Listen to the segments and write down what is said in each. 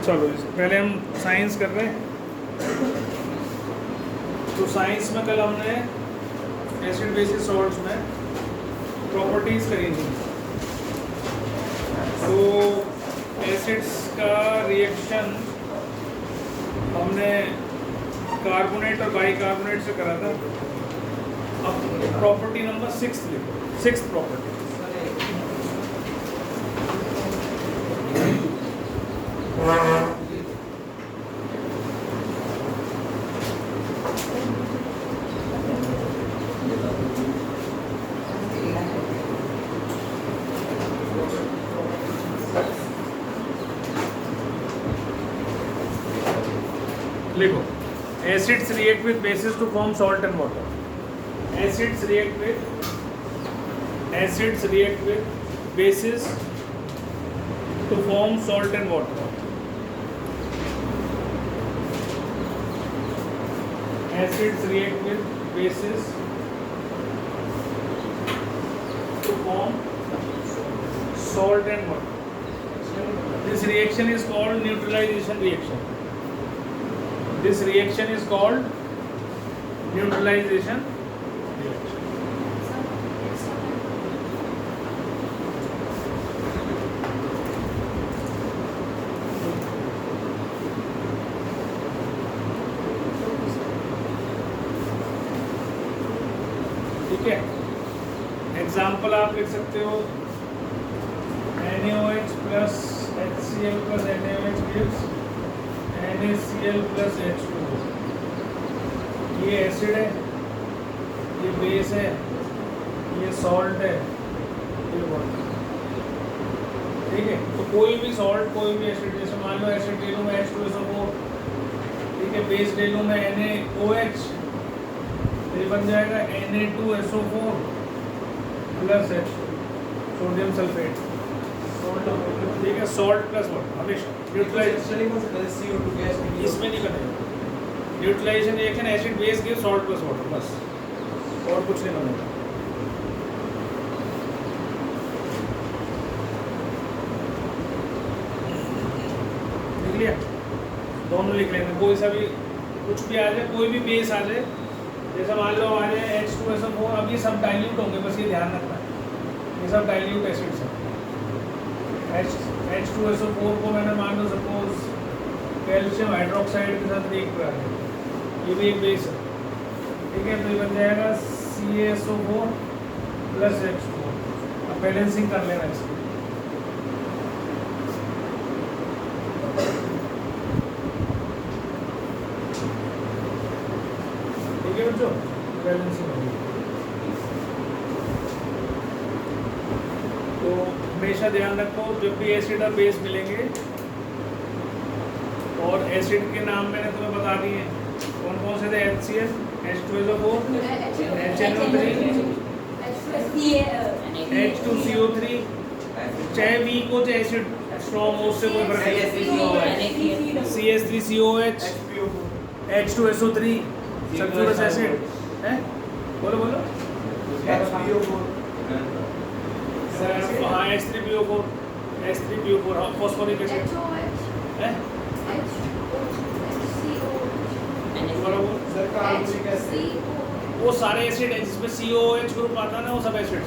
चलो पहले हम साइंस कर रहे हैं। तो साइंस में कल हमने एसिड बेसिस सॉल्ट्स में प्रॉपर्टीज करी थी। तो एसिड्स का रिएक्शन हमने कार्बोनेट और बाइकार्बोनेट से करा था। अब प्रॉपर्टी नंबर 6 लिखो, 6th प्रॉपर्टी। लिखो, acids react with bases to form salt and water. Acids react with bases to form salt and water. Acids react with bases to form salt and water. This reaction is called neutralization reaction. This reaction is called neutralization reaction. ठीक है, example आप लिख सकते हो NaOH plus HCl plus NaOH gives NaCl plus H2O। ये acid है, ये base है, ये सॉल्ट है, ये वाटर। ठीक है, तो कोई भी सॉल्ट कोई भी एसिड, जैसे मान लो एसिड ले लूँ मैं H2SO4, ठीक है, बेस ले लूँ मैं NaOH, ये बन जाएगा Na2SO4 plus H2, sodium sulphate. ठीक है, सॉल्ट प्लस वाटर हमेशा न्यूट्रलाइजेशन इसमें नहीं बनेगा। Neutralisation reaction acid base give salt plus water, बस और कुछ नहीं बनेगा। लिख लिया, दोनों लिख लेंगे। कोई सा भी कुछ भी आ जाए, कोई भी बेस आ जाए, जैसे मान लो आ जाए H2SO4, अब ये सब डाइल्यूट होंगे, बस ये ध्यान रखना है, ये सब डाइल्यूट एसिड्स हैं। H2SO4 को मैंने मान लो सपोज कैल्शियम हाइड्रोक्साइड के साथ रिएक्ट करा दिया, ये भी एक बेस है। ठीक है, तो ये बन जाएगा CaSO4 प्लस H2O। अब बैलेंसिंग कर लेना इसकी। ठीक है बच्चों, बैलेंसिंग हो गई। तो हमेशा ध्यान रखो, जब भी एसिड और बेस मिलेंगे, और एसिड के नाम मैंने तुम्हें बता दिए कौन कौन से थे, HCl, H2SO4, HNO3, H2CO3, चाहे वीक हो चाहे एसिड स्ट्रॉन्ग हो, उससे कोई फर्क नहीं। CH3COH, H2SO3 सल्फ्यूरस एसिड है, बोलो बोलो। हाँ, H3PO4, H3PO4 हाँ, फॉस्फोरिक एसिड है। वो सारे एसिड है जिसमें COOH ग्रुप आता है ना, वो सब एसिड।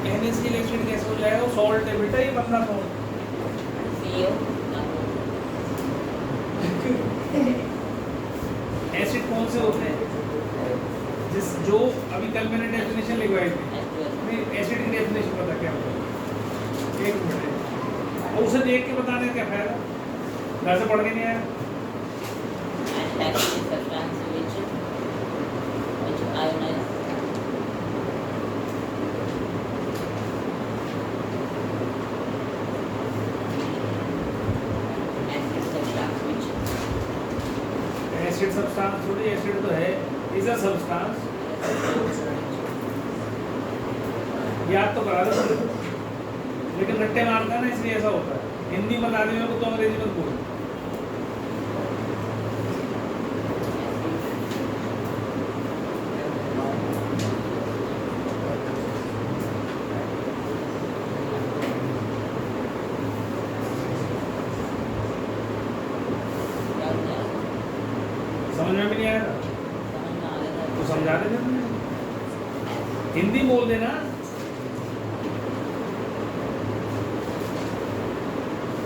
NaCl एसिड कैसे हो जाएगा? वो सॉल्ट है बेटा, ये बंदा सॉल्ट। एसिड कौन से होते हैं? जो अभी कल मैंने डेफिनेशन लिखवाई थी, एसिड की डेफिनेशन पता क्या होता है? एक मिनट, और उसे देख के बताने का क्या फायदा, घर से पढ़ के नहीं आया। एसिड सब्सटेंस थोड़ी, एसिड तो है, इज अ सब्सटेंस। याद तो करा दो, लेकिन रट्टे मारता है ना, इसलिए ऐसा होता है। हिंदी बता देने को तो अंग्रेजी मत बोलो। समझ में भी नहीं आएगा तो समझा देते तुमने, हिंदी बोल देना।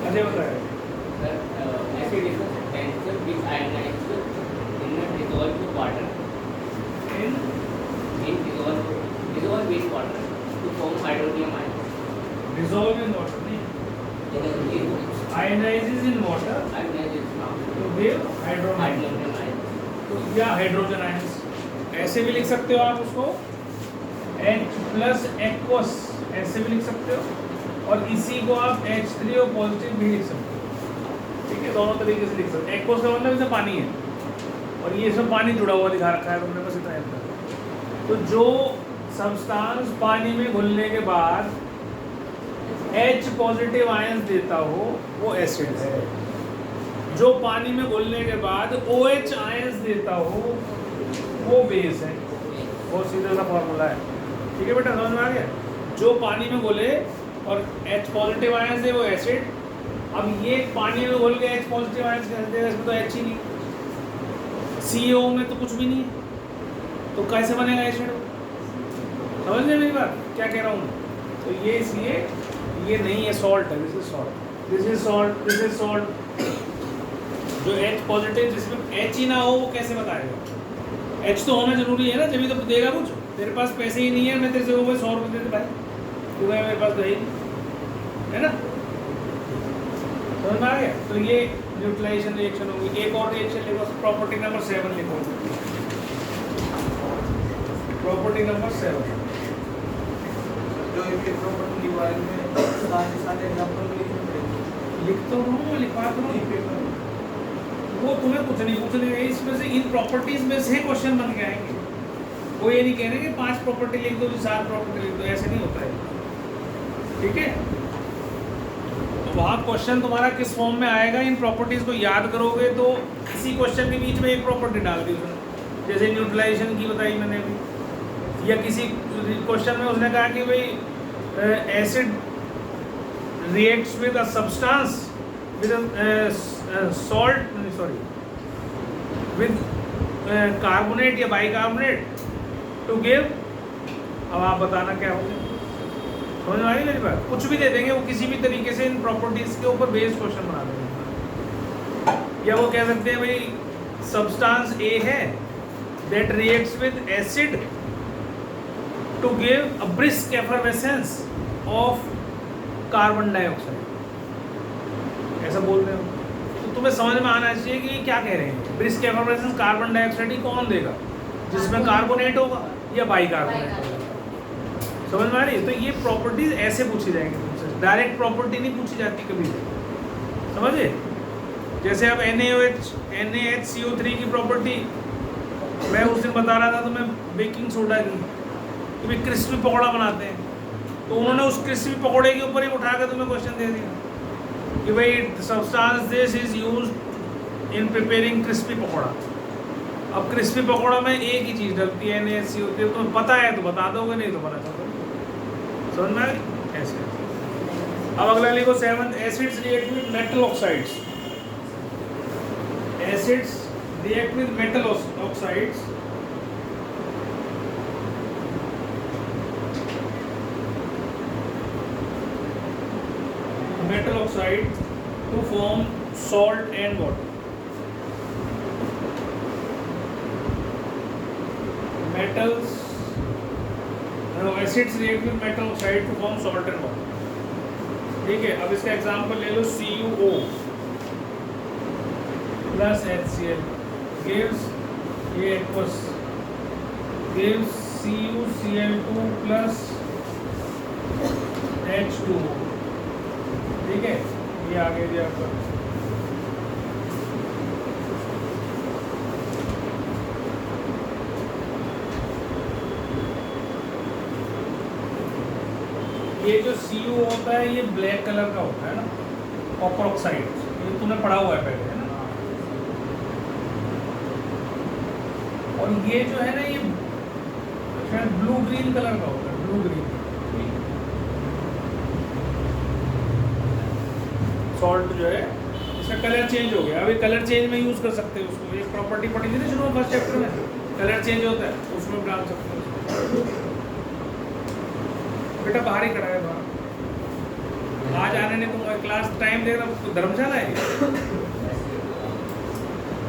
अजय बताए acid is a substance which ionized in dissolved water in dissolved with water to form hydronium ions. Dissolve in water नहीं, ionizes in water Ionizes now तो गिव हाइड्रोजन, hydronium ions. या हाइड्रोजन आयंस। ऐसे भी लिख सकते हो आप उसको H प्लस एक्वस, ऐसे भी लिख सकते हो, और इसी को आप H3 और पॉजिटिव भी लिख सकते हो। ठीक है, दोनों तरीके से लिख सकते हो। एक्वस का मतलब इसमें पानी है और ये इसमें पानी जुड़ा हुआ दिखा रखा है तुमने, बस इतना याद रखो। तो जो सब्सटेंस पानी में घुलने के बाद H पॉजिटिव आयंस देता हो वो एसिड है, जो पानी में घुलने के बाद OH आयंस देता हो वो बेस है। बहुत सीधा सा फॉर्मूला है। ठीक है बेटा, समझ में आ गया? जो पानी में घुले और H पॉजिटिव आयंस है वो एसिड। अब ये पानी में घुल के H पॉजिटिव आयंस कैसे देगा? इसमें तो H ही नहीं, CO में तो कुछ भी नहीं है, तो कैसे बनेगा एसिड? समझ गए मेरी बात क्या कह रहा हूँ? तो ये इसलिए ये नहीं है, सॉल्ट है, this is salt, this is salt, this is salt. जो H पॉजिटिव जिसमें H ही ना हो वो कैसे बताएगा? H तो होना जरूरी है ना, जब तो देगा कुछ। तेरे पास पैसे ही नहीं है, मैं तेरे से वो 100 रुपये देते भाई, तू कहे मेरे पास तो है ही नहीं, है ना? समझ में आ गया? तो ये न्यूट्रलाइजेशन रिएक्शन होगी। एक और रिएक्शन लिखो, प्रॉपर्टी नंबर 7 लिखो, प्रॉपर्टी नंबर 7। जो इनके प्रॉपर्टी वाले में सारे एग्जांपल लिख तो हूँ, लिखवा तो हूँ, वो तुम्हें कुछ नहीं पूछने, इसमें से इन प्रॉपर्टीज में से क्वेश्चन बन के आएंगे। वो ये नहीं कह रहे कि 5 प्रॉपर्टी लिख दो, 7 प्रॉपर्टी लिख दो, ऐसे नहीं होता है। ठीक है, तो वहाँ क्वेश्चन तुम्हारा किस फॉर्म में आएगा, इन प्रॉपर्टीज को याद करोगे तो इसी क्वेश्चन के बीच में एक प्रॉपर्टी डाल दी उसने, जैसे न्यूट्रलाइजेशन की बताई मैंने अभी, या किसी क्वेश्चन में उसने कहा कि भाई acid reacts with a substance with salt, sorry, with carbonate या बाइकार्बोनेट टू गिव। अब आप बताना क्या होगा, समझ में आ रही मेरी बात? कुछ भी दे देंगे वो, किसी भी तरीके से इन प्रॉपर्टीज के ऊपर बेस्ड क्वेश्चन बना देंगे। या वो कह सकते हैं भाई सब्सटेंस ए है that reacts with acid to give a brisk effervescence of carbon dioxide, ऐसा बोल रहे हो तो तुम्हें समझ में आना चाहिए कि ये क्या कह रहे हैं। ब्रिस्क एफर्वेसेंस कार्बन डाइऑक्साइड ही कौन देगा? जिसमें कार्बोनेट होगा या बाइकार्बोनेट होगा। समझ में आ रही है? तो ये प्रॉपर्टीज ऐसे पूछी जाएंगी तुमसे, डायरेक्ट प्रॉपर्टी नहीं पूछी जाती कभी भी, समझे? जैसे अब NaHCO3 की प्रॉपर्टी मैं उस दिन बता रहा था तुम्हें बेकिंग सोडा की, कि भाई क्रिस्पी पकौड़ा बनाते हैं, तो उन्होंने उस क्रिस्पी पकौड़े के ऊपर ही उठा कर तुम्हें क्वेश्चन दे दिया कि भाई substance this is used in preparing crispy pakora. अब क्रिस्पी पकौड़ा में एक ही चीज़ डलती है NaHCO3, तुम्हें पता है तो बता दोगे, नहीं तो बना दोगे। समझ में ऐसे। अब अगला लिखो 7, acids react with metal oxides. Acids react with metal oxides metal oxide to form salt and water. Metals, acids react with metal oxide to form salt and water. ठीक है, अब इसका एग्जांपल ले लो, CuO plus HCl gives ये aqueous gives CuCl2 plus H2O। ठीक है, ये आगे दिया आपका। ये जो CuO होता है ये ब्लैक कलर का होता है ना, कॉपर ऑक्साइड, ये तूने पढ़ा हुआ है पहले, है ना? और ये जो है ना ये शायद ब्लू ग्रीन कलर का होता है, ब्लू ग्रीन। सॉल्ट जो है इसका कलर चेंज हो गया। अभी कलर चेंज में यूज़ कर सकते हैं उसको। एक प्रॉपर्टी पढ़ी थी ना शुरू में फर्स्ट चैप्टर में, कलर चेंज होता है, उसमें डाल सकते हैं उसको। बेटा बाहर ही खड़ा है बाहर, आज आने ने तुम क्लास टाइम दे रहा, तो धर्मशाला है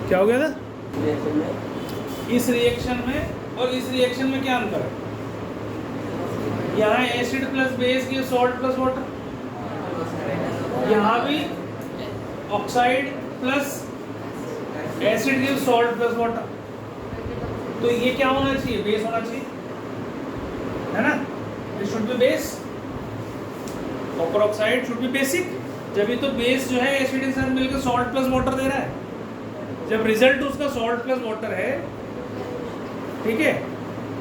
क्या हो गया था इस रिएक्शन में और इस रिएक्शन में क्या अंतर है? यहाँ एसिड प्लस बेस की सॉल्ट प्लस वाटर, यहाँ भी oxide plus acid give salt plus water. तो ये क्या होना चाहिए? बेस होना चाहिए, है ना? This should be base. Copper oxide should be basic. जब ये तो बेस जो है एसिड के साथ मिलकर सॉल्ट प्लस वाटर दे रहा है, जब रिजल्ट उसका सॉल्ट प्लस वाटर है, ठीक है?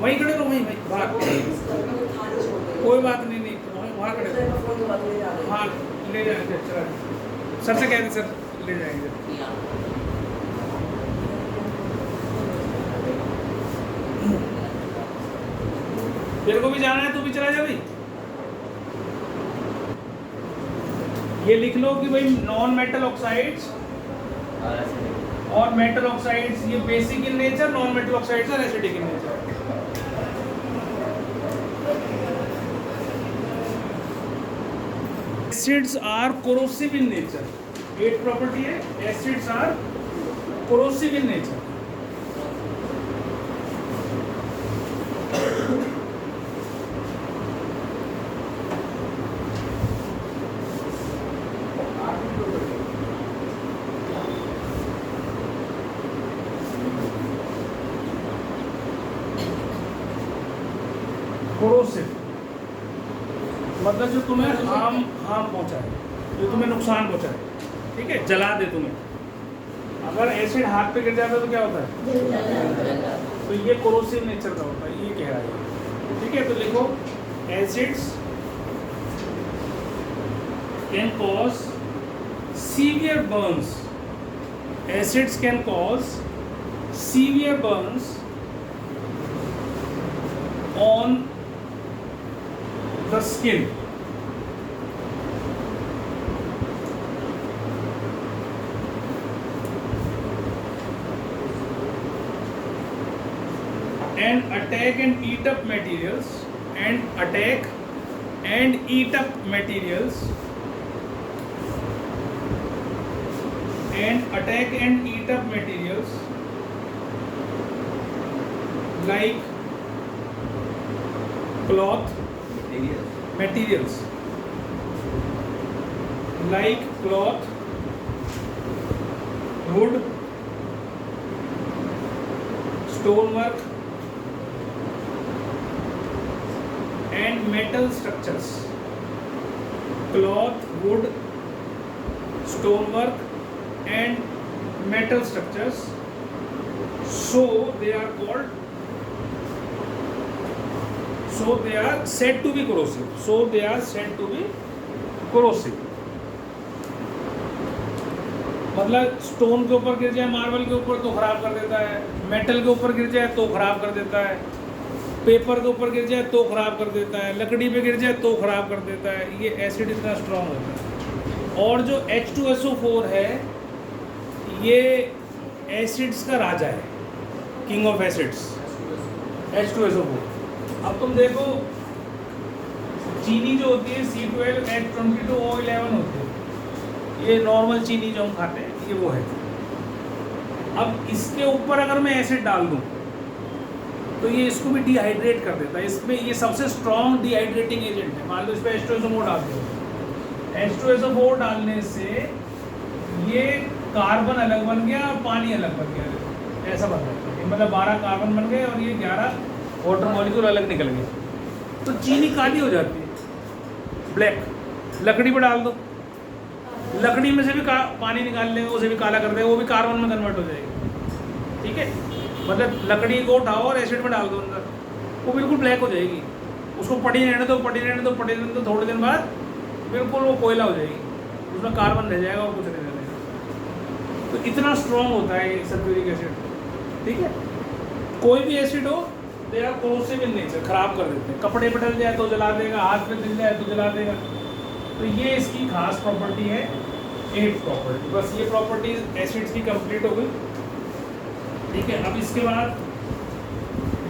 वहीं खड़े रहो, वहीं बाहर, कोई बात नहीं, नहीं वहाँ खड़े रहो। हाँ ले जाएंगे, चला सर से कह दें, सर ले जाएंगे। तेरे को भी जाना है, तू भी चला जा भाई। ये लिख लो कि भाई नॉन मेटल ऑक्साइड्स और मेटल ऑक्साइड्स ये basic in nature, non metal oxides are acidic in nature. Acids are corrosive in nature. 8th property है, acids are corrosive in nature. Corrosive मतलब जो तुम्हें हार्म पहुंचाए, जो तुम्हें नुकसान पहुंचाए, ठीक है, जला दे तुम्हें। अगर एसिड हाथ पे गिर जाता है तो क्या होता है? तो ये कोरोसिव नेचर का होता है, ये कह रहा है, ठीक है? तो लिखो acids can cause severe Burns. Acids can cause severe Burns on the skin. And attack and eat up materials, and attack and eat up materials, and attack and eat up materials like cloth materials like cloth, wood, stonework and metal structures. Cloth, wood, stonework and metal structures. So they are called, so they are said to be corrosive. So they are said to be corrosive. मतलब stone के ऊपर गिर जाए, marble के ऊपर तो खराब कर देता है, मेटल के ऊपर गिर जाए तो खराब कर देता है, पेपर के ऊपर गिर जाए तो खराब कर देता है, लकड़ी पे गिर जाए तो खराब कर देता है। ये एसिड इतना स्ट्रॉन्ग होता है। और जो H2SO4 है ये एसिड्स का राजा है, किंग ऑफ एसिड्स, H2SO4। अब तुम देखो चीनी जो होती है C12H22O11 होती है, ये नॉर्मल चीनी जो हम खाते हैं ये वो है। अब इसके ऊपर अगर मैं एसिड डाल दूं तो ये इसको भी डिहाइड्रेट कर देता है। इसमें ये सबसे स्ट्रॉन्ग डिहाइड्रेटिंग एजेंट है। मान लो इस पर H2SO4 डाल दो, H2SO4 डालने से ये कार्बन अलग बन गया और पानी अलग बन गया, ऐसा बन गया। मतलब 12 कार्बन बन गए और ये 11 वाटर मॉलिक्यूल अलग निकल गए। तो चीनी काली हो जाती है, ब्लैक। लकड़ी पर डाल दो, लकड़ी में से भी पानी निकाल लेंगे, उसे भी काला कर देगा, वो भी कार्बन में कन्वर्ट हो जाएगी। ठीक है, मतलब लकड़ी को उठाओ और एसिड में डाल दो अंदर, वो बिल्कुल ब्लैक हो जाएगी। उसको पड़ी रहने दो, पड़ी रहने दो, पड़ी रहने दो, थोड़े दिन बाद बिल्कुल वो कोयला हो जाएगी, उसमें कार्बन रह जाएगा और कुछ नहीं रहेगा। तो इतना स्ट्रॉन्ग होता है ये सल्फ्यूरिक एसिड। ठीक है, कोई भी एसिड हो they are corrosive in nature, खराब कर देते हैं। कपड़े पे डल जाए तो जला देगा, हाथ पे डल जाए तो जला देगा। तो ये इसकी खास प्रॉपर्टी है 8 प्रॉपर्टी, बस ये प्रॉपर्टीज एसिड्स की कंप्लीट हो गई। ठीक है, अब इसके बाद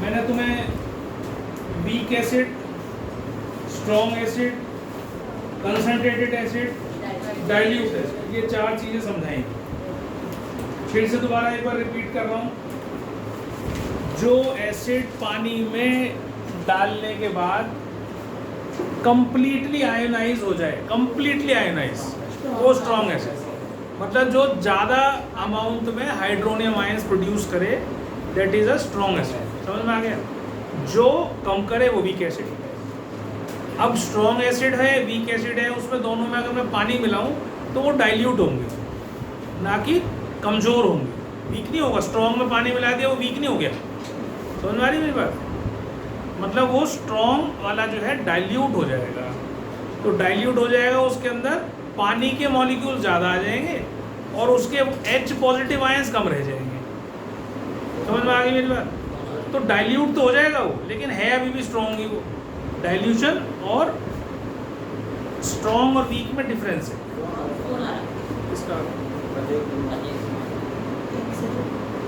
मैंने तुम्हें weak acid, strong acid, concentrated acid, dilute acid, ये 4 चीज़ें समझाई। फिर से दोबारा एक बार रिपीट कर रहा हूँ। जो एसिड पानी में डालने के बाद कंप्लीटली आयोनाइज हो जाए, कंप्लीटली आयोनाइज, वो स्ट्रॉन्ग एसिड, मतलब जो ज़्यादा अमाउंट में हाइड्रोनियम आयंस प्रोड्यूस करे, that is a strong acid. समझ में आ गया? जो कम करे वो वीक एसिड। अब स्ट्रॉन्ग एसिड है, वीक एसिड है, उसमें दोनों में अगर मैं पानी मिलाऊं तो वो डाइल्यूट होंगे, ना कि कमज़ोर होंगे, वीक नहीं होगा। स्ट्रॉन्ग में पानी मिला दिया वो वीक नहीं हो गया। समझ में आ रही मेरी बात? मतलब वो स्ट्रॉन्ग वाला जो है डाइल्यूट हो जाएगा। तो डाइल्यूट हो जाएगा, उसके अंदर पानी के मॉलिक्यूल ज़्यादा आ जाएंगे और उसके H पॉजिटिव आयंस कम रह जाएंगे। समझ में आ गई मेरी बात? तो डाइल्यूट तो हो जाएगा वो, लेकिन है अभी भी स्ट्रॉन्ग ही वो। डाइल्यूशन और स्ट्रॉन्ग और वीक में डिफरेंस है इसका।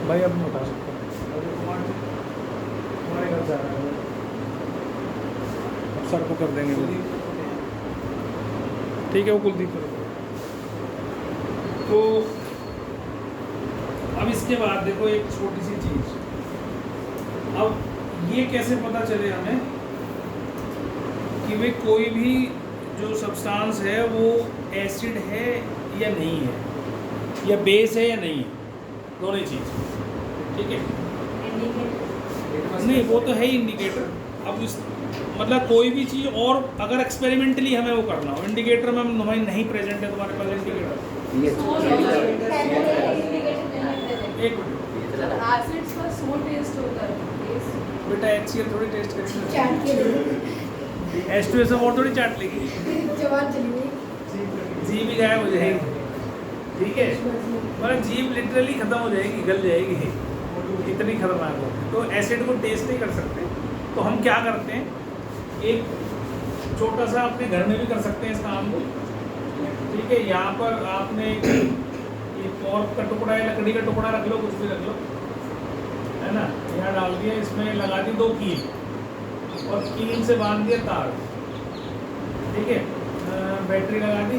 भाई अब नहीं उठा सकता, हमारे घर जा रहा है, अब सर को कर देंगे वो। ठीक है, वो कुलदीप करो। तो अब इसके बाद देखो एक छोटी सी चीज़, अब ये कैसे पता चले हमें कि वे कोई भी जो सब्सटेंस है वो एसिड है या नहीं है, या बेस है या नहीं है, दोनों चीज़। ठीक है, नहीं वो तो है ही इंडिकेटर। अब इस मतलब कोई भी चीज़, और अगर एक्सपेरिमेंटली हमें वो करना हो, इंडिकेटर में हम नहीं प्रेजेंट है तुम्हारे पास इंडिकेटर, एक बेटा HCl थोड़ी टेस्ट करेंगे, H2SO और थोड़ी चाट लेगी, जीभ भी गायब हो जाएगी। ठीक है, मतलब जीभ लिटरली खत्म हो जाएगी, गल जाएगी, इतनी खतरनाक हो। तो एसिड को टेस्ट नहीं कर सकते, तो हम क्या करते हैं, एक छोटा सा अपने घर में भी कर सकते हैं इस काम को। ठीक है, यहाँ पर आपने एक पोर्क का टुकड़ा या लकड़ी का टुकड़ा रख लो, कुछ भी रख लो, है ना, यहाँ डाल दिया, इसमें लगा दी 2 कील और कील से बांध दिया तार। ठीक है, बैटरी लगा दी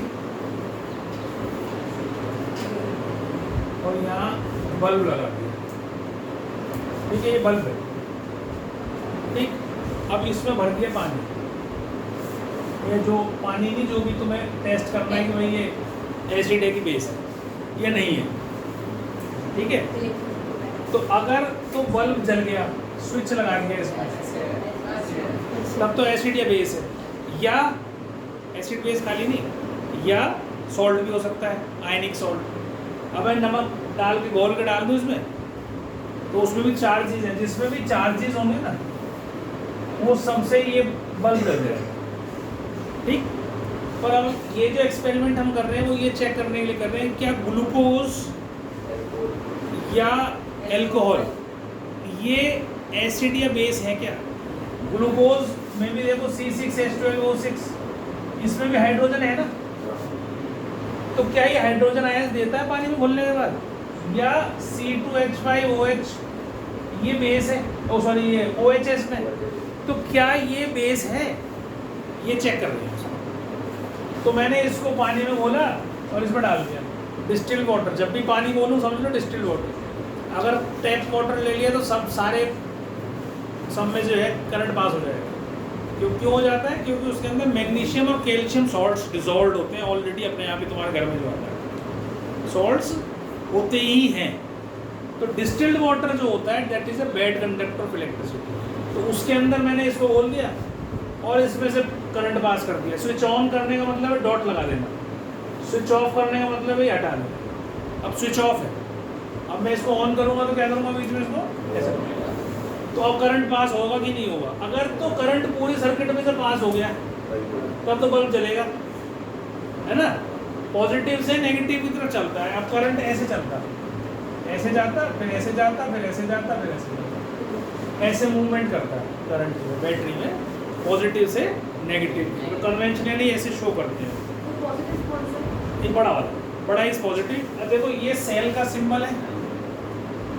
और यहाँ बल्ब लगा दिया। ठीक है, ये बल्ब है। ठीक, अब इसमें भर दिया पानी। ये जो पानी की जो भी तुम्हें टेस्ट करना है कि भाई ये एसिड है कि बेस है या नहीं है। ठीक है, तो अगर तो बल्ब जल गया, स्विच लगा दिया इसमें, तब तो एसिड या बेस है, या एसिड बेस खाली नहीं, या सॉल्ट भी हो सकता है, आयनिक सॉल्ट। अब मैं नमक डाल के घोल के डाल दूँ इसमें, तो उसमें भी चार्जेस हैं, जिसमें भी चार्जेस होंगे ना, वो सबसे ये बल्ब जल जाएगा। ठीक, पर अब ये जो एक्सपेरिमेंट हम कर रहे हैं वो ये चेक करने के लिए कर रहे हैं क्या ग्लूकोज या एल्कोहल ये एसिड या बेस है क्या। ग्लूकोज में भी देखो C6H12O6, इसमें भी हाइड्रोजन है ना, तो क्या ये हाइड्रोजन आयंस देता है पानी में घुलने के बाद, या C2H5OH ये बेस है, ओ सॉरी ये OHS में, तो क्या ये बेस है, ये चेक कर रहे हैं। तो मैंने इसको पानी में घोला और इसमें डाल दिया डिस्टिल्ड वाटर। जब भी पानी बोलूँ समझ लो डिस्टिल्ड वाटर। अगर टैप वाटर ले लिया तो सब में जो है करंट पास हो जाएगा। क्यों हो जाता है? क्योंकि उसके अंदर मैग्नीशियम और कैल्शियम सॉल्ट्स डिजॉल्व होते हैं ऑलरेडी अपने आप ही, तुम्हारे घर में जो आता है सॉल्ट्स होते ही हैं। तो डिस्टिल्ड वाटर जो होता है that is a bad conductor of electricity. तो उसके अंदर मैंने इसको घोल दिया और इसमें से करंट पास कर दिया। स्विच ऑन करने का मतलब है डॉट लगा देना, स्विच ऑफ करने का मतलब है हटा देना। अब स्विच ऑफ है, अब मैं इसको ऑन करूँगा तो क्या करूँगा, बीच में इसको ऐसे करूँगा, तो अब करंट पास होगा कि नहीं होगा। अगर तो करंट पूरी सर्किट में से पास हो गया तब तो बल्ब जलेगा, है ना। पॉजिटिव से नेगेटिव की तरफ चलता है। अब करंट ऐसे चलता, ऐसे जाता, फिर ऐसे जाता, फिर ऐसे जाता, फिर ऐसे जाता, ऐसे मूवमेंट करता है करंट में, बैटरी में, पॉजिटिव से नेगेटिव। तो कन्वेंशनली ऐसे शो करते हैं। ये बड़ा वाला बड़ा इज पॉजिटिव। देखो ये सेल का सिंबल है,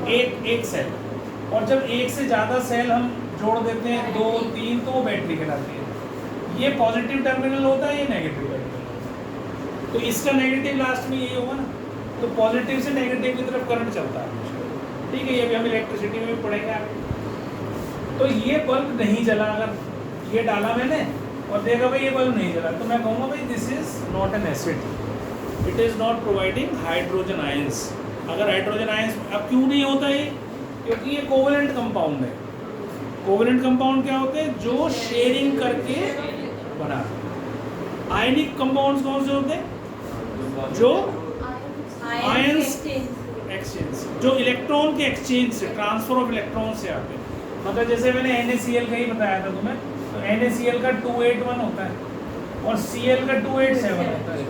एक सेल, और जब एक से ज़्यादा सेल हम जोड़ देते हैं 2 3 तो वो बैटरी कहलाती है। ये पॉजिटिव टर्मिनल होता है, ये नेगेटिव टर्मिनल। तो इसका नेगेटिव लास्ट में यही होगा ना, तो पॉजिटिव से नेगेटिव की तरफ करंट चलता है। ठीक है, ये भी हम इलेक्ट्रिसिटी में भी पढ़ेंगे आगे। तो ये बल्ब नहीं जला, अगर ये डाला मैंने और देखा भाई ये बल्ब नहीं जला, तो मैं कहूँगा भाई this is not an acid, it is not providing hydrogen ions. अगर हाइड्रोजन आयंस, अब क्यों नहीं होता ये? क्योंकि ये कोवेलेंट कंपाउंड है। कोवेलेंट कंपाउंड क्या होते हैं? जो शेयरिंग करके बना। आयनिक कंपाउंड्स कौन से होते हैं? जो आयंस एक्सचेंज, जो इलेक्ट्रॉन के एक्सचेंज से, ट्रांसफर ऑफ इलेक्ट्रॉन से आते हैं। मतलब जैसे मैंने NaCl का ही बताया था तुम्हें, तो NaCl का 281 होता है और Cl का 287 होता है।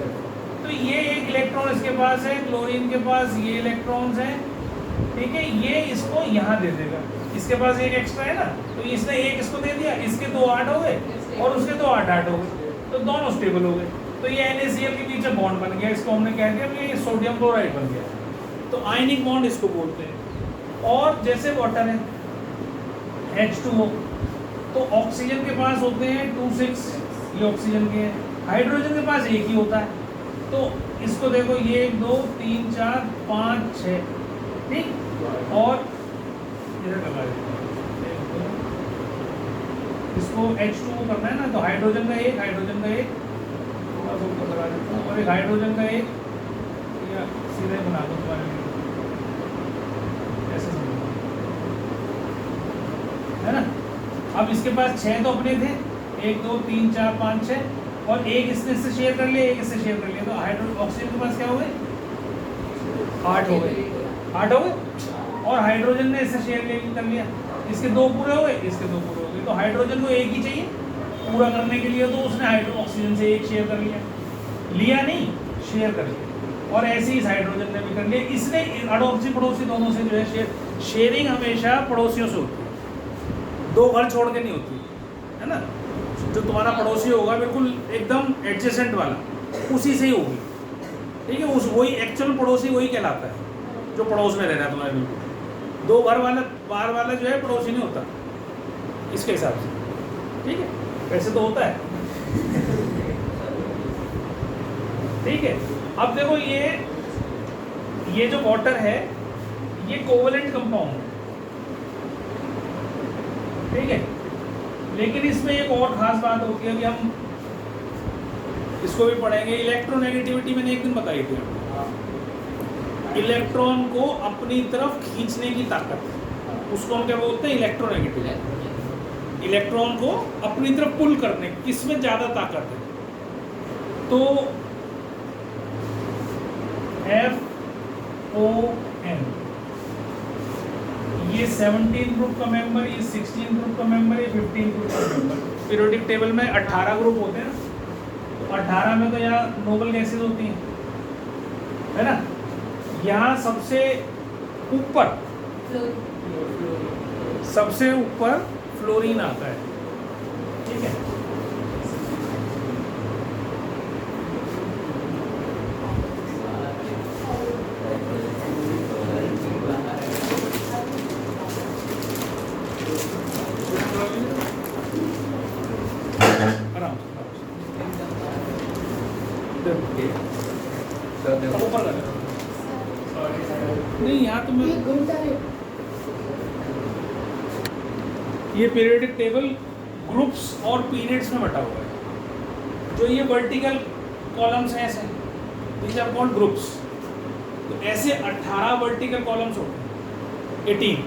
तो ये एक इलेक्ट्रॉन इसके पास है, क्लोरीन के पास ये इलेक्ट्रॉन्स हैं, ठीक है। ये इसको यहाँ दे देगा, इसके पास एक एक्स्ट्रा है ना, तो इसने एक इसको दे दिया, इसके 2 8 हो गए और उसके 2 8 8 हो गए, तो दोनों स्टेबल हो गए। तो ये NaCl के बीच में बॉन्ड बन गया, इसको हमने कह दिया कि ये सोडियम क्लोराइड बन गया। तो आयनिक बॉन्ड इसको बोलते हैं। और जैसे वाटर है H2O, तो ऑक्सीजन के पास होते हैं 2 6, ये ऑक्सीजन के हैं, हाइड्रोजन के पास एक ही होता है। तो इसको देखो, ये 1 2 3 4 5 6, ठीक। और इधर लगा देते हैं, इसको H2O करना है ना, तो हाइड्रोजन का एक, हाइड्रोजन का एक, थोड़ा सा ऊपर लगा देता हूँ, और एक हाइड्रोजन का एक, या सीधे बना दो तुम्हारे लिए, ऐसे समझो, है ना। अब इसके पास 6 तो अपने थे, 1 2 3 4 5 6, और एक इससे शेयर कर लिया, एक इससे शेयर कर लिया, तो ऑक्सीजन के पास क्या हो गए? 8 हो गए, 8 हो गए। और हाइड्रोजन ने इससे शेयर कर लिया, इसके 2 पूरे हो गए, इसके 2 पूरे हो गए। तो हाइड्रोजन को एक ही चाहिए पूरा करने के लिए, तो उसने ऑक्सीजन से एक शेयर कर लिया नहीं, शेयर कर लिया। और ऐसे ही इस हाइड्रोजन ने भी कर लिया। इसने अड़ोसी पड़ोसी दोनों से जो है शेयरिंग हमेशा पड़ोसियों से होती है, 2 घर छोड़ के नहीं होती है ना। जो तुम्हारा पड़ोसी होगा बिल्कुल एकदम एडजेसेंट वाला, उसी से ही होगी, ठीक है। उस वही एक्चुअल पड़ोसी वही कहलाता है जो पड़ोस में रह रहा है तुम्हारे बिल्कुल। 2 घर वाला बाहर वाला जो है पड़ोसी नहीं होता इसके हिसाब से, ठीक है। वैसे तो होता है, ठीक है। अब देखो ये जो वाटर है ये कोवेलेंट कंपाउंड है, ठीक है। लेकिन इसमें एक और खास बात होती है, अभी हम इसको भी पढ़ेंगे। इलेक्ट्रोनेगेटिविटी मैंने एक दिन बताई थी, इलेक्ट्रॉन को अपनी तरफ खींचने की ताकत, उसको हम क्या बोलते हैं? इलेक्ट्रोनेगेटिविटी। इलेक्ट्रॉन को अपनी तरफ पुल करने, किसमें ज़्यादा ताकत है? तो FON, ये 17 ग्रुप का मेंबर, ये 16 ग्रुप का मेंबर, ये 15 ग्रुप का मेंबर। पीरियोडिक टेबल में 18 ग्रुप होते हैं ना, तो 18 में तो यहाँ नोबल गैसेज होती हैं, है ना। यहाँ सबसे ऊपर फ्लोरीन आता है, ठीक है। नहीं, यहाँ तो ये पीरियोडिक टेबल ग्रुप्स और पीरियड्स में बटा हुआ है। जो ये वर्टिकल कॉलम्स हैं ऐसे, these are called ग्रुप्स। तो ऐसे 18 वर्टिकल कॉलम्स होते हैं, 18,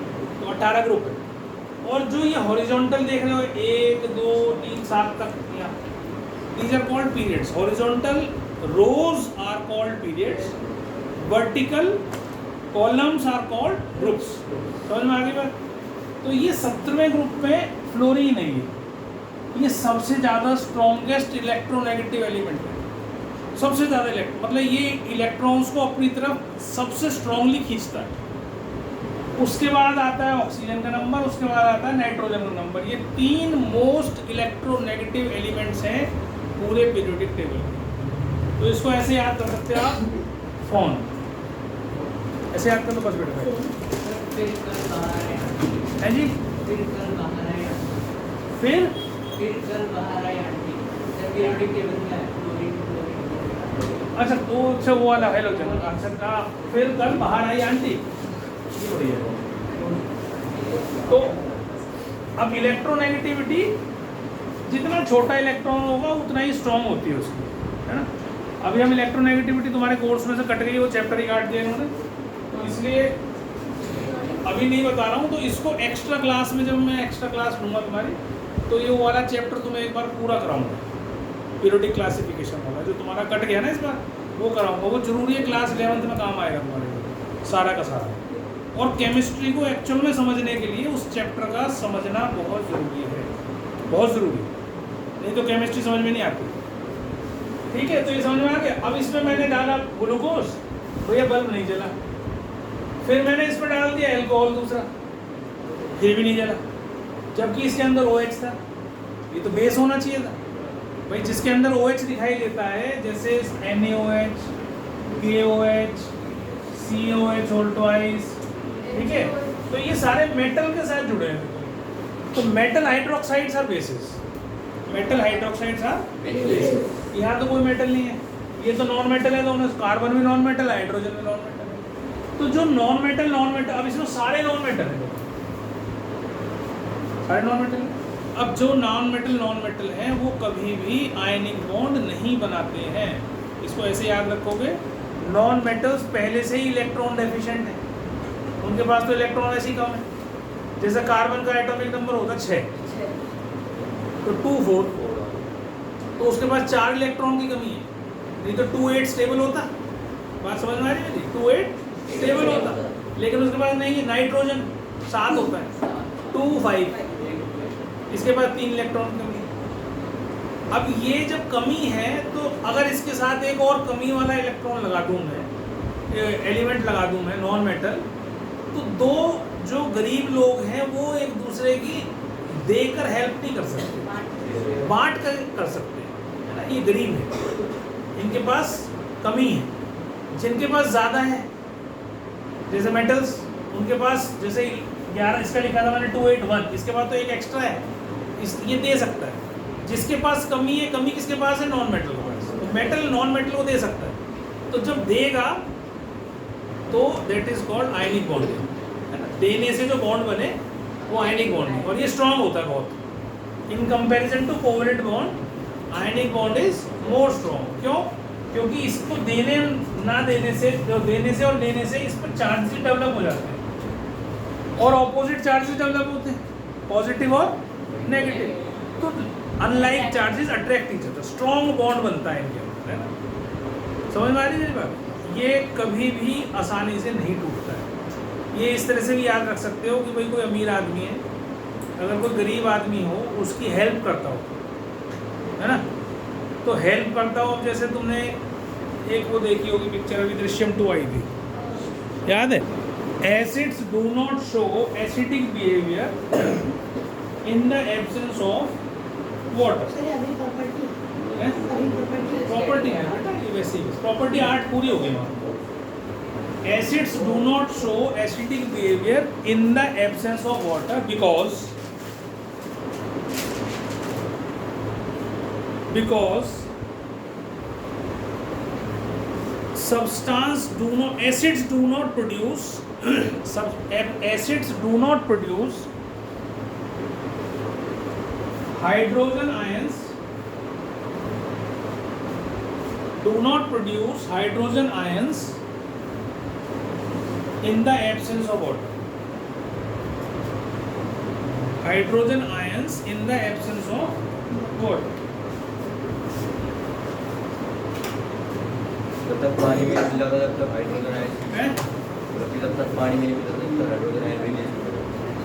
तो 18 ग्रुप है। और जो ये हॉरिजॉन्टल देख रहे हो 1 2 3 7 तक, these are called periods। Horizontal rows are called periods, vertical columns are called groups। समझ में आ गई बात? तो ये 17वें ग्रुप में फ्लोरीन है, ये सबसे ज़्यादा स्ट्रॉन्गेस्ट इलेक्ट्रोनेगेटिव एलिमेंट है। सबसे ज़्यादा मतलब ये इलेक्ट्रॉन्स को अपनी तरफ सबसे स्ट्रांगली खींचता है। उसके बाद आता है ऑक्सीजन का नंबर, उसके बाद आता है नाइट्रोजन का नंबर। ये 3 मोस्ट इलेक्ट्रोनेगेटिव एलिमेंट्स हैं पूरे पीरियोडिक टेबल में। तो इसको ऐसे याद कर सकते हो आप, फोन, ऐसे याद कर लो बस बेटा। फिर कल बाहर आया, है जी, फिर कल बाहर आया, फिर कल बाहर आया आंटी, जब पीरियोडिक टेबल में आया, क्लोरीन अच्छा तो अच्छा वो वाला हेलोजन आंसर का, फिर कल बाहर आई आंटी, ये बढ़िया है। तो अब इलेक्ट्रोनेगेटिविटी, जितना छोटा इलेक्ट्रॉन होगा उतना ही स्ट्रॉन्ग होती है उसकी, है ना। अभी हम इलेक्ट्रोनेगेटिविटी तुम्हारे कोर्स में से कट गई, वो चैप्टर ही काट दिया इन्होंने, तो इसलिए अभी नहीं बता रहा हूँ। तो इसको एक्स्ट्रा क्लास में, जब मैं एक्स्ट्रा क्लास लूँगा तुम्हारी, तो ये वाला चैप्टर तुम्हें एक बार पूरा कराऊंगा, पीरियोडिक क्लासिफिकेशन वाला जो तुम्हारा कट गया ना इस बार, वो कराऊंगा। वो जरूरी है, क्लास 11th में काम आएगा तुम्हारे को सारा का सारा। और केमिस्ट्री को एक्चुअल में समझने के लिए उस चैप्टर का समझना बहुत ज़रूरी है, बहुत ज़रूरी, नहीं तो केमिस्ट्री समझ में नहीं आती। ठीक है, तो ये समझ में आ गया। अब इसमें मैंने डाला ग्लूकोज, भैया बल्ब नहीं जला। फिर मैंने इसमें डाल दिया एल्कोहल दूसरा, फिर भी नहीं जला, जबकि इसके अंदर OH था। ये तो बेस होना चाहिए था भाई, जिसके अंदर OH दिखाई देता है, जैसे NaOH, KOH, COH whole twice, ठीक है। तो ये सारे मेटल के साथ जुड़े हैं। तो metal hydroxides are bases, metal hydroxides are bases. यहाँ तो कोई मेटल नहीं है, ये तो नॉन मेटल है, तो उन्हें कार्बन भी नॉन मेटल है, हाइड्रोजन भी नॉन मेटल है। तो जो नॉन मेटल, अब इसमें सारे नॉन मेटल है, सारे नॉन मेटल है। अब जो नॉन मेटल हैं वो कभी भी आयनिक बॉन्ड नहीं बनाते हैं। इसको ऐसे याद रखोगे, नॉन मेटल्स पहले से ही इलेक्ट्रॉन डेफिशिएंट है, उनके पास तो इलेक्ट्रॉन ऐसे ही कम है। जैसे कार्बन का एटॉमिक नंबर होता 6, तो 2 4, तो उसके पास 4 इलेक्ट्रॉन की कमी है, नहीं तो 2 8 स्टेबल होता। बात समझ में आ रही है? 2 8 स्टेबल होता, लेकिन उसके पास नहीं है। नाइट्रोजन 7 होता है, 2 5, इसके बाद 3 इलेक्ट्रॉन कमी है। अब ये जब कमी है, तो अगर इसके साथ एक और कमी वाला इलेक्ट्रॉन लगा दूं मैं, एलिमेंट लगा दूं मैं नॉन मेटल, तो दो जो गरीब लोग हैं वो एक दूसरे की देकर हेल्प नहीं कर सकते, बांट कर सकते हैं, है ना। ये गरीब है, इनके पास कमी है। जिनके पास ज़्यादा है, जैसे मेटल्स, उनके पास जैसे 11 इसका लिखा था मैंने 2 8 1, इसके पास तो एक एक्स्ट्रा है, ये दे सकता है। जिसके पास कमी है, कमी किसके पास है? नॉन मेटल के पास। तो मेटल नॉन मेटल को दे सकता है, तो जब देगा तो that is called ionic bonding, है ना। देने से जो बॉन्ड बने वो आयनिक बॉन्डिंग, और ये स्ट्रॉन्ग होता है बहुत in comparison to covalent bond. Ionic bond is more strong. क्यों? क्योंकि इसको देने ना देने से, जो देने से और लेने से, इस पर चार्जेस डेवलप हो जाते हैं, और ऑपोजिट चार्जेस डेवलप होते हैं, पॉजिटिव और नेगेटिव। तो unlike charges attract each other, strong bond बनता है इनके अंदर, है ना। समझ में आ रही है मेरी बात? ये कभी भी आसानी से नहीं टूटता है। ये इस तरह से भी याद रख सकते हो कि भाई कोई अमीर आदमी है, अगर कोई गरीब आदमी हो, उसकी हेल्प करता हो, है ना। तो हेल्प करता हो, अब जैसे तुमने एक वो देखी होगी पिक्चर, अभी दृश्यम 2 आई थी, याद है? Acids do not show acidic behaviour in the absence of water. Property है बेटा, ये वैसे ही प्रॉपर्टी 8 पूरी हो गई वहाँ। Acids do not show acidic behaviour in the absence of water because substance do not, acids do not produce hydrogen ions, in the absence of water. Hydrogen ions in the absence of water. जब तक पानी में नहीं मिला तब तक hydrogen ion, जब तक पानी में नहीं मिला तब तक हाइड्रोजन आयन रिलीज होगा।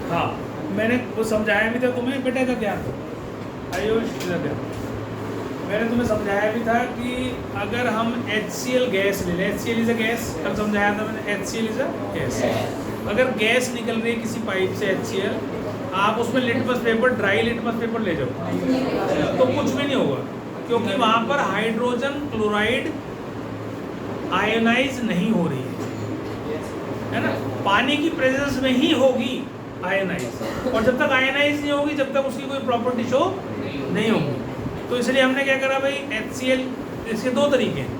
हाँ, मैंने वो समझाया भी था तुम्हें बेटा, का ध्यान दो, आयुष ध्यान। मैंने तुम्हें समझाया भी था कि अगर हम HCl गैस ले लें, HCl इज अ गैस, कल समझाया था मैंने, HCl इज अ गैस। अगर गैस निकल रही है किसी पाइप से HCl, आप उसमें litmus paper, dry litmus paper ले जाओ, तो कुछ भी नहीं होगा, क्योंकि वहाँ पर हाइड्रोजन क्लोराइड आयोनाइज नहीं हो रही है ना, पानी की प्रेजेंस में ही होगी आयोनाइज, और जब तक आयोनाइज नहीं होगी जब तक उसकी कोई प्रॉपर्टी शो नहीं होगी। तो इसलिए हमने क्या करा भाई, HCl, इसके दो तरीके हैं।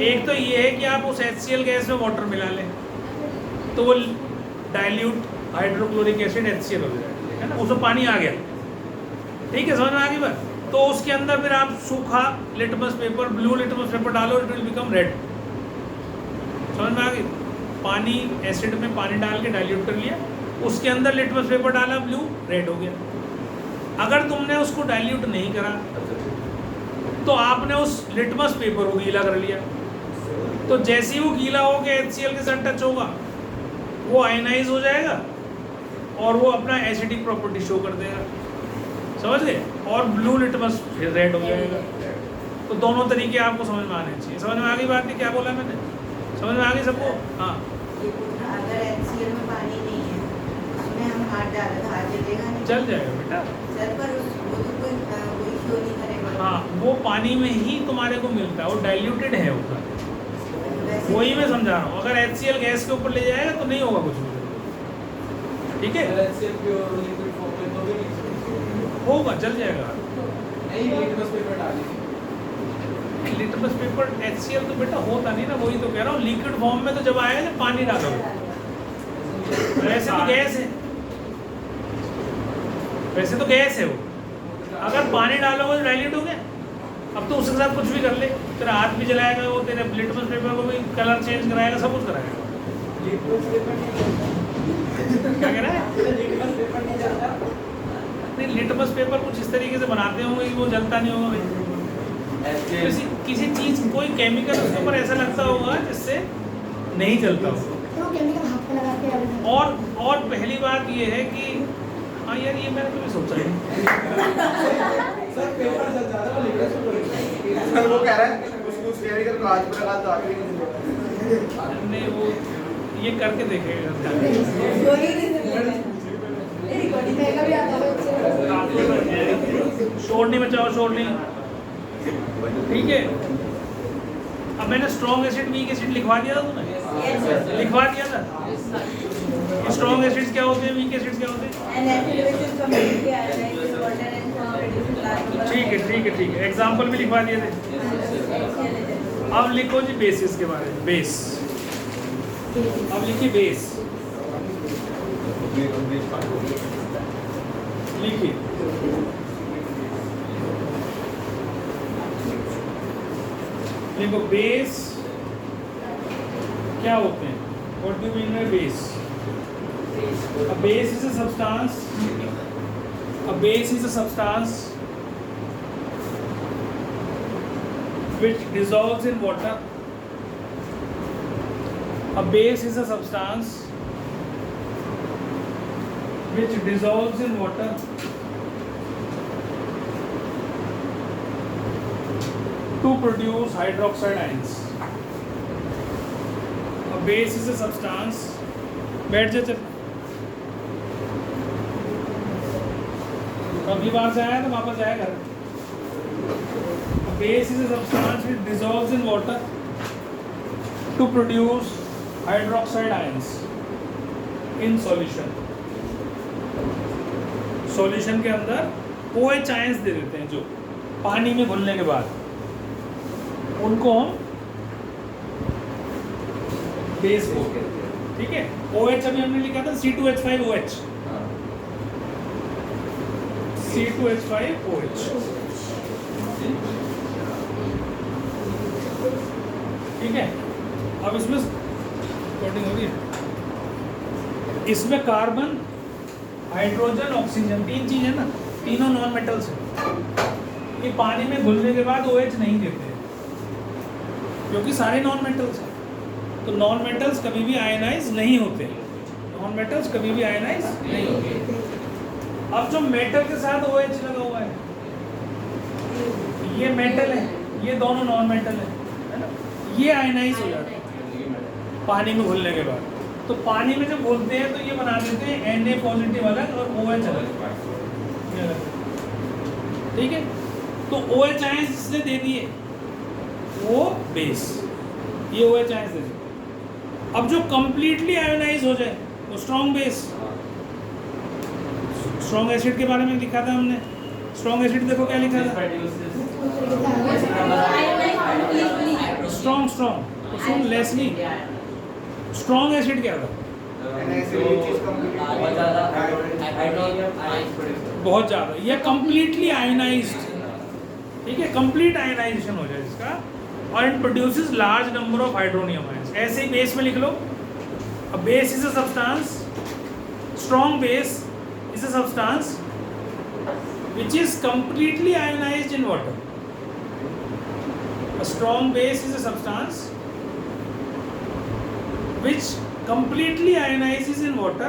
एक तो ये है कि आप उस HCl गैस में वाटर मिला लें तो वो डाइल्यूट हाइड्रोक्लोरिक एसिड HCl हो जाएगा, है ना, उसमें पानी आ गया, ठीक है, समझ में आ गई बात। तो उसके अंदर फिर आप सूखा litmus paper, blue litmus paper डालो, इट विल बिकम रेड, समझ में आ गई। पानी, एसिड में पानी डाल के डाइल्यूट कर लिया, उसके अंदर लिटमस पेपर डाला, ब्लू, रेड हो गया। अगर तुमने उसको डाइल्यूट नहीं करा तो आपने उस लिटमस पेपर को गीला कर लिया, तो जैसे ही वो गीला हो के HCl के साथ टच होगा वो आयनाइज हो जाएगा और वो अपना एसिडिक प्रॉपर्टी शो कर देगा, समझ गए, और ब्लू लिटमस फिर रेड हो जाएगा। तो दोनों तरीके आपको समझ में आने चाहिए। समझ में आ गई बात नहीं, क्या बोला मैंने, समझ में आ गई सबको? हाँ, अगर HCl में पानी नहीं है उसमें हम हाथ डालें तो हाथ जलेगा नहीं? चल जाएगा बेटा। सर पर वो तो कोई शो नहीं करेगा। हाँ, वो पानी में ही तुम्हारे को मिलता है, वो डाइल्यूटेड है उसका, वही मैं समझा रहा हूँ। अगर HCl गैस के ऊपर ले जाएगा तो नहीं होगा कुछ भी, ठीक है, होगा, जल जाएगा। लिटमस पेपर HCl तो बेटा होता नहीं ना, वही तो कह रहा हूँ, लिक्विड फॉर्म में तो जब आएगा जब पानी डालोगे, वैसे तो गैस है, वैसे तो गैस है वो, अगर पानी डालोगे तो डाइल्यूट हो गया। अब तो उसके साथ कुछ भी कर ले, तेरा हाथ भी जलाएगा वो, तेरे लिटमस पेपर को भी कलर चेंज कराएगा, सब कुछ कराएगा। क्या कह रहा है? नहीं, लिटमस पेपर कुछ इस तरीके से बनाते होंगे कि वो जलता नहीं होगा भाई, किसी चीज, कोई केमिकल उसके ऊपर ऐसा लगता होगा जिससे नहीं जलता होगा। और पहली बात ये है कि हाँ यार, ये मैंने कभी सोचा ही सर वो कह रहा है उसको स्टेरिकल को आज पर लगा तो आखिरी नहीं, वो ये करके देखेगा। शोर नहीं मचाओ, शोर नहीं, ठीक है। अब मैंने स्ट्रॉन्ग एसिड, वीक एसिड लिखवा दिया था तुम्हें, लिखवा दिया था। स्ट्रॉन्ग एसिड्स क्या होते हैं, वीक एसिड्स क्या होते हैं, ठीक है, ठीक है, ठीक है, एग्जाम्पल भी लिखवा दिए थे। अब लिखो जी बेसिस के बारे में, बेस, अब लिखिए बेस, लिखिए देखो बेस क्या होते हैं, what do mean by base? A base is a substance. A base is a substance which dissolves in water. A base is a substance which dissolves in water to produce hydroxide ions. A base is a substance. बैठ जा चल, अगली बार से आया तो वापस जाएगा। A base is a substance which dissolves in water to produce hydroxide ions in solution. Solution के अंदर OH आयंस दे देते हैं जो पानी में घुलने के बाद, उनको हम बेस बोलते हैं, ठीक है। OH अभी हमने लिखा था C2H5OH, C2H5OH, ठीक है। अब इसमें कोटिंग हो रही है, इसमें कार्बन, हाइड्रोजन, ऑक्सीजन, तीन चीज है ना, तीनों नॉन मेटल्स हैं। ये पानी में घुलने के बाद OH नहीं देते क्योंकि सारे नॉन मेटल्स हैं। तो नॉन मेटल्स कभी भी आयनाइज नहीं होते, नॉन मेटल्स कभी भी आयनाइज नहीं होते। अब जो मेटल के साथ OH लगा हुआ है, ये मेटल है, ये दोनों नॉन मेटल है ना, ये आयनाइज हो जाते हैं पानी में घुलने के बाद। तो पानी में जब घुलते हैं तो ये बना देते हैं Na पॉजिटिव अलग और OH अलग, ठीक है। तो OH आयंस जिसने दे दिए वो बेस, ये OH आयंस दे देगा। अब जो कंप्लीटली आयोनाइज हो जाए वो स्ट्रॉन्ग बेस। स्ट्रॉन्ग एसिड के बारे में लिखा था हमने। स्ट्रॉन्ग एसिड देखो क्या लिखा था, strong strong Leslie. Strong acid क्या था, बहुत ज़्यादा या कंप्लीटली आयोनाइज्ड, ठीक है, कंप्लीट आयोनाइजेशन हो जाए इसका, और it produces large number of hydronium ions. ऐसे ही बेस में लिख लो, a base is a substance, strong base is a substance which is completely ionized in water. A strong base is a substance which completely ionizes in water,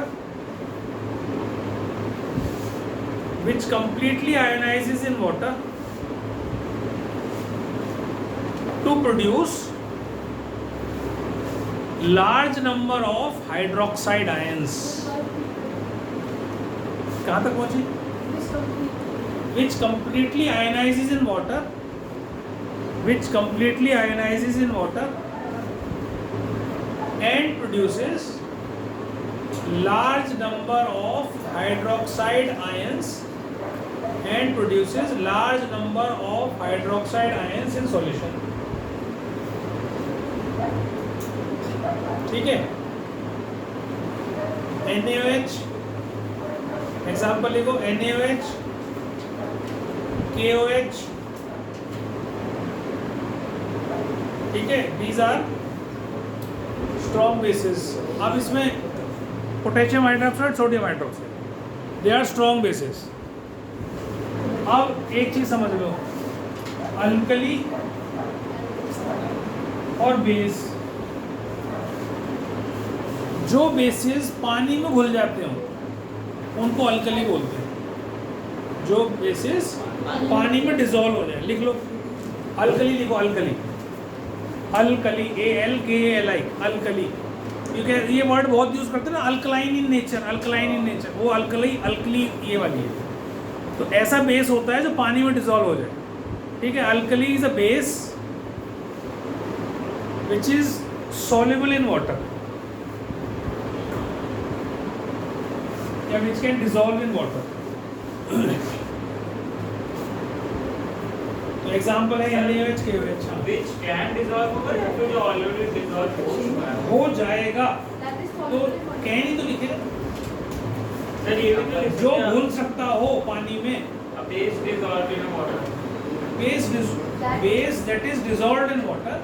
which completely ionizes in water to produce large number of hydroxide ions. कहाँ तक पहुंची? Which completely ionizes in water, which completely ionizes in water and produces large number of hydroxide ions and produces large number of hydroxide ions in solution. ठीक है, NaOH example लिखो, NaOH, KOH, ठीक है, these are strong bases. अब इसमें potassium hydroxide, sodium hydroxide, they are strong bases. अब एक चीज समझ लो, अल्कली और बेस, जो बेसेस पानी में घुल जाते हो उनको अल्कली बोलते हैं। जो बेसेस पानी में डिसॉल्व हो जाए, लिख लो अल्कली, लिखो अल्कली, अल्कली, ALKALI, अल्कली। क्योंकि ये वर्ड बहुत यूज करते हैं ना, alkaline in nature, alkaline in nature, वो अल्कली, अल्कली ये वाली है। तो ऐसा बेस होता है जो पानी में डिसॉल्व हो जाए, ठीक है। Alkali is a base which is soluble in water या which can dissolve in water. तो एग्जांपल है NaOH, KOH, Which can dissolve होगा या फिर जो already dissolve हो चुका है? हो जाएगा। तो कैन ही तो लिखेगा, सर ये भी तो लिख जो सकते हैं। घुल सकता हो पानी में। A base dissolved in water. Base that is dissolved in water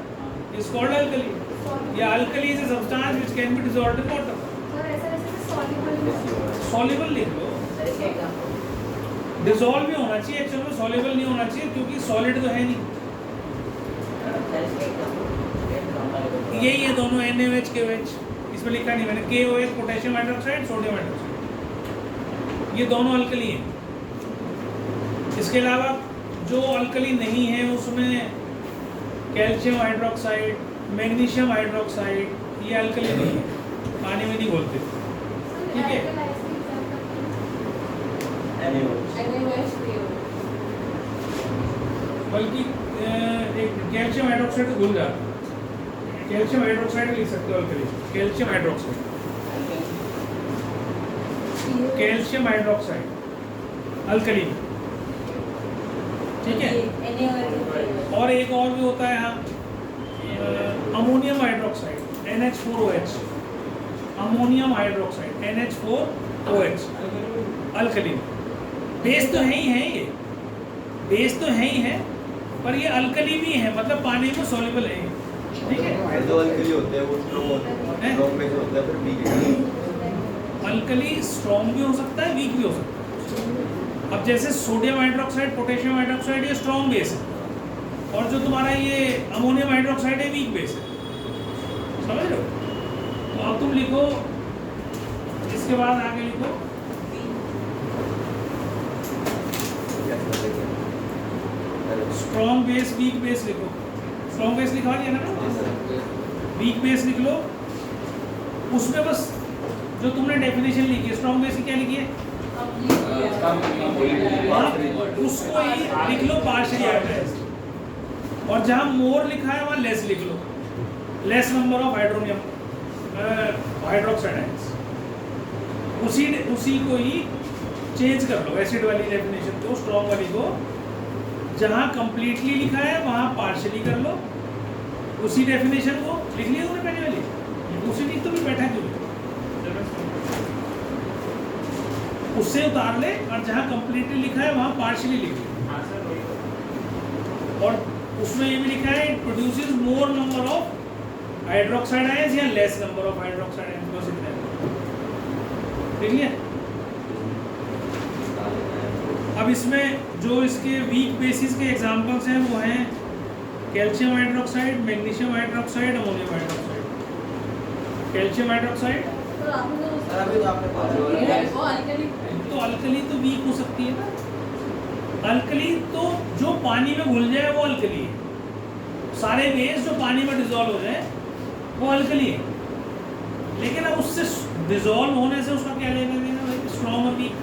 is called alkali. या alkali is a substance which can be dissolved in water. Soluble लिख लो, डिसॉल्व भी होना चाहिए, एक्चुअल में सॉल्युबल नहीं होना चाहिए क्योंकि सॉलिड तो है नहीं। यही है दोनों NaOH, KOH, इसमें लिखा नहीं मैंने, KOH potassium hydroxide, sodium hydroxide, ये दोनों अल्कली हैं। इसके अलावा जो अल्कली नहीं है उसमें कैल्शियम हाइड्रोक्साइड, मैग्नीशियम हाइड्रोक्साइड, ये अल्कली नहीं है, पानी में नहीं घुलते, ठीक है। बल्कि एक कैल्शियम हाइड्रोक्साइड तो घुल जाता है, कैल्शियम हाइड्रोक्साइड लिख सकते हो alkali, calcium hydroxide, calcium hydroxide alkali, ठीक है। और एक और भी होता है यहाँ, ammonium hydroxide, NH4OH, ammonium hydroxide, NH4OH, alkali. Base तो है ही है, ये बेस तो है ही है, पर ये अल्कली भी है, मतलब पानी में सॉल्युबल है, ठीक है। जो अल्कली होते हैं वो स्ट्रॉन्ग होते हैं, स्ट्रॉन्ग में जो होता है फिर वीक। अल्कली स्ट्रॉन्ग भी हो सकता है, वीक भी हो सकता है। अब जैसे सोडियम हाइड्रोक्साइड, पोटेशियम हाइड्रोक्साइड ये स्ट्रॉन्ग बेस है, और जो तुम्हारा ये अमोनियम हाइड्रोक्साइड है वीक बेस है, समझ लो। तो अब तुम लिखो, इसके बाद आगे लिखो स्ट्रॉन्ग बेस, वीक बेस लिखो। स्ट्रॉन्ग बेस लिखा दिया ना, वीक बेस लिख लो। उसमें बस जो तुमने डेफिनेशन लिखी है स्ट्रॉन्ग बेस की, क्या लिखी है, उसको ही लिख लो पार्शियली आयोनाइज्ड, और जहाँ मोर लिखा है वहाँ लेस लिख लो, less number of hydronium hydroxide ions. उसी को ही चेंज कर लो, एसिड वाली डेफिनेशन को, स्ट्रॉन्ग वाली को, जहाँ कंप्लीटली लिखा है वहाँ पार्शियली कर लो। उसी डेफिनेशन को लिख लिया तुमने पहले वाली, दूसरी लिख तो भी बैठा क्यों, उससे उतार ले और जहाँ कंप्लीटली लिखा है वहाँ पार्शियली लिख ले। और उसमें ये भी लिखा है it produces more number of hydroxide ions या less number of hydroxide ions, बस इतना है। ठीक है। अब इसमें जो इसके वीक बेसिस के एग्जांपल्स हैं वो हैं calcium hydroxide, magnesium hydroxide, ammonium hydroxide. Calcium hydroxide sir अभी तो आपने तो अल्कली तो वीक हो सकती है ना। अल्कली तो जो पानी में घुल जाए वो अल्कली है, सारे बेस जो पानी में डिसॉल्व हो जाए वो अल्कली है। लेकिन अब उससे डिसॉल्व होने से उसका क्या लेना देना भाई, स्ट्रॉन्ग और वीक।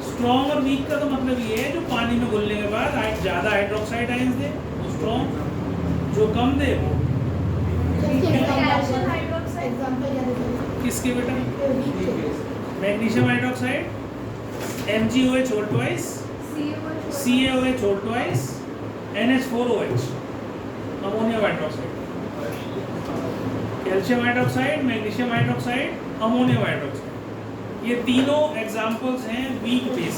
स्ट्रॉन्ग और वीक का तो मतलब ये है जो पानी में घुलने के बाद ज़्यादा हाइड्रोक्साइड आयंस दे वो स्ट्रॉन्ग, जो कम दे वो किसके बेटा, magnesium hydroxide, MgOH whole twice, CaOH whole twice, NH4OH, ammonium hydroxide. Calcium hydroxide, magnesium hydroxide, ammonium hydroxide, ये तीनों एग्जांपल्स हैं वीक बेस।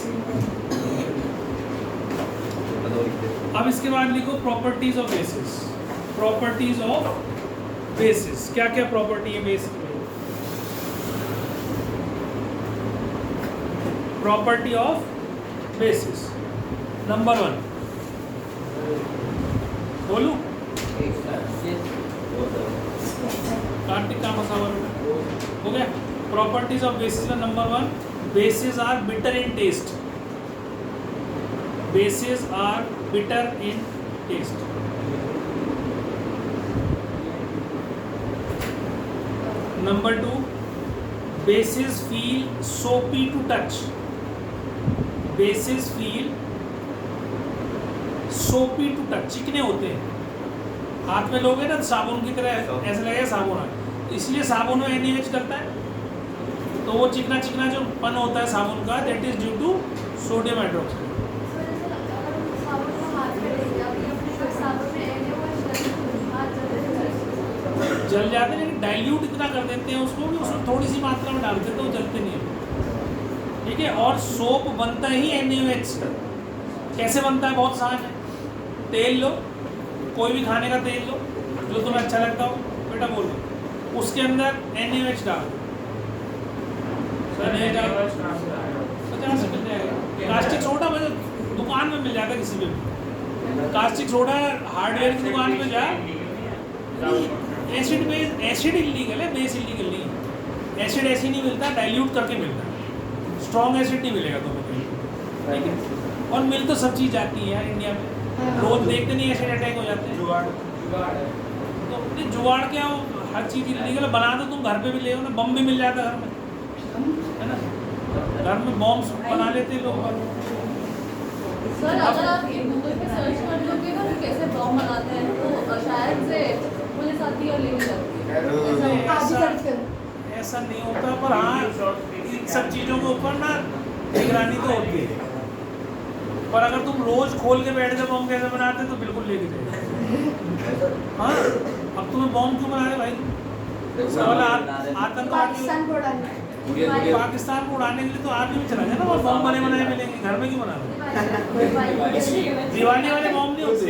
अब इसके बाद लिखो properties of basis. Properties of basis, क्या क्या प्रॉपर्टी है बेसिस में? प्रॉपर्टी ऑफ बेसिस नंबर 1 बोलूं? कार्तिक का मसाला हो गया। प्रॉपर्टीज ऑफ बेसिस में number 1, bases are bitter in taste. Bases are bitter in taste. Number 2, bases feel soapy to touch. Bases feel soapy to touch, चिकने होते हैं, हाथ में लोगे ना साबुन की तरह ऐसा लगेगा साबुन है, इसलिए साबुन में NaOH करता है, तो वो चिकना चिकना जो पन होता है साबुन का, that is due to sodium hydroxide. जल जाते हैं, लेकिन डाइल्यूट इतना कर देते हैं उसको कि उसमें थोड़ी सी मात्रा में डाल देते हैं, वो जलते नहीं है। ठीक है। और सोप बनता ही NaOH से। कैसे बनता है? बहुत आसान है। तेल लो, कोई भी खाने का तेल लो जो तुम्हें अच्छा लगता हो, बेटा बोलो, उसके अंदर NaOH डाल दो, 50 से मिल जाएगा। कास्टिक सोडा मुझे दुकान में मिल जाता है, किसी भी कास्टिक सोडा हार्डवेयर की दुकान में जा। एसिड बेस, एसिड इलीगल है, बेस इलीगल नहीं है। एसिड ऐसे नहीं मिलता, डाइल्यूट करके मिलता है। स्ट्रॉन्ग एसिड नहीं मिलेगा तुम्हें, ठीक है। और मिल तो सब चीज़ जाती है यार इंडिया में, रोज देखते नहीं एसिड अटैक हो जाते हैं। तो नहीं जुगाड़ क्या हो, हर चीज़ इलीगल बना दो, तुम घर पे भी ले हो ना, बम भी मिल जाता है घर में, है ना, घर में बॉम्ब बना लेते हैं लोग। सर अगर आप ये गूगल पे सर्च कर लोगे ना कि कैसे बॉम्ब बनाते हैं तो शायद से पुलिस आती है और लेके जाती है। ऐसा नहीं होता, पर हाँ इन सब चीज़ों के ऊपर ना निगरानी तो होती है। पर अगर तुम रोज खोल के बैठ जाओ बॉम्ब कैसे बनाते हैं तो बिल्कुल लेके जाए। हाँ, अब तुम्हें बॉम्ब क्यों बना रहे भाई? आतंकवादी पाकिस्तान को उड़ाने के लिए तो आर्मी में चला जाए ना, और बॉम्ब बने बनाए मिलेंगे, घर में क्यों बना रहे? दिवाली वाले बॉम्ब नहीं होते।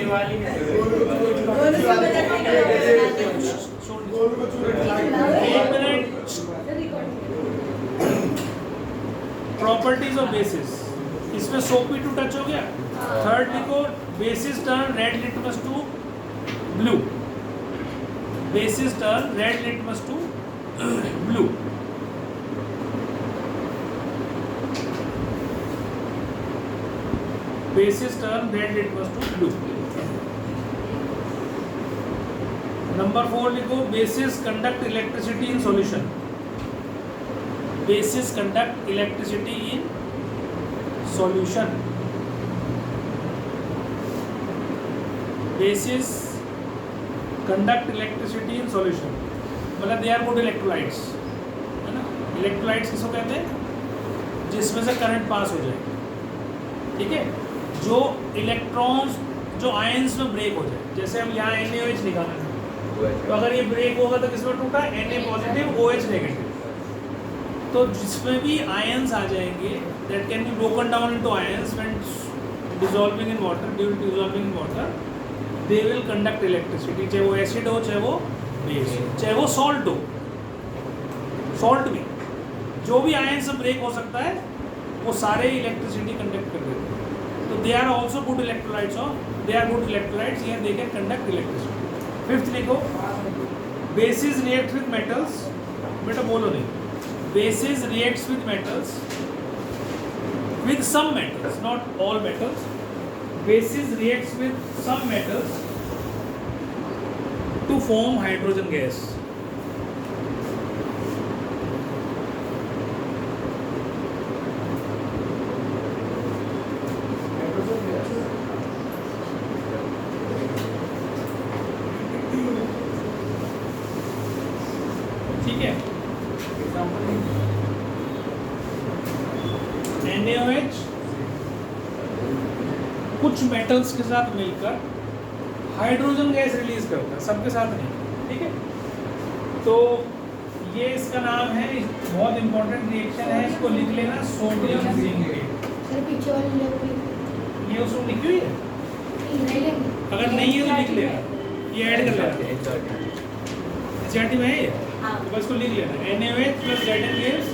प्रॉपर्टीज ऑफ बेसिस, इसमें सोपी टू टच हो गया। थर्ड लिखो, bases turn red litmus to blue. Bases turn red litmus to blue. Bases turn red litmus to blue. Number 4 लिखो, bases conduct electricity in solution. Bases conduct electricity in solution. Bases conduct electricity in solution, मतलब दे are good electrolytes, है ना। Electrolytes किसको कहते हैं? जिसमें से current pass हो जाए, ठीक है। जो इलेक्ट्रॉन्स जो आयंस में ब्रेक हो जाए, जैसे हम यहाँ NaOH लिखा है, तो अगर ये ब्रेक होगा तो किसमें टूटा? Na positive OH negative. तो जिसमें भी आयंस आ जाएंगे, that can be broken down into ions when dissolving in water, due to dissolving in water, they will conduct electricity, चाहे वो एसिड हो, चाहे वो बेस हो, चाहे वो सॉल्ट हो। सॉल्ट भी जो भी आयंस से ब्रेक हो सकता है वो सारे इलेक्ट्रिसिटी कंडक्ट कर देते हैं। तो they are also good electrolytes, और they are good electrolytes, here they can conduct electricity. Fifth लिखो, बेसिस रिएक्ट विद मेटल्स, बेटा बोलो नहीं, bases reacts with metals, with some metals, not all metals. Basis reacts with some metals to form hydrogen gas. ठीक है, NaOH कुछ metals के साथ मिलकर हाइड्रोजन गैस रिलीज करता है, सबके साथ नहीं, ठीक है। तो ये इसका नाम है, बहुत इंपॉर्टेंट रिएक्शन है, इसको लिख लेना, सोडियम जिंकेट। सर पीछे वाली ये उसमें लिखी हुई है, नहीं लेंगे, अगर नहीं है तो लिख लेना, ये ऐड कर लेना, एचआरटी में है ये, हाँ। तो बस को लिख लेना, NaOH plus Zn gives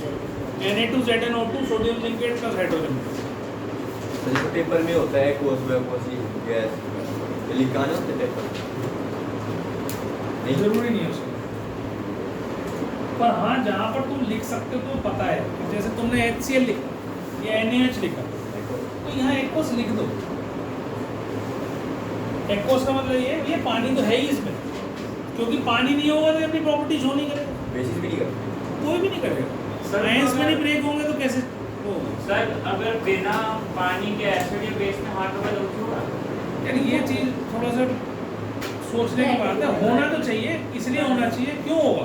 Na2ZnO2 sodium zincate plus hydrogen gas. तो जैसे पेपर में होता है कोसी गैस, ये लिखा ना होता है पेपर, नहीं जरूरी नहीं है उसमें, पर हाँ जहाँ पर तुम लिख सकते हो तो पता है, जैसे तुमने HCl लिखा या NaOH लिखा, तो यहाँ एक्वस लिख दो। एक्वस का मतलब ये पानी तो है ही इसमें, क्योंकि पानी नहीं होगा तो अपनी प्रॉपर्टी शो नहीं करेगा, बेसिस भी नहीं करते। कोई भी नहीं करेगा। साइंस में नहीं ब्रेक होंगे तो कैसे होगा? सर अगर बिना पानी के एसिड या बेस में हाथ होगा तो क्यों होगा? यानी ये चीज़ थोड़ा सा सोचने की बात है, होना तो चाहिए, इसलिए होना चाहिए, क्यों होगा?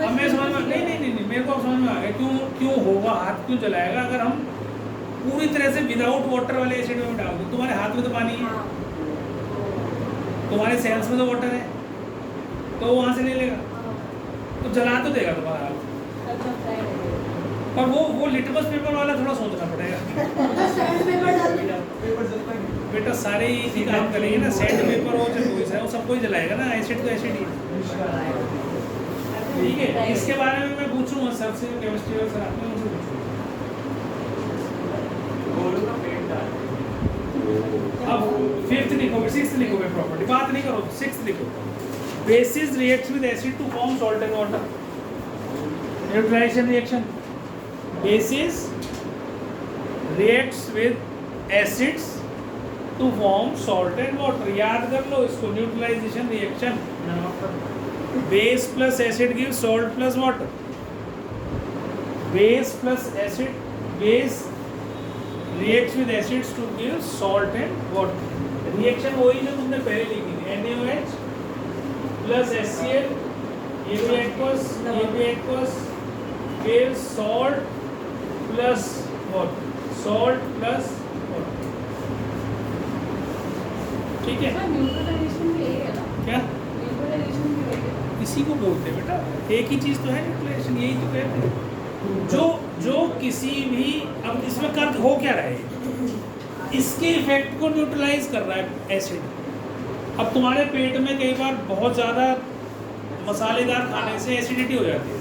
अब मैं समझ में नहीं, मेरे को अब समझ में आ गया क्यों होगा, हाथ क्यों जलाएगा। अगर हम पूरी तरह से विदाउट वाटर वाले एसिड में डाल दो, तुम्हारे हाथ में तो पानी है, तुम्हारे सेल्स में तो वाटर है, तो वहाँ से ले लेगा, तो जला तो देगा तुम्हारा हाथ। पर वो लिटमस पेपर वाला थोड़ा सोचना पड़ेगा। सैंड पेपर डाल दो। बेटा सारे ही काम करेंगे ना, सैंड पेपर हो चाहे कोई सा, वो सबको ही जलाएगा ना, एसिड तो एसिड ही, ठीक है। इसके बारे में मैं पूछूंगा सर से, केमिस्ट्री और सर आपने मुझसे पूछूंगा। गोलू का पेट डाल। अब फिफ्थ लिखोगे, सिक्स्थ लिखोगे, प्रॉपर्टी बात नहीं करो, सिक्स्थ लिखो, bases reacts with acid to form salt and water, neutralisation reaction. Bases reacts with acids to form salt and water. याद कर लो इसको, neutralisation reaction, base plus acid gives salt plus water, base plus acid, base reacts with acids to give salt and water. Reaction वही जो तुमने पहले लिखी थी, NaOH प्लस HCl, ये भी aqueous gives salt plus water, salt plus water, ठीक है। न्यूट्रलाइजेशन भी यही है ना? क्या न्यूट्रलाइजेशन भी यही है। इसी को बोलते हैं बेटा, एक ही चीज़ तो है न्यूट्रलाइजेशन, यही तो कहते हैं। जो किसी भी, अब इसमें कर हो क्या रहा है, इसके इफेक्ट को न्यूट्रलाइज कर रहा है एसिड। अब तुम्हारे पेट में कई बार बहुत ज़्यादा मसालेदार खाने से एसिडिटी हो जाती है,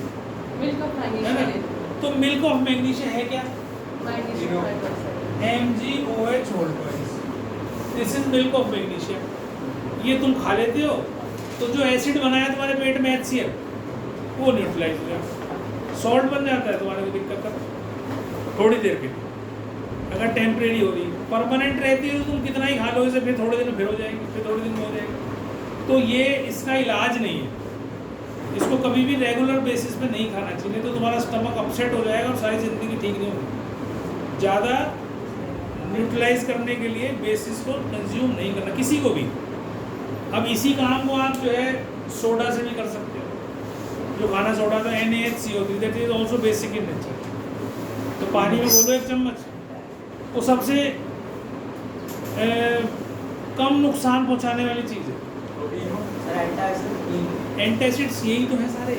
मिल्क ऑफ है ना। मैग्नीशियम, तो मिल्क ऑफ मैग्नीशियम है क्या? Magnesium hydroxide, MgOH whole twice, this is milk of magnesium. ये तुम खा लेते हो तो जो एसिड बनाया तुम्हारे पेट में HCl, वो न्यूट्रलाइज हो जाता, सॉल्ट बन जाता है, तुम्हारे को दिक्कत कर थोड़ी देर के लिए। अगर टेम्परेरी हो रही, परमानेंट रहती है तो तुम कितना ही खा लो इसे, फिर थोड़े दिन में फिर हो जाएगी, फिर थोड़े दिन में हो जाएगी। तो ये इसका इलाज नहीं है, इसको कभी भी रेगुलर बेसिस पे नहीं खाना चाहिए, तो तुम्हारा स्टमक अपसेट हो जाएगा और सारी ज़िंदगी ठीक नहीं होगी। ज़्यादा न्यूट्रलाइज करने के लिए बेसिस को कंज्यूम नहीं करना, किसी को भी। अब इसी काम को आप जो है सोडा से भी कर सकते हो, जो खाना सोडा था NaHCO3, that is also basic in nature. तो पानी में घोलो 1 चम्मच, वो सबसे कम नुकसान पहुंचाने वाली चीज़ है। सर एंटासिड एंटासिड्स यही तो है सारे,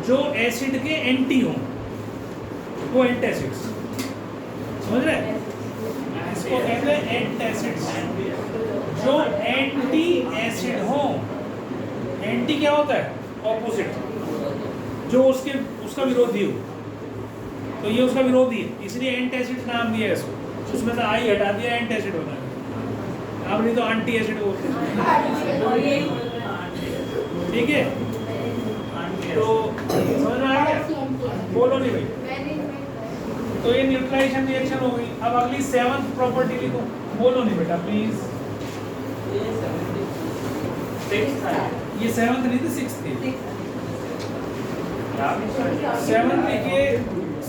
जो एसिड के एंटी हों वो एंटासिड्स, समझ रहे हैं? इसको कहते हैं एंटासिड्स, जो एंटी एसिड हो। एंटी क्या होता है? ऑपोजिट, जो उसका विरोधी हो, तो ये उसका विरोधी है, इसलिए एंटासिड नाम दिया है इसको। उसमें से आई हटा दिया, एंटासिड बना दिया। अब नहीं तो एंटी एसिड बोलते हैं, ठीक है? तो समझ में आ गया? बोलो नहीं भाई। तो ये न्यूट्रलाइजेशन रिएक्शन हो गई। अब अगली 7th प्रॉपर्टी लिखो। बोलो नहीं बेटा प्लीज। ये 7th नहीं थी, 6th थी।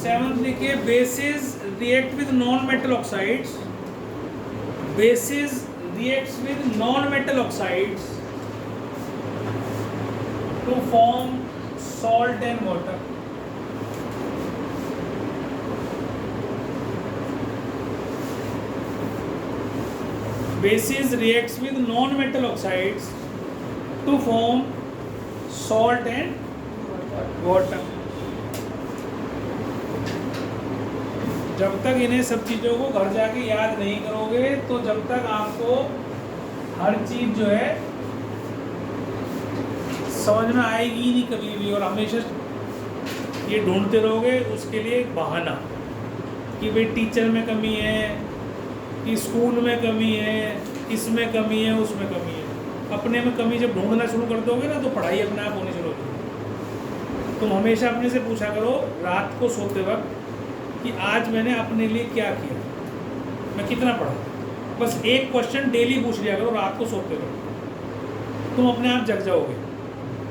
7th लिखिए bases react with non-metal oxides. Bases reacts with non-metal oxides to form salt and water. Bases reacts with non-metal oxides to form salt and water. जब तक इन्हें सब चीज़ों को घर जाके याद नहीं करोगे, तो जब तक आपको हर चीज़ जो है समझ में आएगी नहीं कभी भी, और हमेशा ये ढूंढते रहोगे उसके लिए एक बहाना कि भाई टीचर में कमी है, कि स्कूल में कमी है, इसमें कमी है, उसमें कमी है। अपने में कमी जब ढूंढना शुरू कर दोगे ना, तो पढ़ाई अपने आप होनी शुरू होगी। तुम हमेशा अपने से पूछा करो रात को सोते वक्त कि आज मैंने अपने लिए क्या किया, मैं कितना पढ़ा। बस एक क्वेश्चन डेली पूछ लिया करो रात को सोते वक्त, तुम अपने आप जग जाओगे,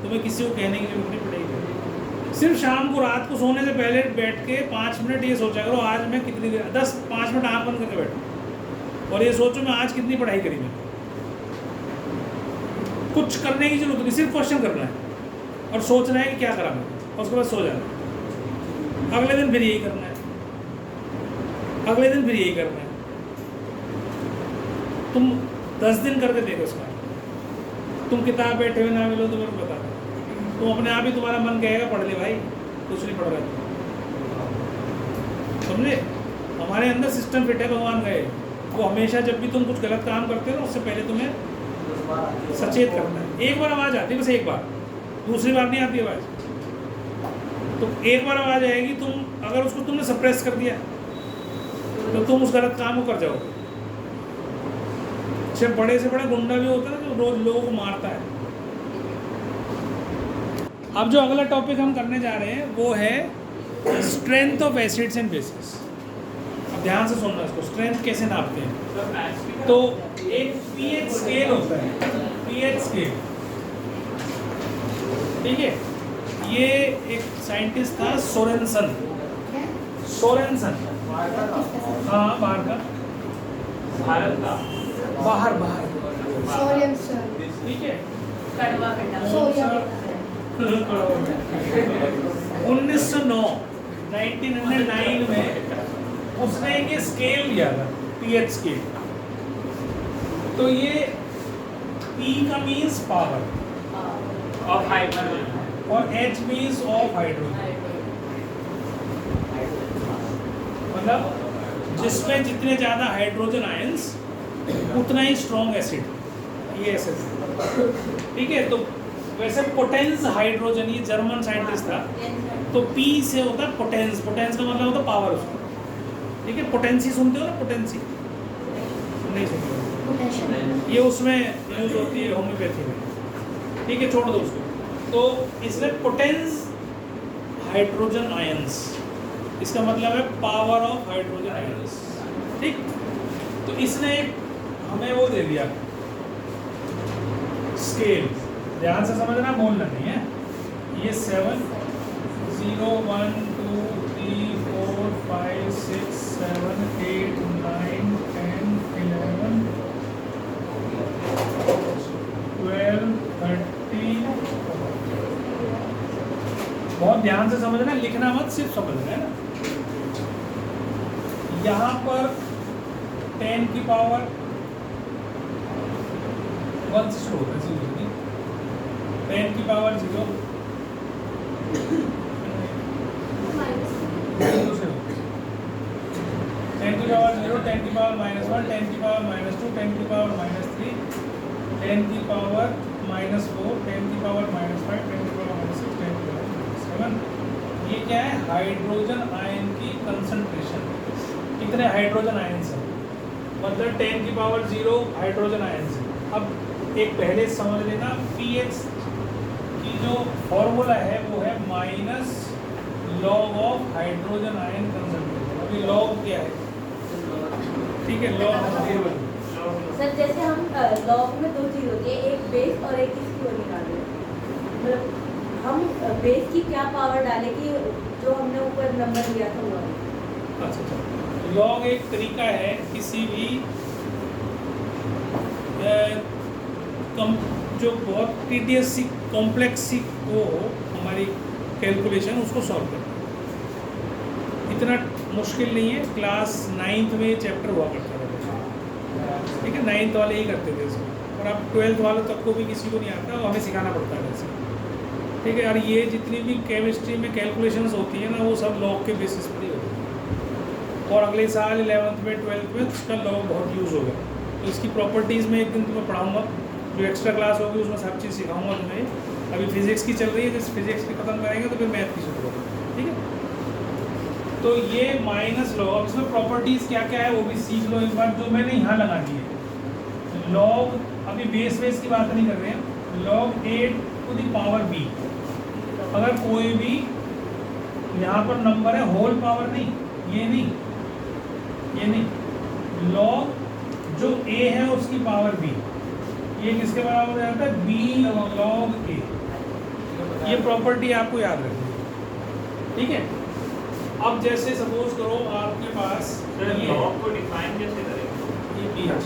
तुम्हें किसी को कहने की जरूरत नहीं पड़ेगी। सिर्फ शाम को रात को सोने से पहले बैठ के 5 मिनट ये सोचा करो आज मैं कितनी देर, 5 मिनट आँख बंद करके बैठो और ये सोचो मैं आज कितनी पढ़ाई करी। मैं कुछ करने की जरूरत नहीं, सिर्फ क्वेश्चन करना है और सोचना है कि क्या करा मैं, और उसके बाद सो जाना है। अगले दिन फिर यही करना है, अगले दिन फिर यही करना है। तुम 10 दिन करके देखो उसका, तुम किताब बैठे हुए ना मिलो तो मेरे को बता दो, तुम अपने आप ही तुम्हारा मन कहेगा पढ़ ले भाई, कुछ नहीं पढ़ रहा। समझे? हमारे अंदर सिस्टम फिट है, भगवान गए वो हमेशा जब भी तुम कुछ गलत काम करते हो ना, उससे पहले तुम्हें सचेत करना है। एक बार आवाज़ आती है, बस एक बार, दूसरी बार नहीं आती आवाज़। तो एक बार आवाज़ आएगी, तुम अगर उसको तुमने सप्रेस कर दिया तो तुम उस गलत काम को कर जाओगे। सिर्फ बड़े से बड़ा गुंडा भी होता है जो रोज लोगों को मारता है। अब जो अगला टॉपिक हम करने जा रहे हैं वो है strength of acids and bases. अब ध्यान से सुनना इसको, स्ट्रेंथ कैसे नापते हैं। तो एक पीएच स्केल होता है, पीएच स्केल, ठीक है। ये एक साइंटिस्ट था सोरेनसन, सोरेनसन, हाँ बाहर का, भारत का, बाहर सोडियम सर, ठीक है। कड़वा बेटा। सोडियम 1909 में उसने ये स्केल लिया था, पीएच स्केल। तो ये P का मीन्स पावर ऑफ हाइड्रोजन और H मीन्स ऑफ हाइड्रोजन, मतलब जिसमें जितने ज़्यादा हाइड्रोजन आयंस उतना ही स्ट्रॉन्ग एसिड, ये एसिड, ठीक है। तो वैसे पोटेंस हाइड्रोजन, ये जर्मन साइंटिस्ट था, तो P से होता है पोटेंस, पोटेंस का मतलब होता है पावर उसका, ठीक है। पोटेंसी सुनते हो ना, पोटेंसी नहीं सुनते हो, पोटेशियम, ये उसमें यूज होती है होम्योपैथी में, ठीक है, छोड़ दो उसको। तो इसमें पोटेंस हाइड्रोजन आयंस, इसका मतलब है पावर ऑफ हाइड्रोजन आयंस, ठीक। तो इसने हमें वो दे दिया स्केल, ध्यान से समझना, बोलना नहीं है। ये 7, 0, 1, 2, 3, 4, 5, 6, 7, 8, 9, 10, 11, 12, बहुत ध्यान से समझना, लिखना मत, सिर्फ समझना है ना। यहाँ पर 10 की पावर 1 से शुरू होता है, 10 की पावर 0 10 की पावर 0, 10 की पावर -1, 10 की पावर -2, 10 की पावर -3, 10 की पावर -4, 10 की पावर -5, 10 की पावर -6, 10 की पावर -7। ये क्या है? हाइड्रोजन आयन की कंसंट्रेशन, कितने हाइड्रोजन आयन हैं, मतलब 10 की पावर 0 हाइड्रोजन आयन है। अब एक पहले समझ लेना, पीएच की जो फॉर्मूला है वो है minus log of hydrogen ion concentration. अभी लॉग क्या है? ठीक है, लॉग सर जैसे हम लॉग में दो चीज होती है, एक बेस और एक इसकी वो निकाल रहे हैं, मतलब हम बेस की क्या पावर डालें कि जो हमने ऊपर नंबर लिया था वो। अच्छा, लॉग एक तरीका है किसी भी जो बहुत टीडियस सी कॉम्प्लेक्स सी वो हो हमारी कैलकुलेशन, उसको सॉल्व करना। इतना मुश्किल नहीं है, क्लास 9th में चैप्टर हुआ करता था, ठीक है, 9th वाले ही करते थे इसको, और अब 12th वालों तक को भी किसी को नहीं आता, वो हमें सिखाना पड़ता है वैसे, ठीक है। और ये जितनी भी केमिस्ट्री में कैलकुलेशंस होती है ना, वो सब लॉग के बेसिस पर ही होती है। और अगले साल 11th में 12th में उसका लॉग बहुत यूज़ होगा, तो इसकी प्रॉपर्टीज़ में एक दिन तुम्हें पढ़ाऊँगा, जो एक्स्ट्रा क्लास होगी उसमें सब चीज़ सिखाऊंगा तुम्हें। अभी फिजिक्स की चल रही है, जैसे फिजिक्स की खत्म करेंगे तो फिर मैथ की शुरू होगी, ठीक है। तो ये माइनस लॉग, अब इसमें प्रॉपर्टीज़ क्या क्या है वो भी सीख लो एक बार, जो मैंने यहाँ लगा दी है। लॉग, अभी बेस की बात नहीं कर रहे हैं, log 8 to the power b, अगर कोई भी यहाँ पर नंबर है होल पावर नहीं, ये नहीं, log जो a है उसकी पावर b, ये किसके बराबर हो जाता है? b log a। ये प्रॉपर्टी आपको याद रखनी है, ठीक है। अब जैसे सपोज करो आपके पास लॉग को डिफाइन कैसे करेंगे? ये pH,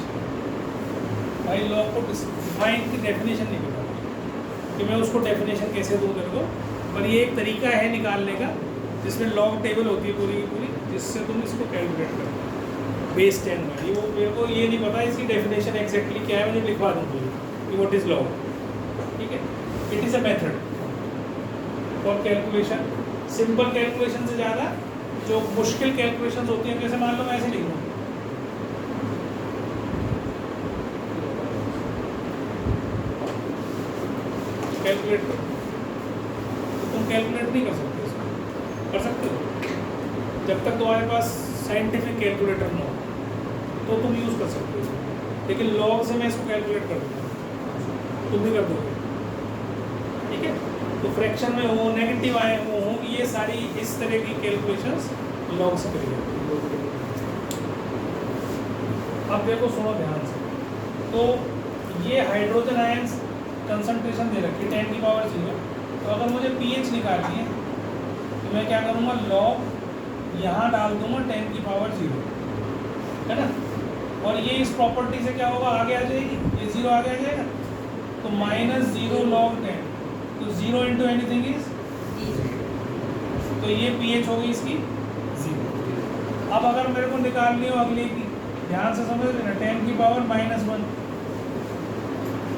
भाई लॉग को डिफाइन की डेफिनेशन नहीं पता कि मैं उसको डेफिनेशन कैसे दूँ तेरे को, पर ये एक तरीका है निकालने का, जिसमें लॉग टेबल होती है पूरी की पूरी, जिससे तुम इसको कैलकुलेट करो बेस 10 में। ये वो मेरे को ये नहीं पता इसकी डेफिनेशन एग्जैक्टली क्या है, मुझे लिखवा दूँ पूरी कि व्हाट इज़ लॉग, ठीक है। It is a method for calculation, simple calculation से ज़्यादा जो मुश्किल कैलकुलेशन होती हैं, जैसे मान लो मैं ऐसे लिख दूँ, कैलकुलेट करो, तो तुम कैलकुलेट नहीं कर सकते इसको, कर सकते हो जब तक तुम्हारे पास साइंटिफिक कैलकुलेटर न हो तो तुम यूज़ कर सकते हो, लेकिन लॉग से मैं इसको कैलकुलेट कर दूँगा, तुम भी कर दोगे, ठीक है। तो फ्रैक्शन में हो, नेगेटिव आए हो, ये सारी इस तरह की कैलकुलेशंस लॉग से करी जाती है। अब देखो, सुनो ध्यान से, तो ये हाइड्रोजन आयंस कंसंट्रेशन दे रखी है 10 की पावर 0, तो अगर मुझे pH निकालनी है तो मैं क्या करूँगा, लॉग यहाँ डाल दूँगा 10 की पावर 0, है ना। और ये इस प्रॉपर्टी से क्या होगा, आगे आ जाएगी, ये 0 आगे आ जाएगा, तो -0 log 10, तो 0 इंटू एनीथिंग इज, तो ये pH होगी इसकी 0। अब अगर मेरे को निकालनी हो अगले की, ध्यान से समझ लेना, 10 की पावर -1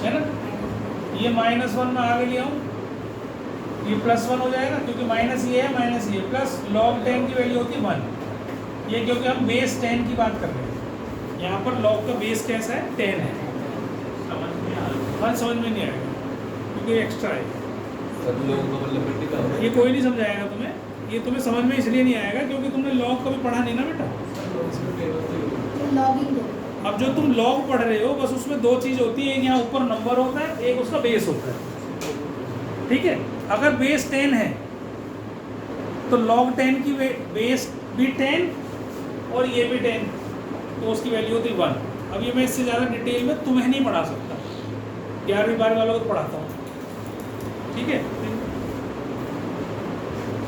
है ना, ये -1 में आगे ले आऊँ, ये +1 हो जाएगा, क्योंकि माइनस ये है माइनस ये, प्लस log 10 की वैल्यू होती है 1, ये क्योंकि हम बेस 10 की बात कर रहे हैं, यहाँ पर log का बेस कैसा है, 10 है, समझ में आ रहा हाँ समझ में नहीं आएगा क्योंकि एक्स्ट्रा है, सब लोगों का मतलब प्रैक्टिकल है। ये कोई नहीं समझाएगा तुम्हें, ये तुम्हें समझ में इसलिए नहीं आएगा क्योंकि तुमने log कभी पढ़ा नहीं ना बेटा। लॉगिंग अब जो तुम log पढ़ रहे हो बस उसमें दो चीज़ होती है, एक यहाँ ऊपर नंबर होता है, एक उसका बेस होता है, ठीक है। अगर बेस 10 है तो log 10 की बेस भी 10 और ये भी 10, तो उसकी वैल्यू होती है 1। अब ये मैं इससे ज़्यादा डिटेल में तुम्हें नहीं पढ़ा सकता, 11वीं 12वीं वालों को पढ़ाता हूँ, ठीक है,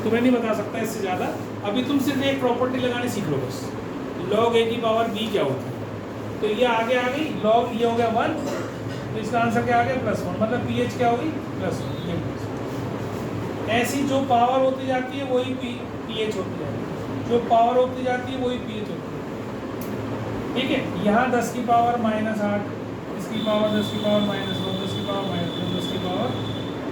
तुम्हें नहीं बता सकता इससे ज़्यादा। अभी तुम सिर्फ एक प्रॉपर्टी लगानी सीख लो बस, log a की पावर b क्या होती है, तो ये आगे आ गई, log ये हो गया 1, तो इसका आंसर क्या आ गया +1, मतलब pH क्या होगी +1, ऐसी जो पावर होती जाती है वही पीएच होती जाती है, जो पावर होती जाती है वही पीएच होती है। ठीक है, यहाँ 10 की पावर -8, इसकी पावर 10 की पावर -9, 10 की पावर -2, 10 की पावर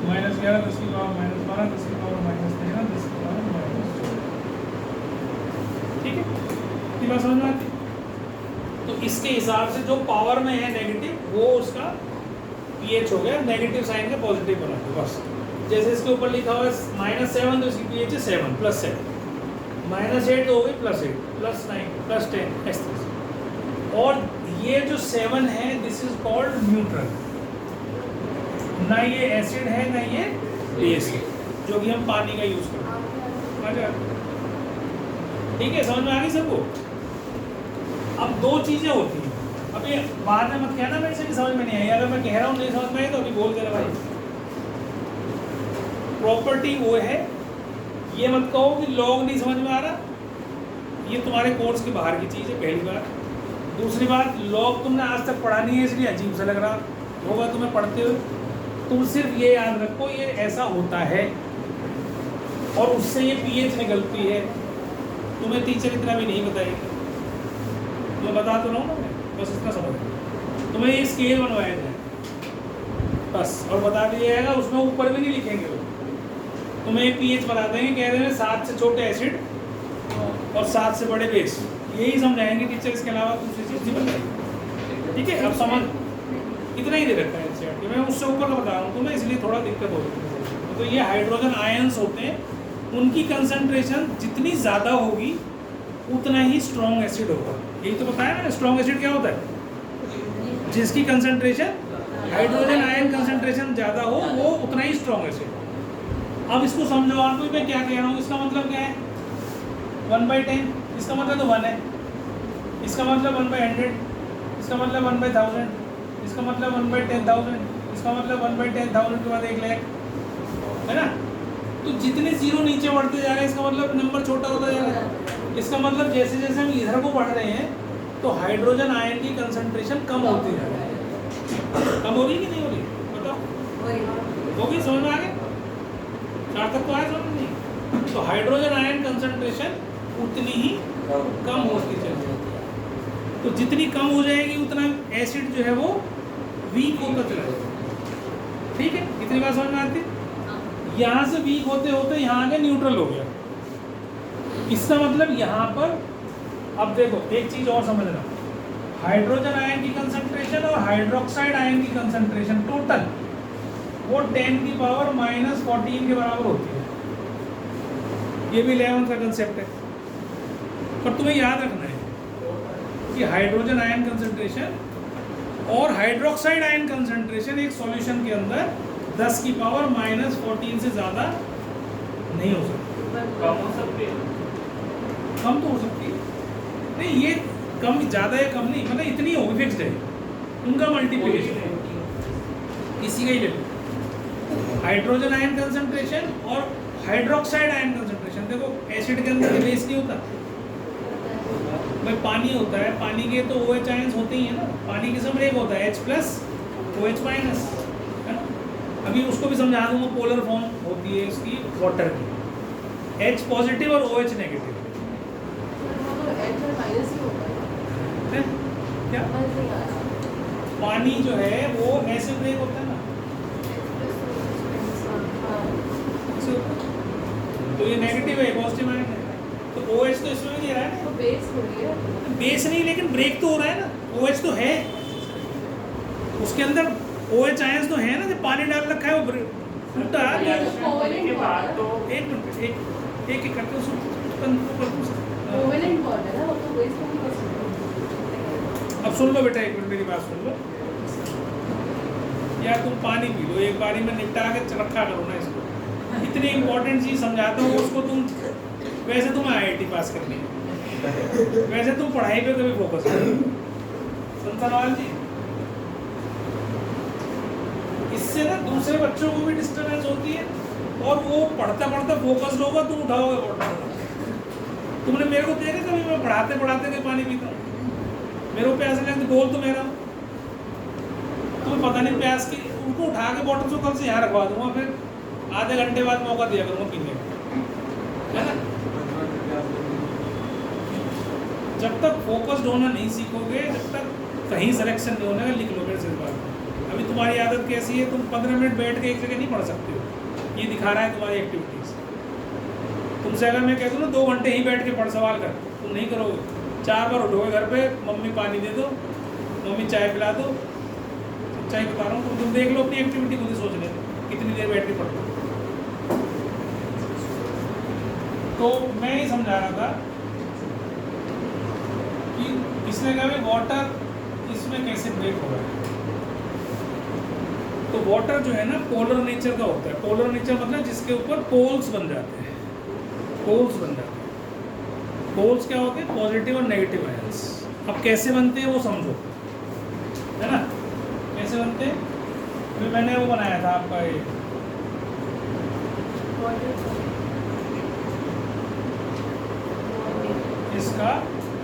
-11, 10 की पावर -12, 10 की पावर -13, 10 की पावर -14। ठीक है, इतनी बात समझ में आती है? तो इसके हिसाब से जो पावर में है नेगेटिव वो उसका पीएच हो गया, नेगेटिव साइन का पॉजिटिव बना दो बस। जैसे इसके ऊपर लिखा हुआ है -7 तो इसकी पीएच है 7 + 7, -8 हो गई +8, +9, +10 इस तरह से। और ये जो 7 है दिस इज कॉल्ड न्यूट्रल, ना ये एसिड है ना ये बेस है, जो कि हम पानी का यूज करते हैं। ठीक है, समझ में आ गई सबको? अब दो चीजें होती हैं, अब ये बाद में मत कहना मेरे से कि समझ में नहीं आई, अगर मैं कह रहा हूँ नहीं समझ में आई तो अभी बोल देना भाई। प्रॉपर्टी वो है, ये मत कहो कि लॉग नहीं समझ में आ रहा, ये तुम्हारे कोर्स के बाहर की चीज़ है पहली बात। दूसरी बात, लॉग तुमने आज तक पढ़ा नहीं है इसलिए अजीब सा लग रहा होगा तुम्हें पढ़ते हुए। तुम सिर्फ ये याद रखो ये ऐसा होता है और उससे ये पीएच निकलती है। तुम्हें टीचर इतना भी नहीं बताएगी, मैं बता तो रहा हूँ ना, मैं बस इतना समझ। तुम्हें ये स्केल बनवाया जाए बस, और बता दिया जाएगा, उसमें ऊपर भी नहीं लिखेंगे वो, तुम्हें पीएच बता देंगे, कह रहे हैं 7 से छोटे एसिड और 7 से बड़े बेस, यही समझाएंगे टीचर, इसके अलावा दूसरी चीज़ नहीं बताएंगे। ठीक है, अब समझ इतना ही दे रखा है एनसीईआरटी में, उससे ऊपर का बता रहा हूँ तुम्हें, इसलिए थोड़ा दिक्कत हो रही है। तो ये हाइड्रोजन आयंस होते हैं, उनकी कंसंट्रेशन जितनी ज़्यादा होगी उतना ही स्ट्रॉन्ग एसिड होगा। यही तो बताया मैंने, स्ट्रॉन्ग एसिड क्या होता है? जिसकी कंसंट्रेशन हाइड्रोजन आयन कंसंट्रेशन ज़्यादा हो वो उतना ही स्ट्रॉन्ग एसिड। अब इसको समझो आप, मैं क्या कह रहा हूँ, इसका मतलब क्या है? 1/10, इसका मतलब तो 1 है, इसका मतलब 1/100, इसका मतलब 1/1000, इसका मतलब 1/10,000, इसका मतलब 1/10,000 के बाद 1 लाख, है ना? तो जितने जीरो नीचे बढ़ते जा रहे हैं इसका मतलब नंबर छोटा होता जा रहा है। इसका मतलब जैसे जैसे हम इधर को बढ़ रहे हैं तो हाइड्रोजन आयन की कंसंट्रेशन कम होती जा रही है। कम हो रही कि नहीं हो रही? बताओ, होगी? समझ में आ गया? 4 तक तो आया समझ नहीं? तो हाइड्रोजन आयन कंसंट्रेशन उतनी ही कम होती चली जाती है। तो जितनी कम हो जाएगी उतना एसिड जो है वो वीक होता चला जाएगा। ठीक है, इतनी बात समझ में आती है? यहाँ से वीक होते होते यहाँ आगे न्यूट्रल हो गया। इसका मतलब यहाँ पर, अब देखो एक चीज़ और समझना, हाइड्रोजन आयन की कंसंट्रेशन और हाइड्रोक्साइड आयन की कंसंट्रेशन टोटल वो 10 की पावर -14 के बराबर होती है। ये भी 11th का कंसेप्ट है, पर तुम्हें याद रखना है कि हाइड्रोजन आयन कंसंट्रेशन और हाइड्रोक्साइड आयन कंसंट्रेशन एक सॉल्यूशन के अंदर 10 की पावर -14 से ज़्यादा नहीं हो सकती। कम हो सकती है, कम तो हो सकती है, नहीं ये कम ज़्यादा या कम नहीं, मतलब इतनी होगी, फिक्स्ड है उनका मल्टीप्लिकेशन किसी का ही ले लो। हाइड्रोजन आयन कंसंट्रेशन और हाइड्रोक्साइड आयन कंसंट्रेशन, देखो एसिड के अंदर बेस नहीं होता भाई, पानी होता है, पानी के तो OH आयंस होते ही है ना, पानी के सब एक होता है H+ OH-, है ना? अभी उसको भी समझा दूंगा, पोलर फॉर्म होती है इसकी वाटर की, H पॉजिटिव और OH नेगेटिव है। क्या पानी जो है वो ऐसे ब्रेक होता है ना, तो ये नेगेटिव है, पॉजिटिव आयन है, तो OH तो इसमें भी दे रहा है ना, बेस नहीं लेकिन ब्रेक तो हो रहा है ना, OH तो है उसके अंदर, OH आयंस तो है ना, जब पानी डाल रखा है वो उल्टा के बाद तो एक मिनट एक करते अब सुन लो बेटा, एक मिनट मेरी बात सुन लो, या तुम पानी पी लो एक बारी में, निपटा के रखा करो ना इसको। इतनी इंपॉर्टेंट चीज़ समझाता हूँ उसको, तुम वैसे तुम्हें IIT पास करनी है, वैसे तुम पढ़ाई पे कभी फोकस करो। संतनवाल जी, इससे ना दूसरे बच्चों को भी डिस्टर्बेंस होती है और वो पढ़ता पढ़ता फोकस्ड होगा, तुम उठाओगे पढ़ना। तुमने मेरे को देखा कभी मैं पढ़ाते पढ़ाते के पानी पीता हूँ, मेरे को प्यास लगे तो बोल तो मेरा, तुम्हें पता नहीं प्यास की, उनको उठा के बॉटल से कल से यहाँ रखवा दूंगा, फिर आधे घंटे बाद मौका दिया करूँगा पीने का, है ना। जब तक फोकस्ड होना नहीं सीखोगे, जब तक कहीं सिलेक्शन नहीं होने का, लिख लो मेरे से इस बात। अभी तुम्हारी आदत कैसी है, तुम 15 मिनट बैठ के एक जगह नहीं पढ़ सकते हो, ये दिखा रहा है तुम्हारी एक्टिविटीज़। तुमसे अगर मैं कहता हूँ ना 2 घंटे ही बैठ के पढ़ सवाल कर, तुम नहीं करोगे। 4 बार उठोगे घर पे, मम्मी पानी दे दो, मम्मी चाय पिला दो, चाय बता रहा हूँ। तुम देख लो अपनी एक्टिविटी, खुद ही सोच लेते कितनी देर बैठ के पढ़ते। तो मैं ये समझा रहा था कि इसने कहा भाई वाटर इसमें कैसे ब्रेक हो रहा है। तो वाटर जो है ना पोलर नेचर का होता है। पोलर नेचर मतलब जिसके ऊपर पोल्स बन जाते हैं, पोल्स बन जाते हैं। पोल्स क्या होते हैं? पॉजिटिव और नेगेटिव आयंस। अब कैसे बनते हैं वो समझो, है ना। कैसे बनते हैं? अभी मैंने वो बनाया था आपका ये इसका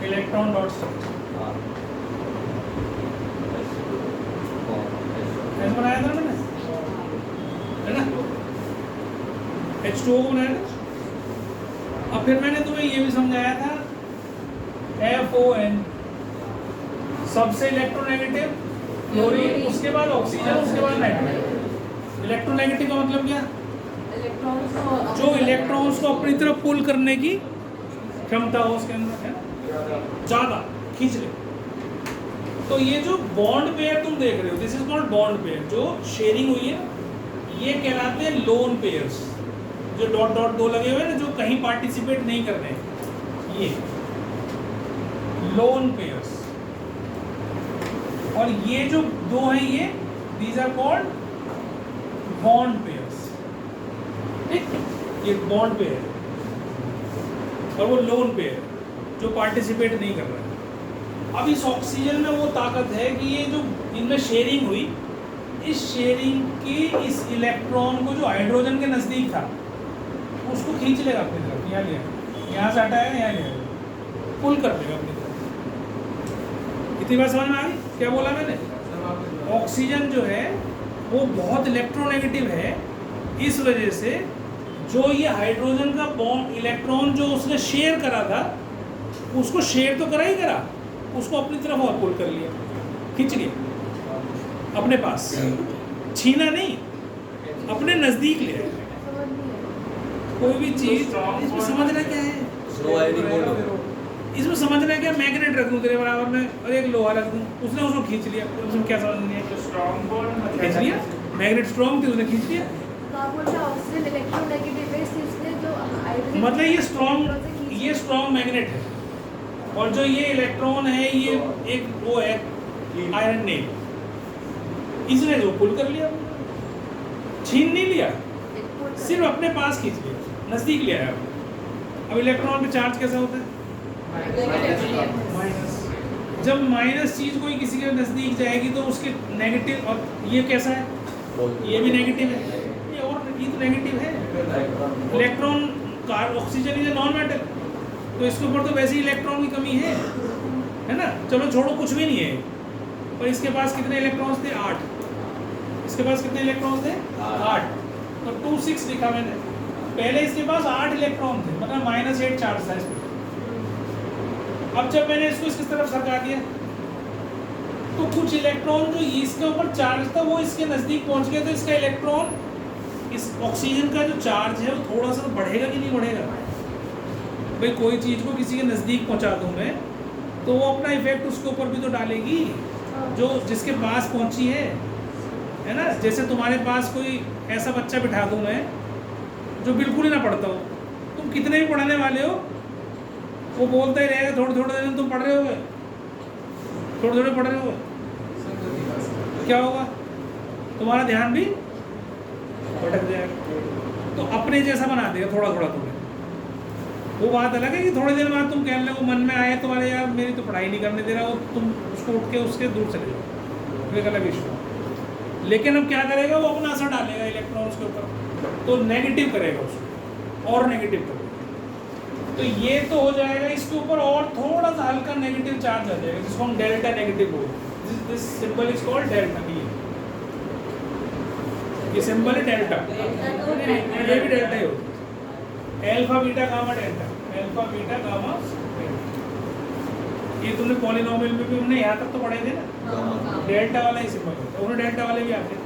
इलेक्ट्रॉन डॉट स्ट्रक्चर ऐसे बनाया था मैंने, है ना। H2O बनाया था। अब फिर मैंने तुम्हें ये भी समझाया था FON सबसे इलेक्ट्रोनेगेटिव क्लोरीन, उसके बाद ऑक्सीजन, उसके बाद नाइट्रोजन। इलेक्ट्रोनेगेटिव का मतलब क्या? जो इलेक्ट्रॉन्स को अपनी तरफ पुल करने की क्षमता हो उसके अंदर, है ना, ज़्यादा खींच ले। तो ये जो बॉन्ड पेयर तुम देख रहे हो, this is called bond pair. जो शेयरिंग हुई है ये कहलाते हैं लोन पेयर्स। जो डॉट डॉट 2 लगे हुए हैं ना, जो कहीं पार्टिसिपेट नहीं कर रहे हैं, ये लोन पेयर्स। और ये जो 2 हैं ये these are called bond pairs. ठीक, ये बॉन्ड पेयर और वो लोन पेयर जो पार्टिसिपेट नहीं कर रहा है। अब इस ऑक्सीजन में वो ताकत है कि ये जो इनमें शेयरिंग हुई, इस शेयरिंग की इस इलेक्ट्रॉन को जो हाइड्रोजन के नज़दीक था उसको खींच लेगा अपनी तरफ। यहाँ लिया, यहाँ से हटाया, यहाँ लिया, पुल कर देगा अपनी तरफ। इतनी बात समझ में आ गई? क्या बोला मैंने? ऑक्सीजन जो है वो बहुत इलेक्ट्रोनेगेटिव है, इस वजह से जो ये हाइड्रोजन का बॉन्ड इलेक्ट्रॉन जो उसने शेयर करा था, उसको शेयर तो करा ही करा, उसको अपनी तरफ और पुल कर लिया, खींच लिया अपने पास, छीना नहीं, अपने नज़दीक ले आया। कोई भी चीज़ इसमें समझना क्या है, इसमें समझना क्या, मैग्नेट रख दूँ तेरे बराबर में और एक लोहा रख दूँ, उसने उसको खींच लिया, उसमें क्या समझनी है? स्ट्रॉन्ग बॉन्ड खींच लिया, मैग्नेट स्ट्रॉन्ग थी, उसने खींच लिया। ऑक्सीजन इलेक्ट्रोनेगेटिव है, इसलिए जो हाइड्रोजन मतलब ये स्ट्रॉन्ग मैग्नेट है। और जो ये इलेक्ट्रॉन है ये एक वो है आयरन नेल, इसने जो पुल कर लिया, छीन नहीं लिया, सिर्फ अपने पास खींच लिया, नज़दीक ले आया। अब इलेक्ट्रॉन पे चार्ज कैसा होता है? माइनस। जब माइनस चीज़ कोई किसी के नज़दीक जाएगी तो उसके नेगेटिव, और ये कैसा है? ये भी नेगेटिव है, ये तो नेगेटिव है। Electron oxygen is a non metal, तो इसके ऊपर तो वैसे ही इलेक्ट्रॉन की कमी है ना। चलो छोड़ो, कुछ भी नहीं है, पर इसके पास कितने इलेक्ट्रॉन्स थे? 8। इसके पास कितने इलेक्ट्रॉन्स थे? 8। तो 2 6 लिखा मैंने। पहले इसके पास 8 इलेक्ट्रॉन थे, मतलब -8 चार्ज था इसमें। अब जब मैंने इसको इसकी तरफ सरका दिया तो कुछ इलेक्ट्रॉन जो इसके ऊपर चार्ज था वो इसके नज़दीक पहुंच गया, तो इसका इलेक्ट्रॉन, इस ऑक्सीजन का जो चार्ज है वो थोड़ा सा बढ़ेगा कि नहीं बढ़ेगा? भाई कोई चीज़ को किसी के नज़दीक पहुंचा दूं मैं तो वो अपना इफेक्ट उसके ऊपर भी तो डालेगी जो जिसके पास पहुंची है ना। जैसे तुम्हारे पास कोई ऐसा बच्चा बिठा दूं मैं जो बिल्कुल ही ना पढ़ता हो, तुम कितने भी पढ़ाने वाले हो वो बोलता ही रहेगा, थोड़े थोड़े दिन तुम पढ़ रहे हो, थोड़े थोड़े पढ़ रहे हो, क्या होगा? तुम्हारा ध्यान भी भटक जाएगा। तो अपने जैसा बना देगा थोड़ा थोड़ा तुम्हें। वो बात अलग है कि थोड़ी देर बाद तुम कहने लगो, मन में आए तुम्हारे यार मेरी तो पढ़ाई नहीं करने दे रहा, वो तुम उसको उठ के उसके दूर चले जाओ, एक अलग इशू। लेकिन अब क्या करेगा, वो अपना असर डालेगा इलेक्ट्रॉन्स के ऊपर, तो नेगेटिव करेगा उसको, और नेगेटिव करेगा। तो ये तो हो जाएगा, इसके ऊपर और थोड़ा सा हल्का नेगेटिव चार्ज आ जाएगा जिसको हम डेल्टा नेगेटिव बोलते हैं। This symbol is called delta. ये सिंबल है डेल्टा, ये भी डेल्टा ही होता है। Alpha beta gamma delta, alpha beta gamma delta. ये तुमने पॉलिनोमियल में भी हमने यहाँ तक तो पढ़े थे ना, डेल्टा वाला ही सिंबल होता है, उन्हें डेल्टा वाले भी आते हैं।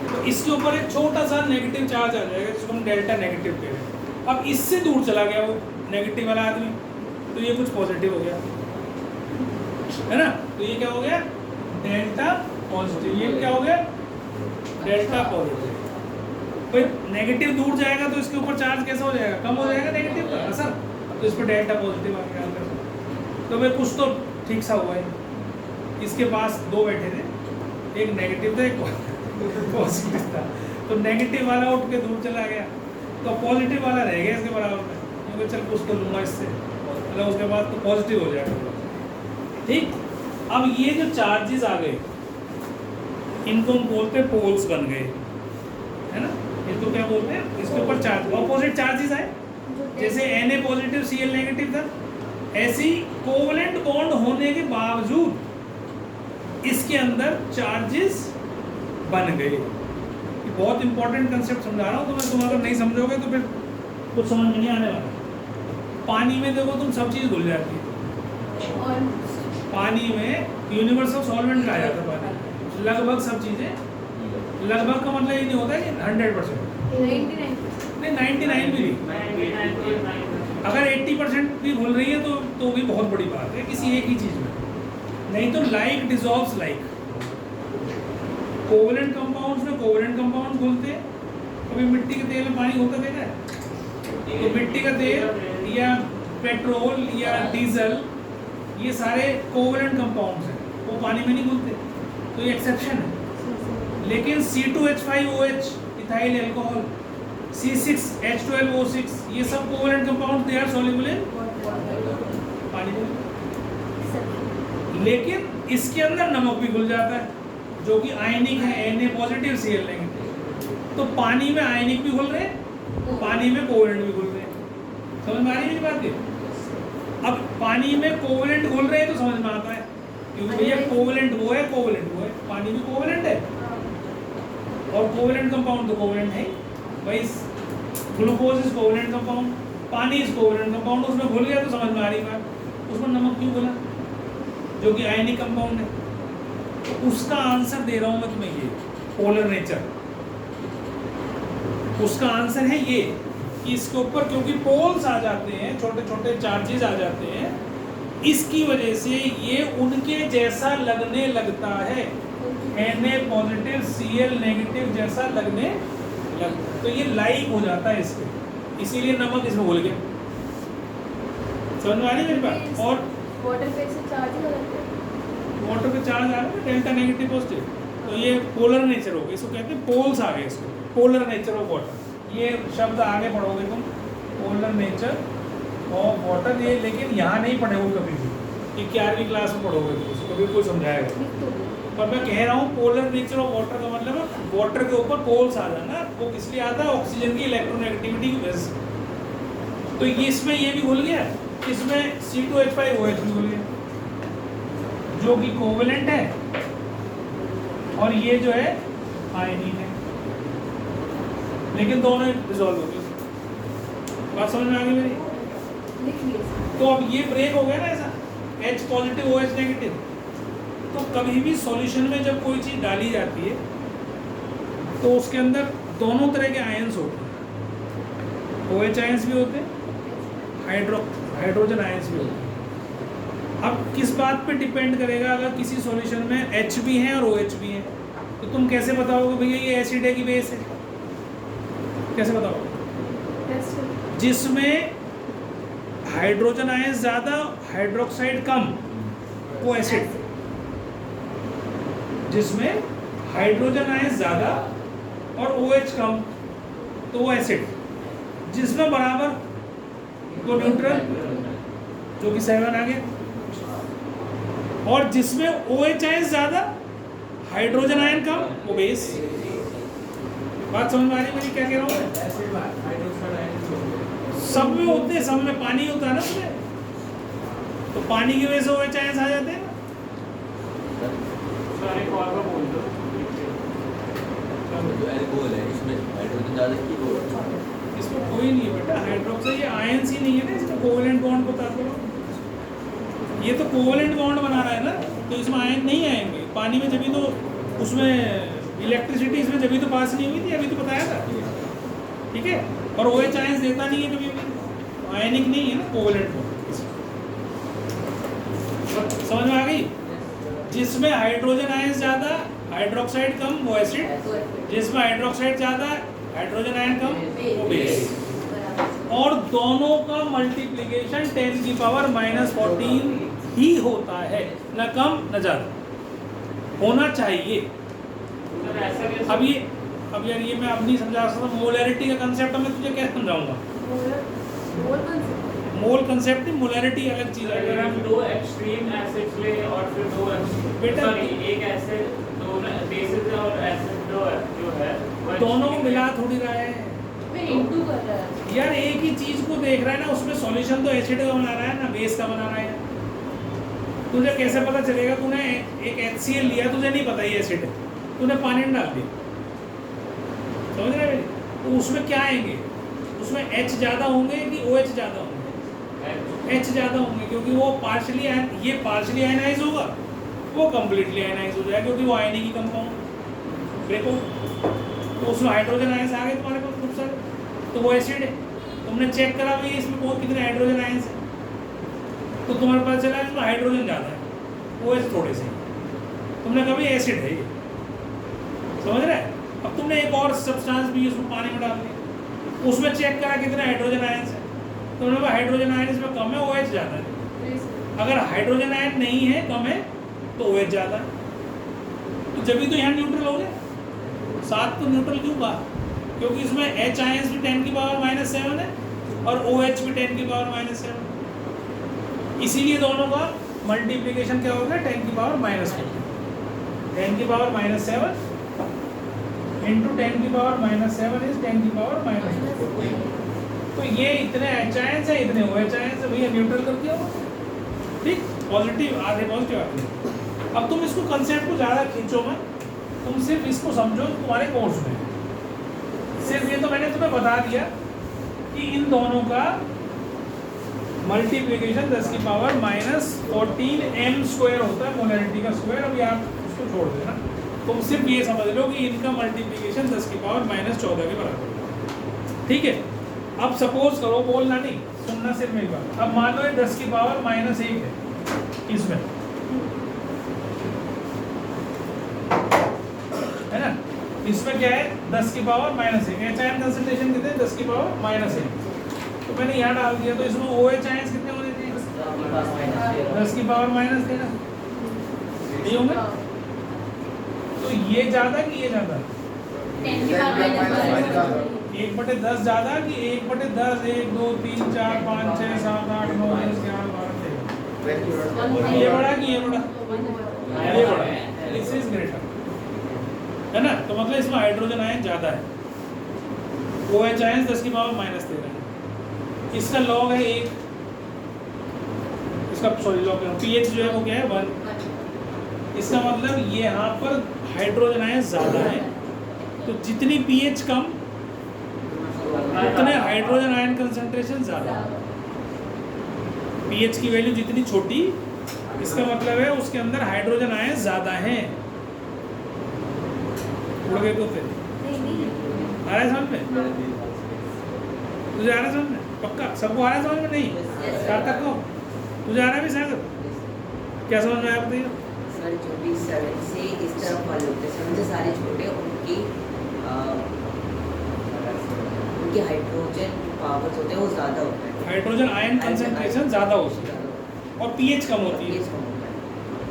तो इसके ऊपर एक छोटा सा नेगेटिव चार्ज आ जाएगा जिसको हम डेल्टा नेगेटिव कह रहे हैं। अब इससे दूर चला गया वो नेगेटिव वाला आदमी, तो ये कुछ पॉजिटिव हो गया, है ना। तो ये क्या हो गया, डेल्टा पॉजिटिव। ये क्या हो गया, डेल्टा पॉजिटिव। फिर नेगेटिव दूर जाएगा तो इसके ऊपर चार्ज कैसा हो जाएगा, कम हो जाएगा नेगेटिव का असर, तो इस पर डेल्टा पॉजिटिव आ गया। तो भाई कुछ तो ठीक सा हुआ है। इसके पास दो बैठे थे, एक नेगेटिव था एक पॉजिटिव था, तो नेगेटिव वाला उठ के दूर चला गया, तो पॉजिटिव वाला रह गया इसके बराबर में। क्योंकि चल कुछ तो लूँगा इससे, मतलब उसके बाद तो पॉजिटिव हो जाएगा, ठीक। अब ये जो चार्जेस आ गए इनको हम बोलते हैं पोल्स बन गए, है ना। इसको क्या बोलते हैं, इसके ऊपर चार्ज ऑपोजिट चार्जेस आए, जैसे Na पॉजिटिव Cl नेगेटिव था, ऐसी कोवलेंट बॉन्ड होने के बावजूद इसके अंदर चार्जेस बन गए। ये बहुत इंपॉर्टेंट कंसेप्ट समझा रहा हूँ तुम्हें, तुम अगर नहीं समझोगे तो फिर कुछ समझ में नहीं आने वाला। पानी में देखो तुम सब चीज़ घुल जाती है, पानी में यूनिवर्सल सॉल्वेंट कहा जाता है पानी, लगभग सब चीज़ें। लगभग का मतलब ये नहीं होता कि 100%, नहीं 99 भी नहीं। अगर 80% भी घुल रही है तो भी बहुत बड़ी बात है किसी एक ही चीज़ में, नहीं तो like dissolves like. Covalent compounds में कोवलेंट कंपाउंड घुलते हैं। कभी मिट्टी के तेल में पानी होता देखा है, तो मिट्टी का तेल या पेट्रोल या डीजल ये सारे कोवलेंट कंपाउंड्स हैं, वो पानी में नहीं घुलते, तो ये एक्सेप्शन है। लेकिन C2H5OH इथाइल अल्कोहल, C6H12O6 ये सब covalent compound they are soluble in पानी में। लेकिन इसके अंदर नमक भी घुल जाता है जो कि आयनिक है, Na पॉजिटिव Cl नेगेटिव। तो पानी में आयनिक भी घुल रहे हैं, पानी में कोवलेंट भी घुल रहे हैं। समझ में आ रही है बात ये? अब पानी में कोवलेंट घुल रहे हैं तो समझ में आता है, क्योंकि भैया कोवलेंट वो है, कोवलेंट वो है, पानी भी कोवलेंट है और कोवलेंट कंपाउंड तो कोवलेंट है भाई। ग्लूकोज इज कोवलेंट कंपाउंड, पानी इज कोवलेंट कंपाउंड, उसमें घुल गया तो समझ में आ रही बात। उसमें नमक क्यों घुला, जो कि आयनिक कंपाउंड है। तो उसका आंसर दे रहा हूं मैं तुम्हें, ये पोलर नेचर। उसका आंसर है ये कि इसके ऊपर क्योंकि पोल्स आ जाते हैं, छोटे छोटे चार्जेस आ जाते हैं, इसकी वजह से ये उनके जैसा लगने लगता है, Na पॉजिटिव Cl नेगेटिव जैसा लगने लगता है। तो ये लाइक हो जाता है इसके, इसीलिए नमक इसमें घुल गया। समझ में आ रही है मेरी बात? और वाटर पे से चार्ज हो जाते हैं, वाटर पे चार्ज आ रहा है डेल्टा नेगेटिव पॉजिटिव, तो ये पोलर नेचर हो गया। इसको कहते हैं पोल्स आ गए, इसको पोलर नेचर ऑफ वाटर। ये शब्द आगे पढ़ोगे तुम, पोलर नेचर ऑफ वाटर। ये लेकिन यहाँ नहीं पढ़ोगे कभी भी, ये 11वीं क्लास में पढ़ोगे तो उसको कभी कोई समझाएगा। पर मैं कह रहा हूँ पोलर नेचर ऑफ वाटर का मतलब वाटर के ऊपर पोल्स आ जाना। वो किस लिए आता है, ऑक्सीजन की इलेक्ट्रोनेगेटिविटी की वजह से। तो ये इसमें ये भी घुल गया, इसमें C2H5OH भी घुल गया जो कि कोवलेंट है, और ये जो है आयनिक है, लेकिन दोनों डिसॉल्व हो गए। बात समझ में आ गई मेरी? तो अब ये ब्रेक हो गया ना ऐसा, H पॉजिटिव OH नेगेटिव। तो कभी भी सॉल्यूशन में जब कोई चीज़ डाली जाती है तो उसके अंदर दोनों तरह के आयंस होते हैं, OH आयंस भी होते हैं, हाइड्रोजन आयंस भी होते हैं। अब किस बात पे डिपेंड करेगा, अगर किसी सॉल्यूशन में H भी है और OH भी है तो तुम कैसे बताओगे भैया ये एसिड है कि बेस है? कैसे बताओगे? जिसमें हाइड्रोजन आयंस ज़्यादा, हाइड्रोक्साइड कम, वो एसिड। जिसमें हाइड्रोजन आयंस ज़्यादा और OH कम, तो वो एसिड। जिसमें बराबर, वो न्यूट्रल, जो कि 7 आ गया। और जिसमें OH आयंस ज़्यादा, हाइड्रोजन आयन कम, वो बेस। बात समझ में आ रही मेरी क्या कह रहा हूँ? सब में होते हैं, सब में पानी होता है ना उसमें, तो पानी की वजह से OH आयंस आ जाते हैं ना। सारे कॉल का बोल दो। जो एल्कोहल है इसमें हाइड्रोजन ज़्यादा की वो इसमें कोई नहीं है बेटा, हाइड्रोक्साइड ये आयंस ही नहीं है ना, इसमें कोवेलेंट बॉन्ड बता दो। ये तो कोवेलेंट बॉन्ड बना रहा है ना, तो इसमें आयन नहीं आएंगे पानी में, जभी तो उसमें इलेक्ट्रिसिटी इसमें जभी तो पास नहीं हुई थी, अभी तो बताया था, ठीक है। और OH आयंस देता नहीं है कभी भी, आयनिक नहीं है ना कोवेलेंट बॉन्ड। समझ में आ गई? जिसमें हाइड्रोजन आयंस ज़्यादा, हाइड्रोक्साइड कम, वो एसिड। जिसमें हाइड्रोक्साइड ज़्यादा, हाइड्रोजन आयन कम, वो बेस। और दोनों का मल्टीप्लिकेशन 10 की पावर -14 ही होता है, न कम न ज़्यादा होना चाहिए। सर ऐसा कैसे? अब यार ये मैं अब नहीं समझा सकता, मोलैरिटी का कंसेप्ट मैं तुझे क्या समझाऊंगा। मोल कंसेप्ट नहीं, मोलैरिटी अलग चीज़ है। अगर हम दो एक्सट्रीम एसिड्स ले और फिर दो बेटा, सॉरी एक एसिड दो बेसिस और एसिड जो है वो दोनों को extreme मिला है। थोड़ी रहा है फिर इंटू कर रहा है। यार, एक ही चीज को देख रहा है ना, उसमें सॉल्यूशन तो एसिड का बना रहा है ना, बेस का बना रहा है। तुझे कैसे पता चलेगा? तूने एक HCl लिया, तुझे नहीं पता ये एसिड है, तूने पानी में डाल दिया, समझ रहे हैं? तो उसमें क्या आएंगे? उसमें H ज़्यादा होंगे कि OH ज़्यादा होंगे? H ज़्यादा होंगे, क्योंकि वो ये पार्शली आयनाइज होगा, वो कम्प्लीटली आयनाइज हो जाएगा, क्योंकि वो आयनिक कंपाउंड। देखो तो उसमें हाइड्रोजन आयंस आ गए तुम्हारे पास खूब सारे, तो वो एसिड है। तुमने चेक करा भाई इसमें कौन कितने हाइड्रोजन आयंस है, तो तुम्हारे पास चला इसमें हाइड्रोजन ज़्यादा है, OH थोड़े से। तुमने कहा भाई एसिड है ये, समझ रहे? अब तुमने एक और सब्सटेंस भी उसमें पानी में डाल दिया, उसमें चेक करा कितने हाइड्रोजन आयंस है, तो तुमने कहा हाइड्रोजन आयन इसमें कम है, OH ज़्यादा है। अगर हाइड्रोजन आयन नहीं है, कम है, तो OH ज़्यादा है। तो जब भी तो यहाँ न्यूट्रल हो गया, साथ तो न्यूट्रल क्यों कहा? क्योंकि इसमें H आयंस भी 10 की पावर -7 है और OH भी 10 की पावर -7, इसीलिए दोनों का मल्टीप्लिकेशन क्या होगा? 10 की पावर -4, 10 की पावर -7 इंटू 10 की पावर -7 इज 10 की पावर -4। तो ये इतने H आयंस है, इतने OH आयंस है, भैया न्यूट्रल कर दिया होगा, ठीक। पॉजिटिव आधे पॉजिटिव आधे। अब तुम इसको कंसेप्ट को ज़्यादा खींचो मत, तुम सिर्फ इसको समझो तुम्हारे कोर्स में। सिर्फ ये तो मैंने तुम्हें बता दिया कि इन दोनों का मल्टीप्लिकेशन 10 की पावर -14 m² होता है, मोलैरिटी का स्क्वायर। अभी आप उसको छोड़ देना, तुम सिर्फ ये समझ लो कि इनका मल्टीप्लिकेशन 10 की पावर -14 के बराबर है, ठीक है। अब सपोज करो, बोलना नहीं, सुनना सिर्फ मेरी बात। अब मान लो ये 10 की पावर -1 है इसमें, है ना? इसमें क्या है? 10 की पावर -1। H आयन कंसंट्रेशन कितने? 10 की पावर -1। तो मैंने यहाँ डाल दिया, तो इसमें OH आयंस कितने होने चाहिए? 10 की पावर -3 ना, नहीं होंगे? तो ये ज़्यादा कि ये ज़्यादा? 1/10 ज़्यादा कि 1/10? 1 2 3 4 5 6 7 8 9 10 11 12 13। ये बड़ा कि ये बड़ा? ये बड़ा, दिस इज ग्रेटर, है ना? तो मतलब इसमें हाइड्रोजन आयन ज़्यादा है, OH आयन 10 की पावर -13 है। इसका लॉग है 1, इसका सॉरी लॉग pH जो है वो क्या है? 1। इसका मतलब ये यहाँ पर हाइड्रोजन आयन ज़्यादा है, तो जितनी pH कम उतने हाइड्रोजन आयन कंसंट्रेशन ज़्यादा। pH की वैल्यू जितनी छोटी, इसका मतलब है उसके अंदर हाइड्रोजन आयन ज़्यादा हैं। उड़ गए तो फिर आ रहा है समझ में? तुझे आ रहा है समझ में? पक्का सबको आ रहा है समझ में? नहीं क्या तक को तुझे आ रहा है भी सागर? क्या समझ में आया बताइए? सर जो भी 7 से इस तरफ वाले होते हैं, समझे सारे छोटे, उनकी हाइड्रोजन पावर्स होते हैं वो ज़्यादा होते हैं, हाइड्रोजन आयन कंसंट्रेशन ज़्यादा होती है और pH कम होती है।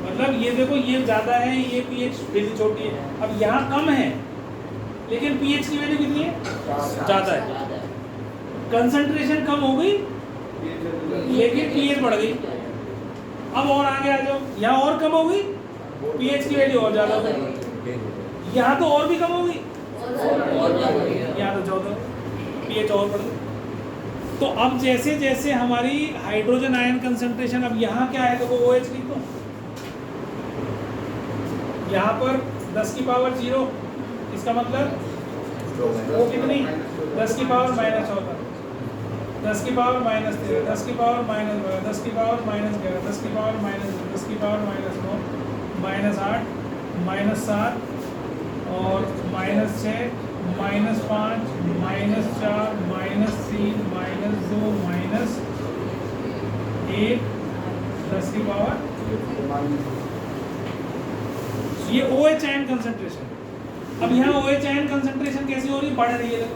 मतलब ये देखो, ये ज़्यादा है, ये pH वैल्यू छोटी है। अब यहाँ कम है, लेकिन pH की वैल्यू कितनी है? ज़्यादा है। कंसंट्रेशन कम हो गई, लेकिन pH बढ़ गई। अब और आगे आ जाओ, यहाँ और कम हो गई, pH की वैल्यू और ज़्यादा हो गई। यहाँ तो और भी कम हो गई, यहाँ तो 14, pH और बढ़ गई। तो अब जैसे जैसे हमारी हाइड्रोजन आयन कंसंट्रेशन, अब यहाँ क्या है? देखो OH लिख दो, यहाँ पर 10 की पावर 0, इसका मतलब वो कितनी 10 की पावर -14, 10 की पावर -13, 10 की पावर -12, 10 की पावर -11, 10 की पावर -10, 10 की पावर -9, -8, -7 और -6, -5, -4, -3, -2, -1, 10 की पावर, ये OH आयन कंसंट्रेशन। अब यहाँ OH आयन कंसंट्रेशन कैसी हो रही है, बढ़ रही है। देखो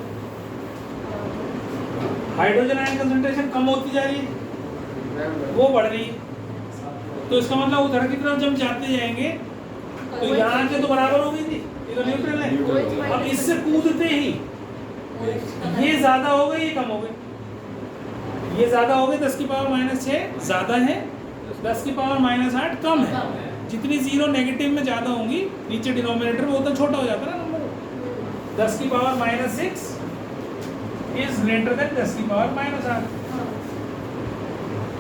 हाइड्रोजन आयन कंसंट्रेशन कम होती जा रही है, वो बढ़ रही है। तो इसका मतलब उधर की तरफ जब जाते जाएंगे तो यहाँ से तो बराबर हो गई थी, ये तो न्यूट्रल है। अब इससे कूदते ही ये ज्यादा हो गई, ये कम हो गई। ये ज्यादा हो गई, 10 की पावर -6 ज्यादा है, 10 की पावर -8 कम है। जितनी जीरो नेगेटिव में ज्यादा होंगी नीचे डिनोमिनेटर में उतना छोटा हो जाता है ना नंबर। 10 की पावर -6 इज ग्रेटर देन 10 की पावर -8।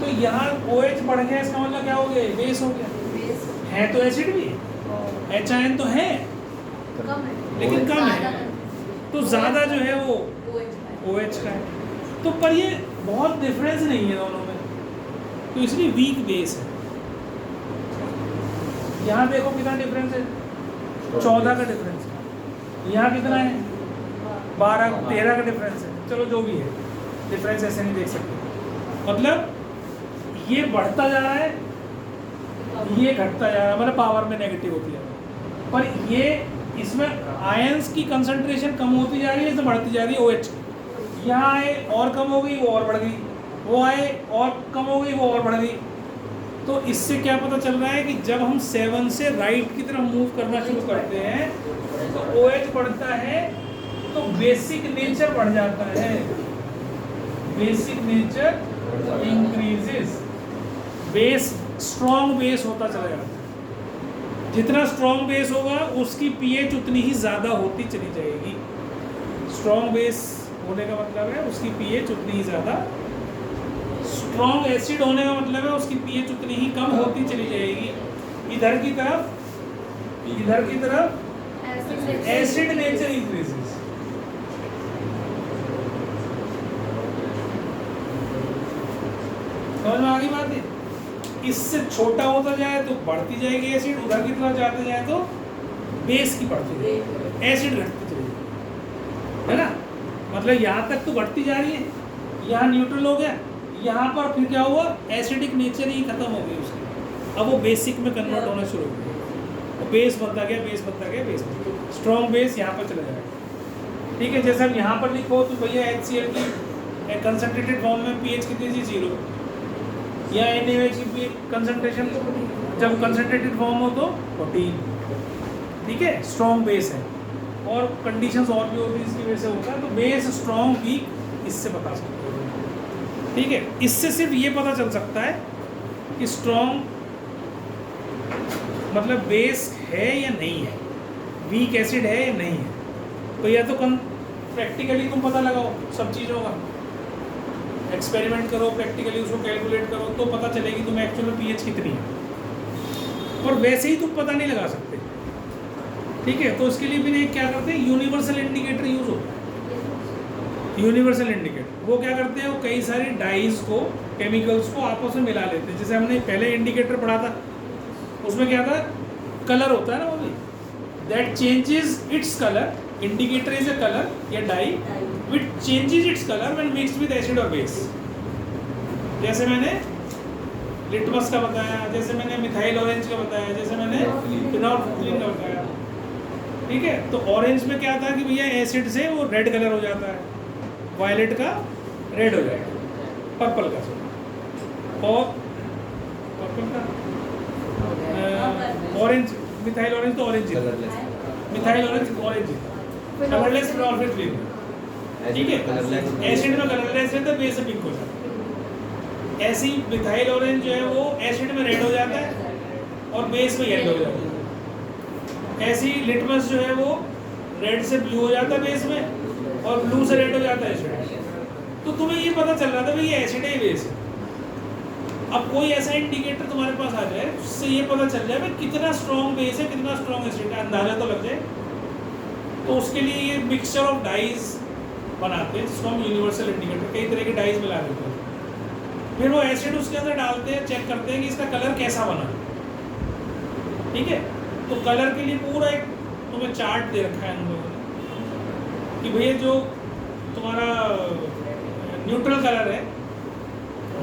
तो यहाँ OH बढ़ गया, इसका मतलब क्या हो गया, बेस हो गया। है तो एसिड भी, H आयन तो है कम है लेकिन कम है, तो ज्यादा जो है वो OH का है। तो पर ये बहुत डिफरेंस नहीं है दोनों में, तो इसलिए वीक बेस है। यहाँ देखो कितना डिफरेंस है, 14 का डिफरेंस है। यहाँ कितना है, 12 13 का डिफरेंस है। चलो जो भी है, डिफरेंस ऐसे नहीं देख सकते। मतलब ये बढ़ता जा रहा है, ये घटता जा रहा है, मतलब पावर में नेगेटिव होती जा रहा है। पर ये इसमें आयंस की कंसंट्रेशन कम होती जा रही है, इसमें बढ़ती जा रही है OH। यहाँ आए और कम हो गई, वो और बढ़ गई, वो आए और कम हो गई, वो और बढ़ गई। तो इससे क्या पता चल रहा है कि जब हम 7 से राइट की तरफ मूव करना शुरू करते हैं तो OH बढ़ता है, तो बेसिक नेचर बढ़ जाता है, basic nature increases, base strong base होता चला जाता है। जितना स्ट्रॉन्ग बेस होगा उसकी pH उतनी ही ज़्यादा होती चली जाएगी। स्ट्रॉन्ग बेस होने का मतलब है उसकी pH उतनी ही ज़्यादा, स्ट्रॉन्ग एसिड होने का मतलब है उसकी pH उतनी ही कम होती चली जाएगी। इधर की तरफ एसिड नेचर इंक्रीजेस। समझ में आ गई बात है? इससे छोटा होता जाए तो बढ़ती जाएगी एसिड, उधर की तरफ जाते जाए तो बेस की बढ़ती जाएगी, एसिड घटती जाएगी, है ना। मतलब यहाँ तक तो बढ़ती जा रही है, यहाँ न्यूट्रल हो गया, यहाँ पर फिर क्या हुआ, एसिडिक नेचर ही खत्म हो गई उसकी। अब वो बेसिक में कन्वर्ट होना शुरू हो गया, तो बेस बनता गया, बेस बनता गया, बेस बनता गया, स्ट्रॉन्ग बेस यहाँ पर चला जाएगा। ठीक है, जैसे हम यहाँ पर लिखो तो भैया HCl की कंसनट्रेटेड फॉर्म में pH कितनी थी, 0। या NaOH की कंसंट्रेशन जब कंसंट्रेटेड फॉर्म हो तो 14। ठीक है, स्ट्रॉन्ग बेस है, और कंडीशंस और भी होती है इसकी वजह से होता है। तो बेस स्ट्रॉन्ग वीक इससे बता सकते हो। ठीक है, इससे सिर्फ ये पता चल सकता है कि स्ट्रॉन्ग मतलब बेस है या नहीं है, वीक एसिड है या नहीं है। तो या तो प्रैक्टिकली तुम पता लगाओ सब चीज़ों का, एक्सपेरिमेंट करो, प्रैक्टिकली उसको कैलकुलेट करो, तो पता चलेगी तुम्हें एक्चुअल pH कितनी है। और वैसे ही तुम पता नहीं लगा सकते। ठीक है, तो इसके लिए भी क्या करते हैं, यूनिवर्सल इंडिकेटर यूज होता है। यूनिवर्सल इंडिकेटर वो क्या करते हैं, वो कई सारे डाइज को, केमिकल्स को आपस में मिला लेते हैं। जैसे हमने पहले इंडिकेटर पढ़ा था, उसमें क्या था, कलर होता है ना, वो भी that changes its colour. Indicator is a colour या die which changes its color when mixed with acid or base। जैसे मैंने लिटमस का बताया, जैसे मैंने मिथाइल ऑरेंज का बताया, जैसे मैंने फिनोल्फथलीन का बताया। ठीक है, तो ऑरेंज में क्या था कि भैया एसिड से वो रेड कलर हो जाता है, वायलेट का रेड हो जाएगा, पर्पल का, और पर्पल का ऑरेंज, मिथाइल ऑरेंज तो ऑरेंज है, मिथाइल ऑरेंज ऑरेंज है, कलरलेस फिनोल्फथलीन। ठीक है, एसिड में कलरलेस है तो बेस से पिंक हो जाता है। ऐसी मिथाइल ऑरेंज जो है वो एसिड में रेड हो जाता है और बेस में येलो हो जाता है। ऐसी लिटमस जो है वो रेड से ब्लू हो जाता है बेस में, और ब्लू से रेड हो जाता है एसिड। तो तुम्हें ये पता चल रहा था भाई ये एसिड है, बेस है। अब कोई ऐसा इंडिकेटर तुम्हारे पास आ जाए उससे ये पता चल जाए भाई कितना स्ट्रॉन्ग बेस है, कितना स्ट्रॉन्ग एसिड है, अंदाजा तो लग जाए। तो उसके लिए ये मिक्सचर ऑफ डाइज बनाते हैं जिसको हम यूनिवर्सल इंडिकेटर, कई तरह के डाइज मिला देते हैं। फिर वो एसिड उसके अंदर डालते हैं, चेक करते हैं कि इसका कलर कैसा बना, ठीक है। तो कलर के लिए पूरा एक तुम्हें चार्ट दे रखा है हम लोगों ने कि भैया जो तुम्हारा न्यूट्रल कलर है,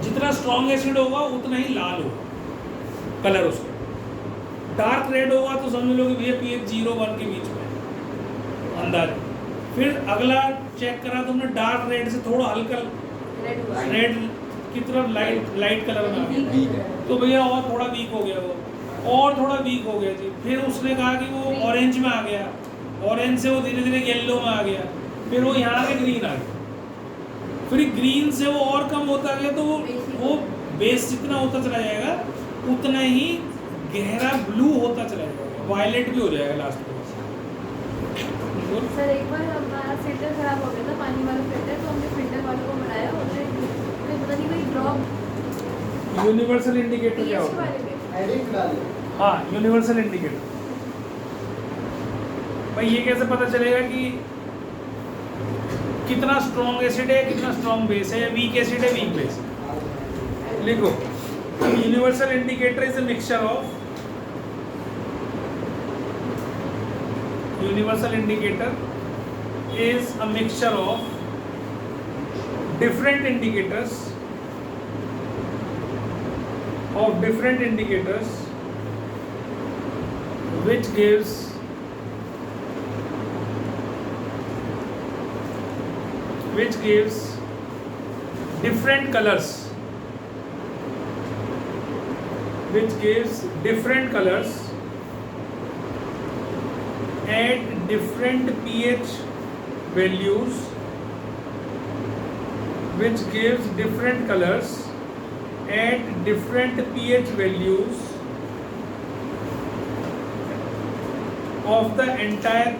जितना स्ट्रॉन्ग एसिड होगा उतना ही लाल होगा कलर उसका। डार्क रेड होगा तो समझ लो कि भैया pH 0-1 के बीच में अंदाज। फिर अगला चेक करा तुमने डार्क रेड से थोड़ा हल्का रेड की तरफ लाइट कलर में आ गया, तो भैया और थोड़ा वीक हो गया वो, और थोड़ा वीक हो गया जी। फिर उसने कहा कि वो ऑरेंज में आ गया, ऑरेंज से वो धीरे धीरे येलो में आ गया, फिर वो यहाँ पे ग्रीन आ गया, फिर ग्रीन से वो और कम होता गया, तो वो बेस जितना होता चला जाएगा उतना ही गहरा ब्लू होता चला जाएगा, वायलेट भी हो जाएगा लास्ट में। सर एक बार हमारा फिल्टर खराब हो गया था, पानी वाला फिल्टर, तो हमने फिल्टर वालों को बनाया, उसने पता नहीं कोई ड्रॉप यूनिवर्सल इंडिकेटर क्या पीएच के होता है? बारे में। हाँ, यूनिवर्सल इंडिकेटर भाई ये कैसे पता चलेगा कि कितना स्ट्रॉन्ग एसिड है, कितना स्ट्रॉन्ग बेस है, वीक एसिड है, वीक बेस है। लिखो, universal indicator is a mixture of, universal indicator is a mixture of different indicators which gives different colors, at different pH values, which gives different colors at different pH values of the entire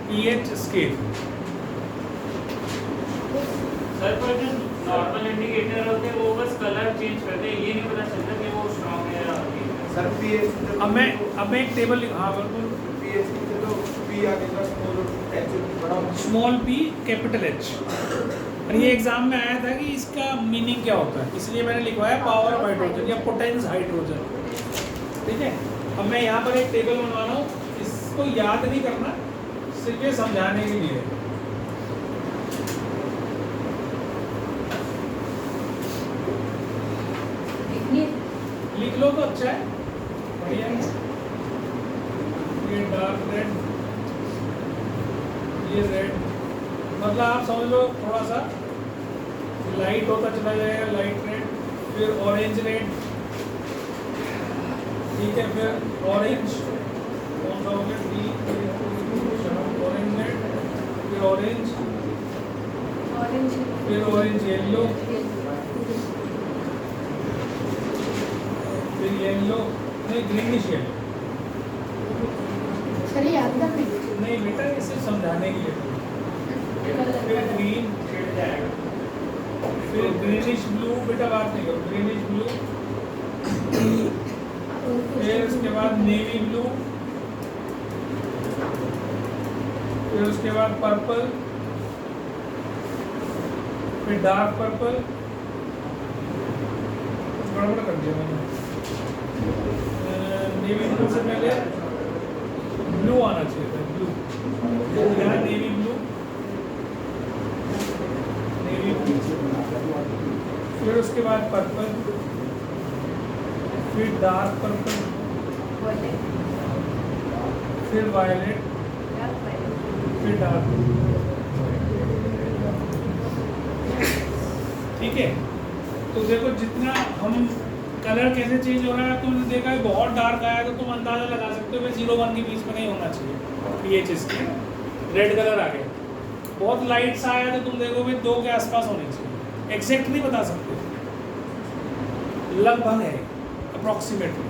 pH scale, sir पर जो normal indicator होते हैं वो बस colour change करते हैं, ये नहीं पता चलता कि वो स्ट्रॉन्ग है या वीक है। सर पीएच अब मैं एक टेबल, हाँ बिल्कुल, पीएच की तो पी आगे का स्मॉल एच बड़ा स्मॉल p कैपिटल H। और ये एग्जाम में आया था कि इसका मीनिंग क्या होता है, इसलिए मैंने लिखवाया पावर ऑफ हाइड्रोजन या पोटेंस हाइड्रोजन, ठीक है। अब मैं यहाँ पर एक टेबल बनवा रहा हूँ, इसको याद नहीं करना, सिर्फ ये समझाने के लिए। लिख लो तो अच्छा है, बढ़िया है। ये डार्क रेड, ये रेड, मतलब आप समझ लो थोड़ा सा लाइट होता चला जाएगा, लाइट रेड, फिर ऑरेंज रेड, ठीक है, फिर ऑरेंज, कौन सा हो गया, ऑरेंज रेड, फिर ऑरेंज, फिर ऑरेंज येलो, फिर येलो, नहीं ग्रीनिश येलो। सर याद कर नहीं बेटा, इसे समझाने के लिए। फिर ग्रीन, फिर ग्रीनिश ब्लू, बेटा बात नहीं करो, ग्रीनिश ब्लू, फिर उसके बाद नेवी ब्लू, फिर उसके बाद पर्पल, फिर डार्क पर्पल, गड़बड़ कर दिया मैंने। नेवी ब्लू से पहले ब्लू आना चाहिए था, ब्लू, यहाँ नेवी ब्लू, नेवी ब्लू, फिर उसके बाद पर्पल, फिर डार्क पर्पल, फिर वायलेट, फिर डार्क, ठीक है। तो देखो जितना हम कलर कैसे चेंज हो रहा है, तुमने देखा है बहुत डार्क आया तो तुम अंदाजा लगा सकते हो 0-1 के बीच में कहीं होना चाहिए पीएच इसके, रेड कलर आ गया। बहुत लाइट सा आया तो तुम देखोगे 2 के आसपास होने चाहिए, एग्जैक्ट नहीं बता सकते, लगभग है, अप्रॉक्सीमेटली।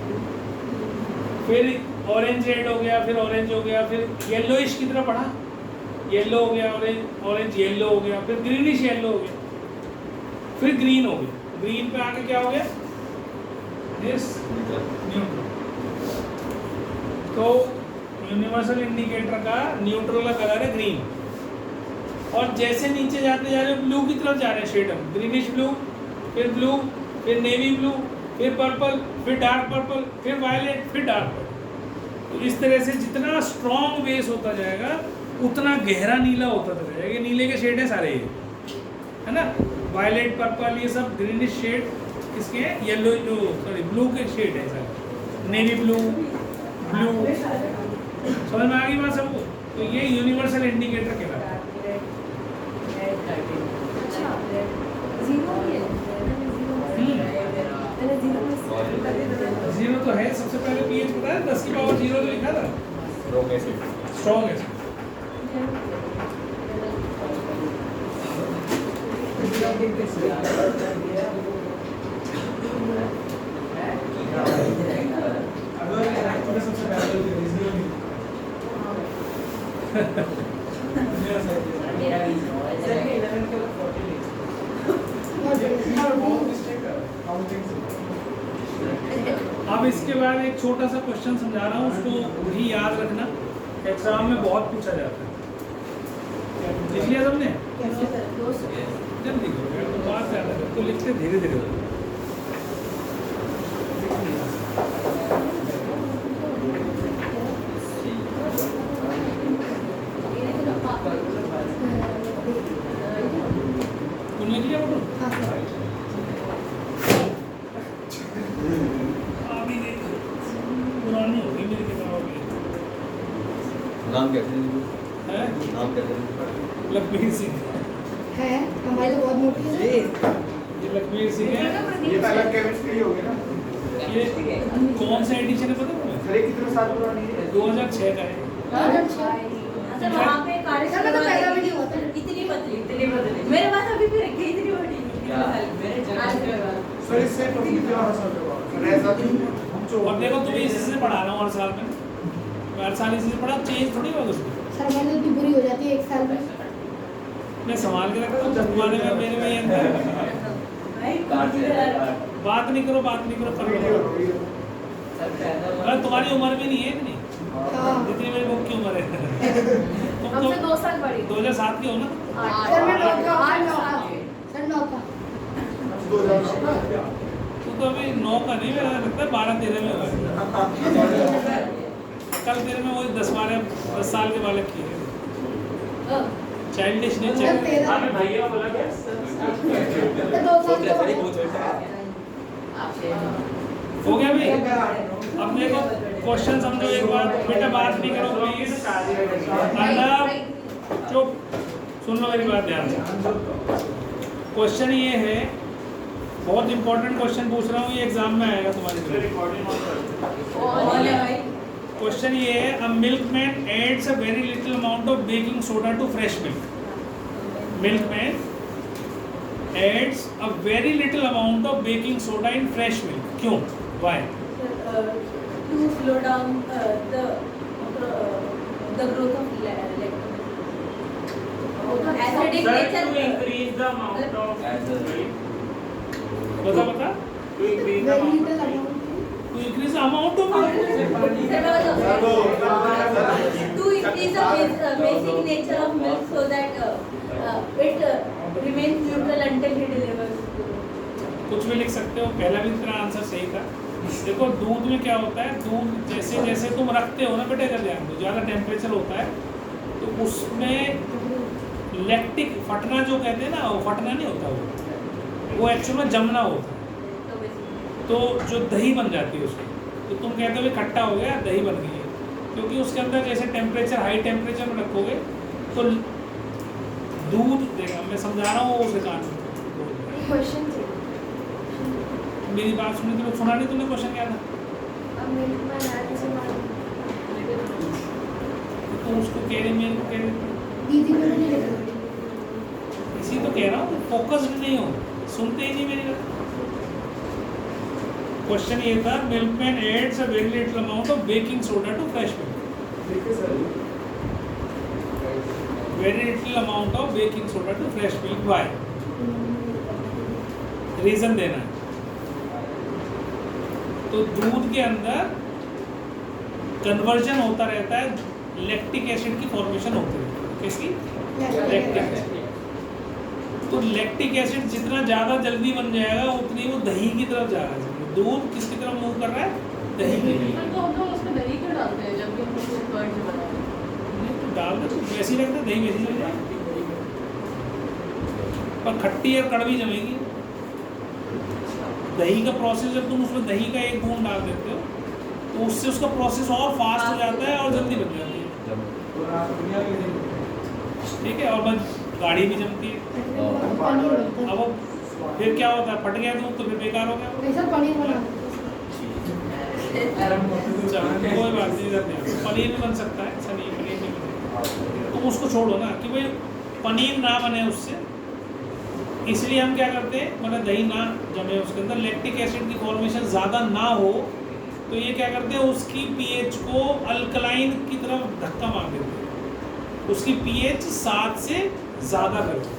फिर ऑरेंज रेड हो गया, फिर ऑरेंज हो गया, फिर येलोइश की तरफ बढ़ा, येलो हो गया, ऑरेंज येलो हो गया, फिर ग्रीनिश येलो हो गया, फिर ग्रीन हो गया। ग्रीन पे आके क्या हो गया, दिस न्यूट्रल। तो यूनिवर्सल इंडिकेटर का न्यूट्रल का कलर है ग्रीन। और जैसे नीचे जाते जा रहे हो ब्लू की तरफ जा रहे हैं शेड हम, ग्रीनिश ब्लू, फिर नेवी ब्लू, फिर पर्पल, फिर डार्क पर्पल, फिर वायलेट, फिर डार्क पर्पल। तो इस तरह से जितना स्ट्रॉन्ग बेस होता जाएगा उतना गहरा नीला होता चला जाएगा। नीले के शेड है सारे ये, है ना, वायलेट, पर्पल, ये सब ग्रीनिश शेड किसके हैं, येलो जो सॉरी ब्लू के शेड है सारे, नेवी ब्लू, ब्लू। समझ में आ गई बात सबको? तो ये यूनिवर्सल इंडिकेटर कहलाता है। जीरो तो है, सबसे पहले पीएच पता है 10 की पावर 0 तो लिखा था, स्ट्रॉन्ग है। सबसे अब इसके बाद एक छोटा सा क्वेश्चन समझा रहा हूँ, उसको भी याद रखना, एग्जाम में बहुत पूछा जाता है। लिख लिया सबने? जल्दी करो, तो बात याद है तो लिखते धीरे धीरे हो। तुम लिख लिया बोलो? पुरानी हो गई मेरी किताब की। नाम कैसे है? नाम कैसे? लखबीर सिंह है हमारी तो बहुत मोटी है। ये लखबीर सिंह है। ये तो अलग केमिस्ट्री हो गई ना। ये कौन सा एडिशन है पता तुम्हें? अरे कितने साल पुरानी है? 2006 का है। अच्छा वहाँ पे कार्यक्रम तो पैदा भी नहीं होता। इतनी पतली मेरे पास अभी भी रखी है इतनी बड़ी। सर इससे तो कितने साल के बाद ऐसा और देखो तुम्हें इसी से पढ़ा रहा हूँ हर साल में, मैं हर साल इसी से पढ़ा, चेंज थोड़ी होगा उसमें। सर मैंने इतनी बुरी हो जाती है एक साल में। मैं संभाल के रखता हूँ, तुम्हारे में मेरे में ये अंतर है। बात नहीं करो कर लो। अरे तुम्हारी उम्र भी नहीं है इतनी जितनी मेरी बुक की उम्र है। तुम तो 2 साल बड़ी। 2007 के हो ना? सर मैं 9 का सर 9 का। तू तो अभी 9 का नहीं, मेरा लगता है 12-13 में होगा। कल तेरे में वही 10 साल के बालक की है, चाइल्डिश नेचर। आपने भैया बोला क्या? 2 साल हो गया भाई? अब देखो क्वेश्चन समझो एक बार, बेटा बात नहीं करो प्लीज, चुप, सुन लो मेरी बात ध्यान से। क्वेश्चन ये है, बहुत इंपॉर्टेंट क्वेश्चन पूछ रहा हूँ, ये एग्जाम में आएगा तुम्हारे लिए। क्वेश्चन ये है, a milkman adds a very little amount of baking soda to fresh milk. Milkman adds a very little amount of baking soda in fresh milk. क्यों? Why? To slow down the growth of lactose. Acidic Sir, nature. to increase the amount of बता to increase the very amount little of amount. to increase the amount of milk. To increase the basic nature of milk so that it remains neutral until he delivers. कुछ भी लिख सकते हो, पहला भी तेरा answer सही था। देखो दूध में क्या होता है, दूध जैसे जैसे तुम रखते हो ना बेटे, अगर ध्यान दो, ज़्यादा टेम्परेचर होता है तो उसमें लैक्टिक फटना जो कहते हैं ना, वो फटना नहीं होता, वो एक्चुअल में जमना होता है। तो जो दही बन जाती है उसकी, तो तुम कहते हो खट्टा हो गया, दही बन गई है, क्योंकि उसके अंदर जैसे टेम्परेचर हाई टेम्परेचर में रखोगे तो दूध देगा। मैं समझा रहा हूँ उसे कहानी। क्वेश्चन मेरी बात सुनी तुमने, सुना नहीं तुमने क्वेश्चन क्या था? तो उसको कह रही, मेरे को कह रही, दीदी ने नहीं लिखा। इसी तो कह रहा हूँ, फोकस्ड नहीं हो, सुनते ही नहीं मेरी बात। क्वेश्चन ये था, milkman adds a very little amount of baking soda to fresh milk. Very little amount of baking soda to fresh milk. Why? Reason देना है। तो दूध के अंदर कन्वर्जन होता रहता है, लैक्टिक एसिड की फॉर्मेशन होती है। किसकी? Lactic acid. तो लैक्टिक एसिड जितना ज़्यादा जल्दी बन जाएगा उतनी वो दही की तरफ जा रहा है। दूध किसकी तरफ मूव कर रहा है? दही की तरफ। तो हम लोग उसमें दही क्यों डालते हैं जब भी हम लोग कर्ड जो बनाते हैं? तो डाल दे तो वैसे ही रखते हैं, दही वैसी चल जाएगी, पर खट्टी और कड़वी जमेगी। दही का प्रोसेस, जब तुम उसमें दही का एक बूंद डाल देते हो तो उससे उसका प्रोसेस और फास्ट हो जाता है और जल्दी बन जाती है। ठीक है, और बस गाढ़ी भी जमती है। अब वो फिर क्या होता है, फट गया दूध तो फिर बेकार हो गया। ऐसा पनीर बना कोई बात नहीं, पनीर भी बन सकता है, ऐसा नहीं पनीर नहीं बनेगा। तुम उसको छोड़ो ना कि भाई पनीर ना बने उससे, इसलिए हम क्या करते हैं, मतलब दही ना जमे उसके अंदर, लैक्टिक एसिड की फॉर्मेशन ज़्यादा ना हो, तो ये क्या करते हैं, उसकी पीएच को अल्कलाइन की तरफ धक्का मार देते हैं, उसकी पीएच 7 से ज़्यादा कर देते हैं।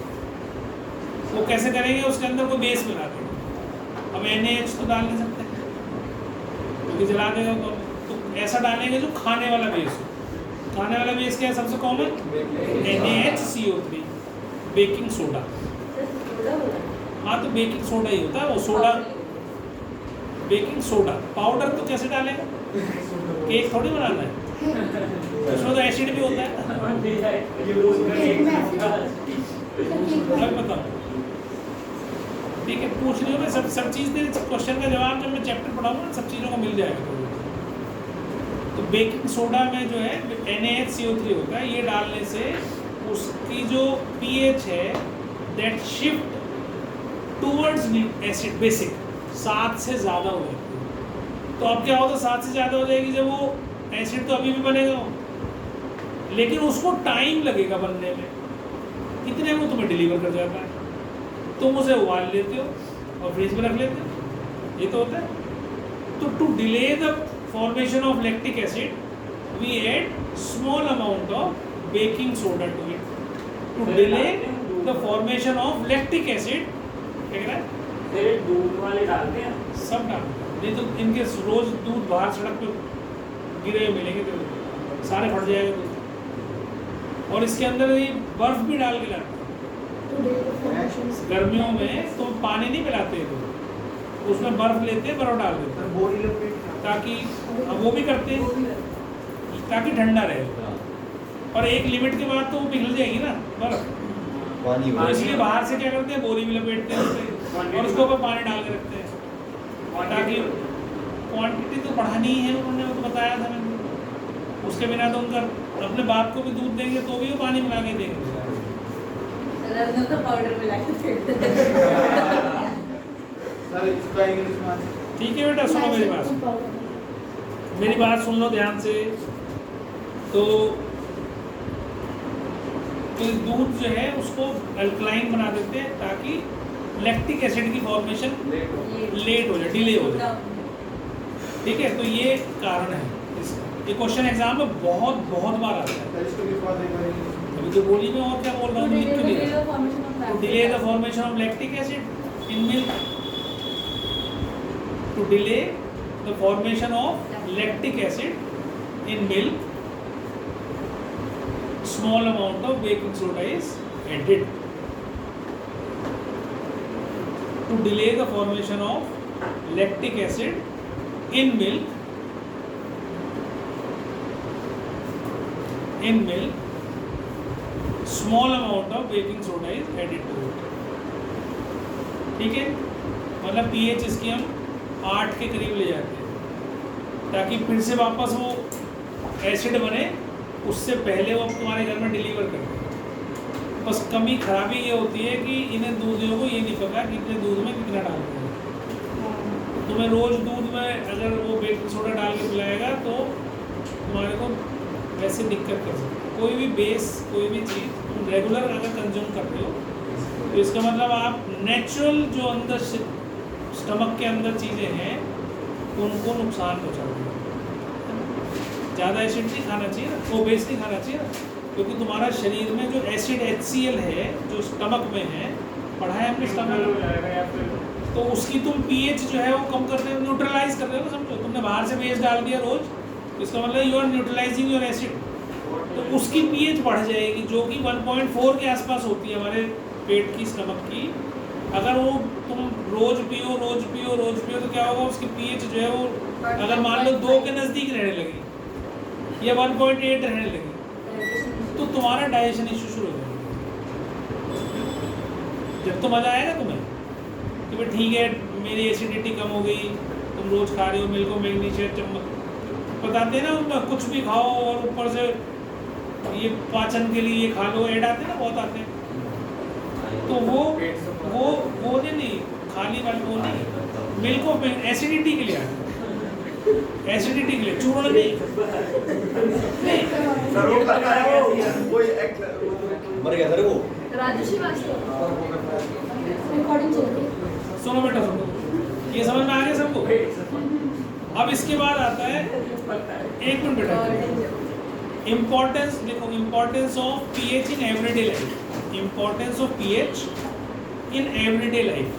वो कैसे करेंगे, उसके अंदर कोई बेस मिला देंगे। अब NaH तो डाल नहीं सकते क्योंकि जला देगा, तो ऐसा डालेंगे जो खाने वाला बेस हो। खाने वाला बेस क्या है सबसे कॉमन? NaHCO3, baking soda. हाँ, तो बेकिंग सोडा ही होता है वो, सोडा बेकिंग सोडा। पाउडर तो कैसे डालेगा, केक थोड़ी बनाना है, उसमें तो एसिड भी होता है। बताओ, ठीक है, पूछ रही हो मैं सब चीज़ दे, क्वेश्चन का जवाब जब मैं चैप्टर पढ़ाऊंगा ना सब चीज़ों को मिल जाएगा। तो बेकिंग सोडा में जो है NaHCO3 होता है, ये डालने से उसकी जो pH है that shift towards acid basic 7 से ज़्यादा हो जाती है। तो अब क्या होता है, 7 से ज़्यादा हो जाएगी जब वो एसिड तो अभी भी बनेगा लेकिन उसको टाइम लगेगा बनने में, इतने में तुम्हें डिलीवर कर जाता है। तुम उसे उबाल लेते हो और फ्रिज में रख लेते हो, ये तो होता है। तो to delay the formation of lactic acid we add small amount of baking soda to it to delay the formation of lactic acid. क्या कह रहा है, दूध वाले डालते हैं, सब डालते हैं, नहीं तो इनके रोज दूध बाहर सड़क पे गिरे हुए मिलेंगे तो सारे फट जाएगा दूध। और इसके अंदर ये बर्फ भी डाल के लाते हैं। गर्मियों में तो पानी नहीं पिलाते हैं, तो उसमें बर्फ लेते हैं, बर्फ डाल देते हैं ताकि वो भी करते हैं ताकि ठंडा रहे। और एक लिमिट के बाद तो वो पिघल जाएगी ना बर्फ, तो इसलिए बाहर से क्या करते हैं, बोरी भी लपेटते हैं उससे और उसके ऊपर पानी डाल के रखते हैं ताकि क्वांटिटी तो बढ़ानी ही है, उन्होंने वो तो बताया था मैंने। उसके बिना तो उनका अपने बाप को भी दूध देंगे तो भी वो पानी मिला के देंगे। तो पाउडर मिला के ठीक है बेटा, सुनो मेरी बात सुन लो ध्यान से। तो दूध जो है उसको अल्कलाइन बना देते हैं ताकि लैक्टिक एसिड की फॉर्मेशन लेट हो जाए, डिले हो जाए। ठीक है, तो ये कारण है इसका। ये क्वेश्चन एग्जाम में बहुत बार आता है। अभी तो बोली में और क्या बोल रहा हूँ, delay the formation of lactic acid in milk, to delay the formation of lactic acid in milk small amount of baking soda is added to delay the formation of lactic acid in milk. Small amount of baking soda is added to it. ठीक है, मतलब pH इसकी हम 8 के करीब ले जाते हैं ताकि फिर से वापस वो एसिड बने, उससे पहले वो तुम्हारे घर में डिलीवर कर दें। बस कमी खराबी ये होती है कि इन्हें दूधियों को ये नहीं पता कि इतने दूध में कितना डालना है। तुम्हें रोज़ दूध में अगर वो बेकिंग सोडा डाल के पिलाएगा तो तुम्हारे को वैसे दिक्कत कर सकते। कोई भी बेस, कोई भी चीज़ तुम रेगुलर अगर कंज्यूम कर रहे हो तो इसका मतलब आप नेचुरल जो अंदर स्टमक के अंदर चीज़ें हैं उनको नुकसान पहुँचा रहे हो। ज़्यादा एसिड नहीं खाना चाहिए ना, वो बेस नहीं खाना चाहिए ना, क्योंकि तुम्हारा शरीर में जो एसिड HCl है जो स्टमक में है, पढ़ा है हमने स्टमक तो उसकी तुम पीएच जो है वो कम कर रहे हो, न्यूट्रलाइज कर रहे हो, समझो तुमने बाहर से बेस डाल दिया रोज, तो इसका मतलब you are neutralising your acid, तो उसकी पीएच बढ़ जाएगी जो कि 1.4 के आसपास होती है हमारे पेट की, स्टमक की। अगर वो तुम रोज पियो तो क्या होगा, उसकी पीएच जो है वो अगर मान लो 2 के नज़दीक रहने लगी या 1.8 रहने लगी, तो तुम्हारा डाइजेशन इशू शुरू हो जाएगा। जब तो मज़ा आएगा तुम्हें कि भाई ठीक है मेरी एसिडिटी कम हो गई, तुम रोज खा रहे हो मिल्क मैग्नीशियम चम्मच, बताते हैं ना उनका कुछ भी खाओ और ऊपर से ये पाचन के लिए ये खा लो, ऐड आते हैं ना, बहुत आते हैं। तो वो नहीं खाली वाली वो नहीं, मिल्क ऑफ एसिडिटी के लिए आते हैं, एसिडिटी के लिए, चूर्ण नहीं। सर वो करता है वो कोई मर गया सर वो। राजश्री वास्तव रिकॉर्डिंग चल रही है। सुनो बेटा सुनो, ये समझ में आ गया सबको। अब इसके बाद आता है, एक मिनट बेटा, इम्पोर्टेंस देखो, importance of pH in everyday life, importance of pH in everyday life.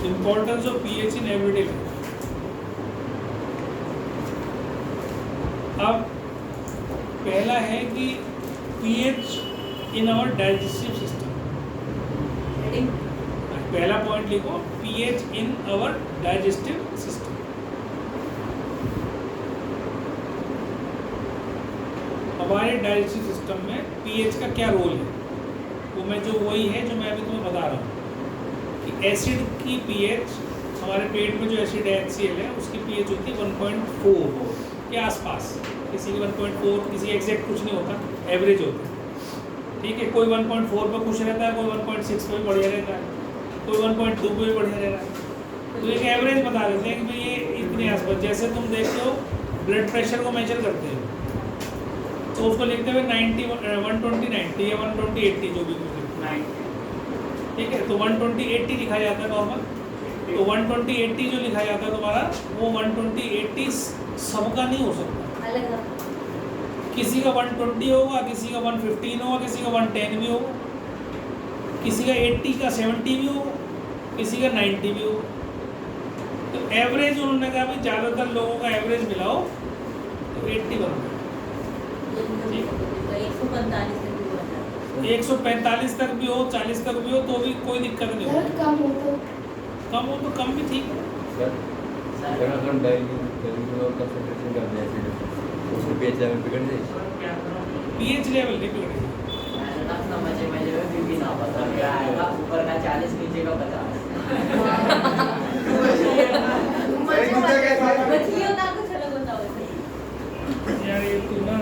Importance of pH in everyday life. अब पहला है कि pH in our digestive system, पहला पॉइंट लिखो, pH in our digestive system. हमारे digestive system में pH का क्या रोल है, वो मैं जो वही है जो मैं अभी तुम्हें बता रहा हूँ कि एसिड की पीएच, हमारे पेट में जो एसिड है HCl है, उसकी पीएच होती है 1.4 के आसपास, किसी की 1.4, किसी एग्जैक्ट कुछ नहीं होता, एवरेज होता है, ठीक है। कोई 1.4 पर खुश रहता है, कोई 1.6 पर भी बढ़िया रहता है, कोई 1.2 पर भी बढ़िया रह रहा है। तो एक एवरेज बता देते हैं कि भाई ये इतने आसपास। जैसे तुम देखते हो ब्लड प्रेशर को मेजर करते हो तो उसको लिखते हुए 90, 120, 90 या 120, 80 जो भी कुछ, ठीक है। तो 120, 80 लिखा जाता है नॉर्मल, तो 120, 80 जो लिखा जाता है तुम्हारा, वो 120, 80 सबका नहीं हो सकता, किसी का 120 होगा, किसी का 115 होगा, किसी का 110 भी होगा, किसी का 80 का 70 भी होगा, किसी का 90 भी होगा। तो एवरेज उन्होंने कहा भाई ज़्यादातर लोगों का एवरेज मिलाओ तो 80 बनता है, 145 तक भी हो, 40 तक भी हो, तो भी कोई दिक्कत नहीं दर्द होगी। कम हो तो कम भी ठीक है। सर अगर हम डाइल्यूट और कंसंट्रेशन करते हैं एसिड, उसको पीएच लेवल बिगड़ जाएगी। पीएच लेवल नहीं बिगड़ेगी, मजे में भी ना पता क्या आएगा, ऊपर का 40 नीचे का 50। मछलियों का कुछ अलग होता है यार ये तो ना,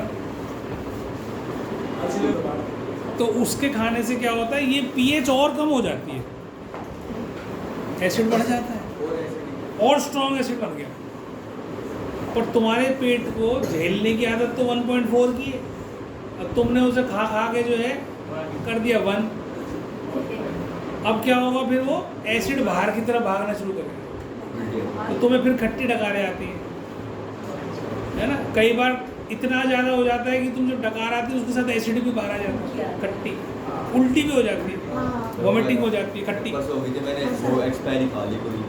तो उसके खाने से क्या होता है, ये पीएच और कम हो जाती है, एसिड बढ़ जाता है और स्ट्रॉन्ग एसिड बन गया। पर तुम्हारे पेट को झेलने की आदत तो 1.4 की है, और तुमने उसे खा खा के जो है कर दिया 1। अब क्या होगा, फिर वो एसिड बाहर की तरफ भागना शुरू करेगा, तो तुम्हें फिर खट्टी डकारें आती हैं, है ना। कई बार इतना ज़्यादा हो जाता है कि तुम जब डकार आती है उसके साथ एसिड भी बाहर आ जाती है, खट्टी, उल्टी भी हो जाती है, वोमिटिंग हो जाती है, खट्टी। बस हो गई थी, मैंने वो एक्सपायरी खा ली पूरी।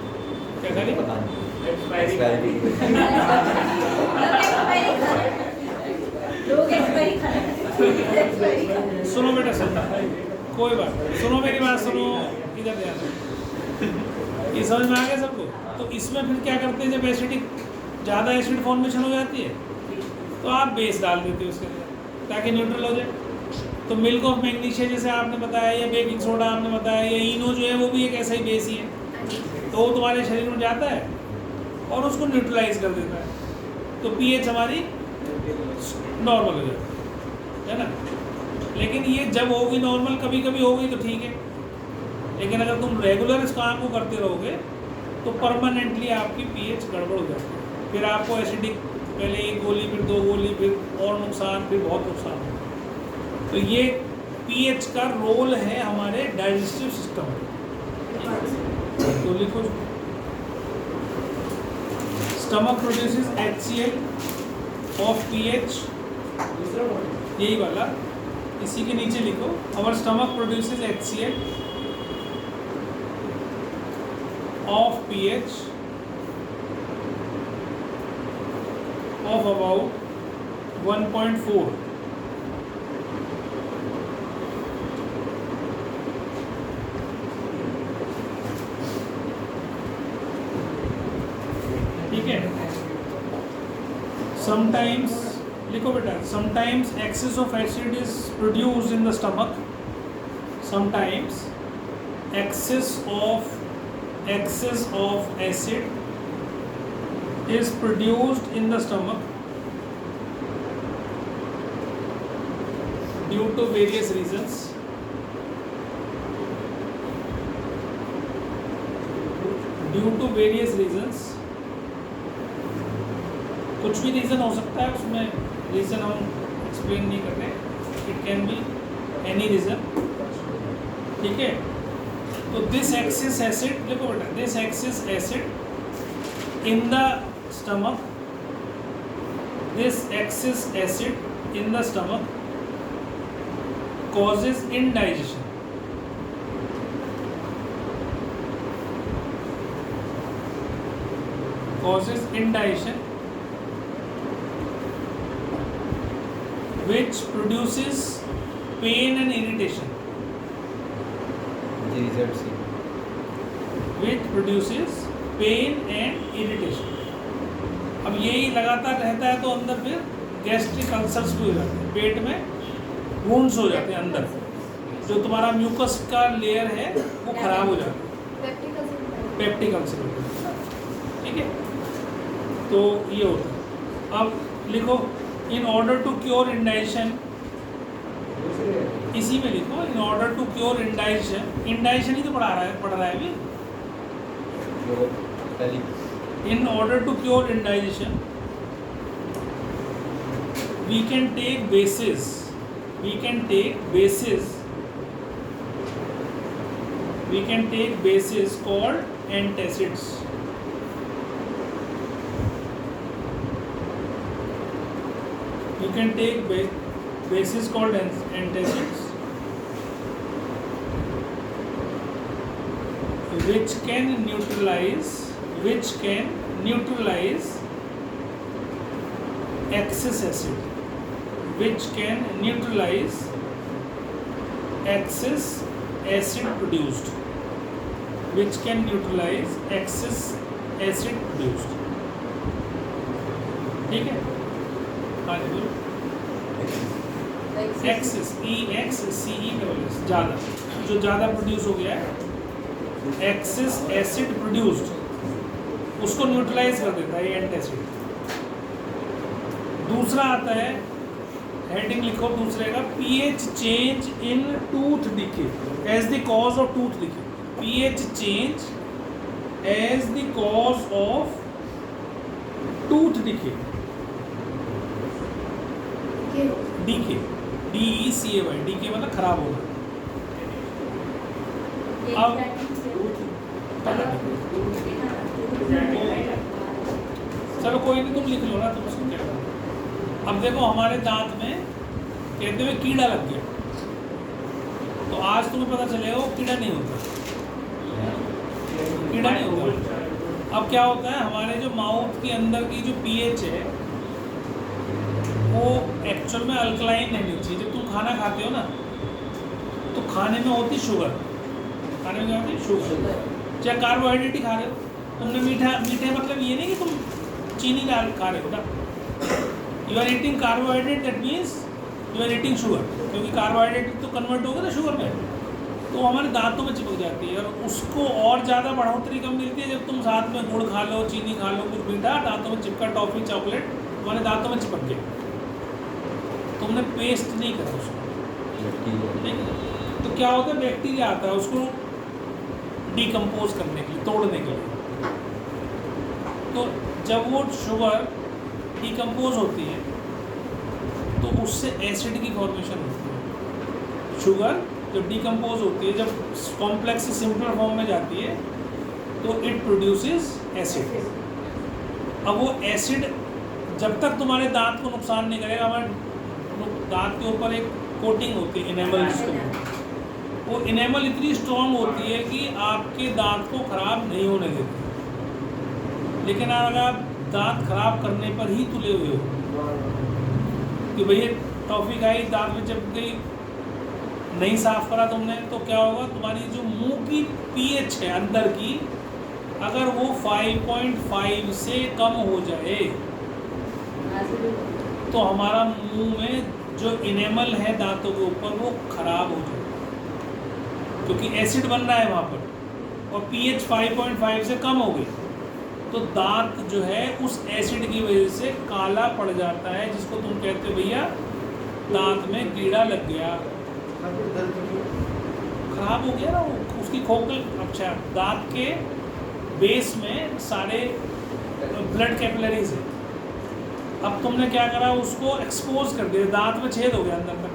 क्या खा ली? पता नहीं एक्सपायरी सुनो बेटा सुनो, कोई बात नहीं, सुनो मेरी बात सुनो, इधर ध्यान दो। ये समझ में आ गया सबको? तो इसमें फिर क्या करते हैं, जब एसिडिक ज़्यादा एसिड फॉर्मेशन हो जाती है तो आप बेस डाल देते हो उसके अंदर ताकि न्यूट्रल हो जाए। तो मिल्क ऑफ मैग्नीशिया जैसे आपने बताया, या बेकिंग सोडा आपने बताया, या इनो जो है वो भी एक ऐसा ही बेस ही है, तो वो तुम्हारे शरीर में जाता है और उसको न्यूट्रलाइज कर देता है, तो पीएच हमारी नॉर्मल हो जाती है ना। लेकिन ये जब होगी नॉर्मल, कभी कभी होगी तो ठीक है, लेकिन अगर तुम रेगुलर इस काम को करते रहोगे तो परमानेंटली आपकी पीएच गड़बड़ हो जाती है, फिर आपको एसिडिक, पहले 1 गोली, फिर 2 गोली, फिर और नुकसान, फिर बहुत नुकसान। तो ये पीएच का रोल है हमारे डाइजेस्टिव सिस्टम में। तो लिखो, stomach produces HCl of pH, यही वाला, इसी के नीचे लिखो our stomach produces HCl of pH of about 1.4. ठीक है, sometimes लिखो बेटा, sometimes excess of acid is produced in the stomach, sometimes excess of acid is produced in the stomach due to various reasons. कुछ भी reason हो सकता है, उसमें रीज़न हम एक्सप्लेन नहीं कर रहे, it can be any reason. ठीक है, तो दिस एक्सेस एसिड, देखो बेटा, this excess acid in the stomach, this excess acid in the stomach causes indigestion. Which produces pain and irritation. Which produces pain and irritation. अब यही लगातार रहता है तो अंदर फिर गैस्ट्रिक अल्सर्स भी हो जाते हैं, पेट में वुंड्स हो जाते हैं, अंदर जो तुम्हारा म्यूकस का लेयर है वो खराब हो जाता है, पेप्टिक अल्सर. ठीक है, तो ये होता है. अब लिखो in order to cure indigestion, इसी में लिखो in order to cure indigestion. Indigestion ही तो पढ़ रहा है अभी. In order to cure indigestion we can take bases called antacids. You can take bases called antacids which can neutralize excess acid, which can neutralize excess acid produced. ठीक है, आगे बोलो. एक्सेस, EXCESS, ज़्यादा, जो ज़्यादा प्रोड्यूस हो गया है, एक्सेस एसिड प्रोड्यूस्ड, उसको न्यूट्रलाइज कर देता है ये एंटासिड. दूसरा आता है, हेडिंग लिखो दूसरे का, pH change in tooth decay as the cause of tooth decay. pH change as the cause of tooth decay. Decay, DECAY, decay मतलब खराब होगा. अब चलो कोई नहीं, तुम लिख लो ना, तुम उसको क्या. अब देखो हमारे दांत में कहते हुए कीड़ा लग गया, तो आज तुम्हें पता चलेगा वो कीड़ा नहीं होता. अब क्या होता है, हमारे जो माउथ के अंदर की जो pH है वो एक्चुअल में अल्कलाइन रहनी चाहिए. जब तुम खाना खाते हो ना तो खाने में होती शुगर, खाने में क्या होती है शुगर, चाहे कार्बोहाइड्रेट ही खा रहे हो. तुमने मीठे मतलब ये नहीं कि तुम चीनी डाल खा रहे हो ना. You are eating carbohydrate, that means you are eating sugar, क्योंकि कार्बोहाइड्रेट तो कन्वर्ट होगा ना शुगर में, तो हमारे दांतों में चिपक जाती है. और उसको और ज़्यादा बढ़ोतरी कब मिलती है, जब तुम साथ में गुड़ खा लो, चीनी खा लो, कुछ मीठा दांतों में चिपका, टॉफ़ी, चॉकलेट हमारे दांतों में चिपक गया, तुमने पेस्ट नहीं करा उसको. ठीक है, तो क्या होता है, बैक्टीरिया आता है उसको डिकम्पोज करने के लिए, तोड़ने के लिए. तो जब वो शुगर डिकम्पोज होती है तो उससे एसिड की फॉर्मेशन होती है. शुगर जब डिकम्पोज होती है, जब कॉम्प्लेक्स से सिंपल फॉर्म में जाती है तो इट प्रोड्यूसेस एसिड. अब वो एसिड जब तक तुम्हारे दांत को नुकसान नहीं करेगा, हमारे दांत के ऊपर एक कोटिंग होती है इनेमल जिसको, वो इनेमल इतनी स्ट्रॉन्ग होती है कि आपके दांत को खराब नहीं होने देती। लेकिन अगर आप दांत खराब करने पर ही तुले हुए हो कि भैया टॉफ़ी खाई, दांत में चिपक गई, नहीं साफ करा तुमने, तो क्या होगा, तुम्हारी जो मुंह की पीएच है अंदर की, अगर वो 5.5 से कम हो जाए तो हमारा मुंह में जो इनेमल है दांतों के ऊपर वो खराब हो जाए, क्योंकि एसिड बन रहा है वहाँ पर, और पीएच 5.5 से कम हो गई तो दांत जो है उस एसिड की वजह से काला पड़ जाता है, जिसको तुम कहते हो भैया दांत में कीड़ा लग गया, खराब हो गया ना वो, उसकी खोखल। अच्छा, दांत के बेस में सारे ब्लड कैपिलरीज है, अब तुमने क्या करा, उसको एक्सपोज कर दिया, दांत में छेद हो गया अंदर तक,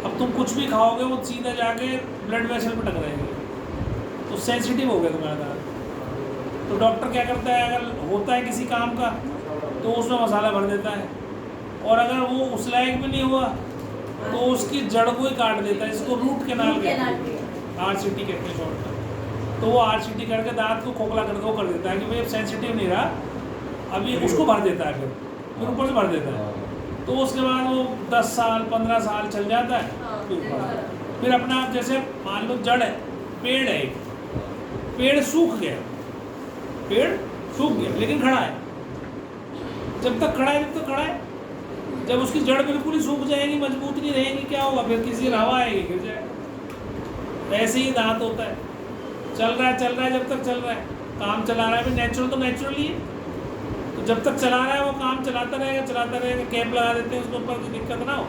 अब तुम कुछ भी खाओगे वो सीधा जाके ब्लड वेसल पे टक रहेगी, तो सेंसिटिव हो गया तुम्हारा दांत। तो डॉक्टर क्या करता है, अगर होता है किसी काम का तो उसमें मसाला भर देता है, और अगर वो उस लायक भी नहीं हुआ तो उसकी जड़ को ही काट देता है, जिसको रूट कैनाल कहते हैं, आरसीटी कहते हैं शॉर्ट में। तो वो आरसीटी करके दांत को खोखला करके वो कर देता है कि भाई अब सेंसिटिव नहीं रहा, अभी उसको भर देता है, फिर ऊपर से भर देता है, तो उसके बाद वो 10 साल 15 साल चल जाता है। फिर अपना जैसे मान लो जड़ है, पेड़ है, एक पेड़ सूख गया, पेड़ सूख गया लेकिन खड़ा है, जब तक खड़ा है तब तक खड़ा है, जब उसकी जड़ बिल्कुल ही सूख जाएगी, मजबूत नहीं रहेगी, क्या होगा, फिर किसी हवा आएगी गिर जाएगा। ऐसे ही दांत होता है, चल रहा है जब तक चल रहा है, काम चला रहा है, नेचुरल तो नेचुरली है, तो जब तक चला रहा है वो काम चलाता रहेगा, कैप लगा देते हैं उसके ऊपर, कोई दिक्कत ना हो।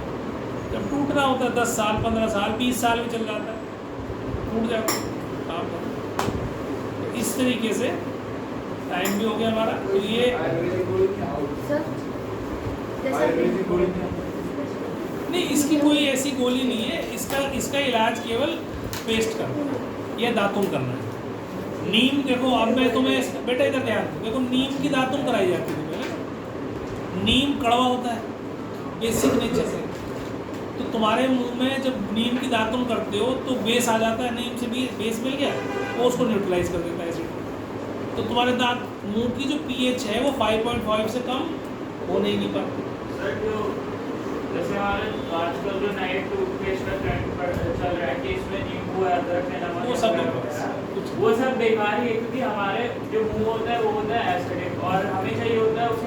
जब टूटना होता है 10 साल 15 साल 20 साल भी चल जाता है, टूट जाता है काम करता। इस तरीके से टाइम भी हो गया हमारा, तो ये नहीं, इसकी कोई ऐसी गोली नहीं है, इसका इलाज केवल पेस्ट करना है या दातुन करना है। नीम देखो, अब मैं तुम्हें बेटा इधर ध्यान देखो, नीम की दातुन कराई जाती है तुम्हें, नीम कड़वा होता है बेसिक नेचर से, तो तुम्हारे मुंह में जब नीम की दातुन करते हो तो बेस आ जाता है, नीम से भी बेस मिल गया, वो उसको न्यूट्रलाइज कर देता है एसिड, तो तुम्हारे दांत मुंह की जो पीएच है वो 5.5 से कम हो नहीं पाती। सर, जो जैसे हमारे आजकल जो नाइट टूथपेस्ट का ट्रेंड चल रहा है कि इसमें नींबू है, अदरक है, नमक, वो सब बेकार ही है, क्योंकि हमारे जो मुंह होता है वो होता है एसिडिक, और हमें चाहिए होता है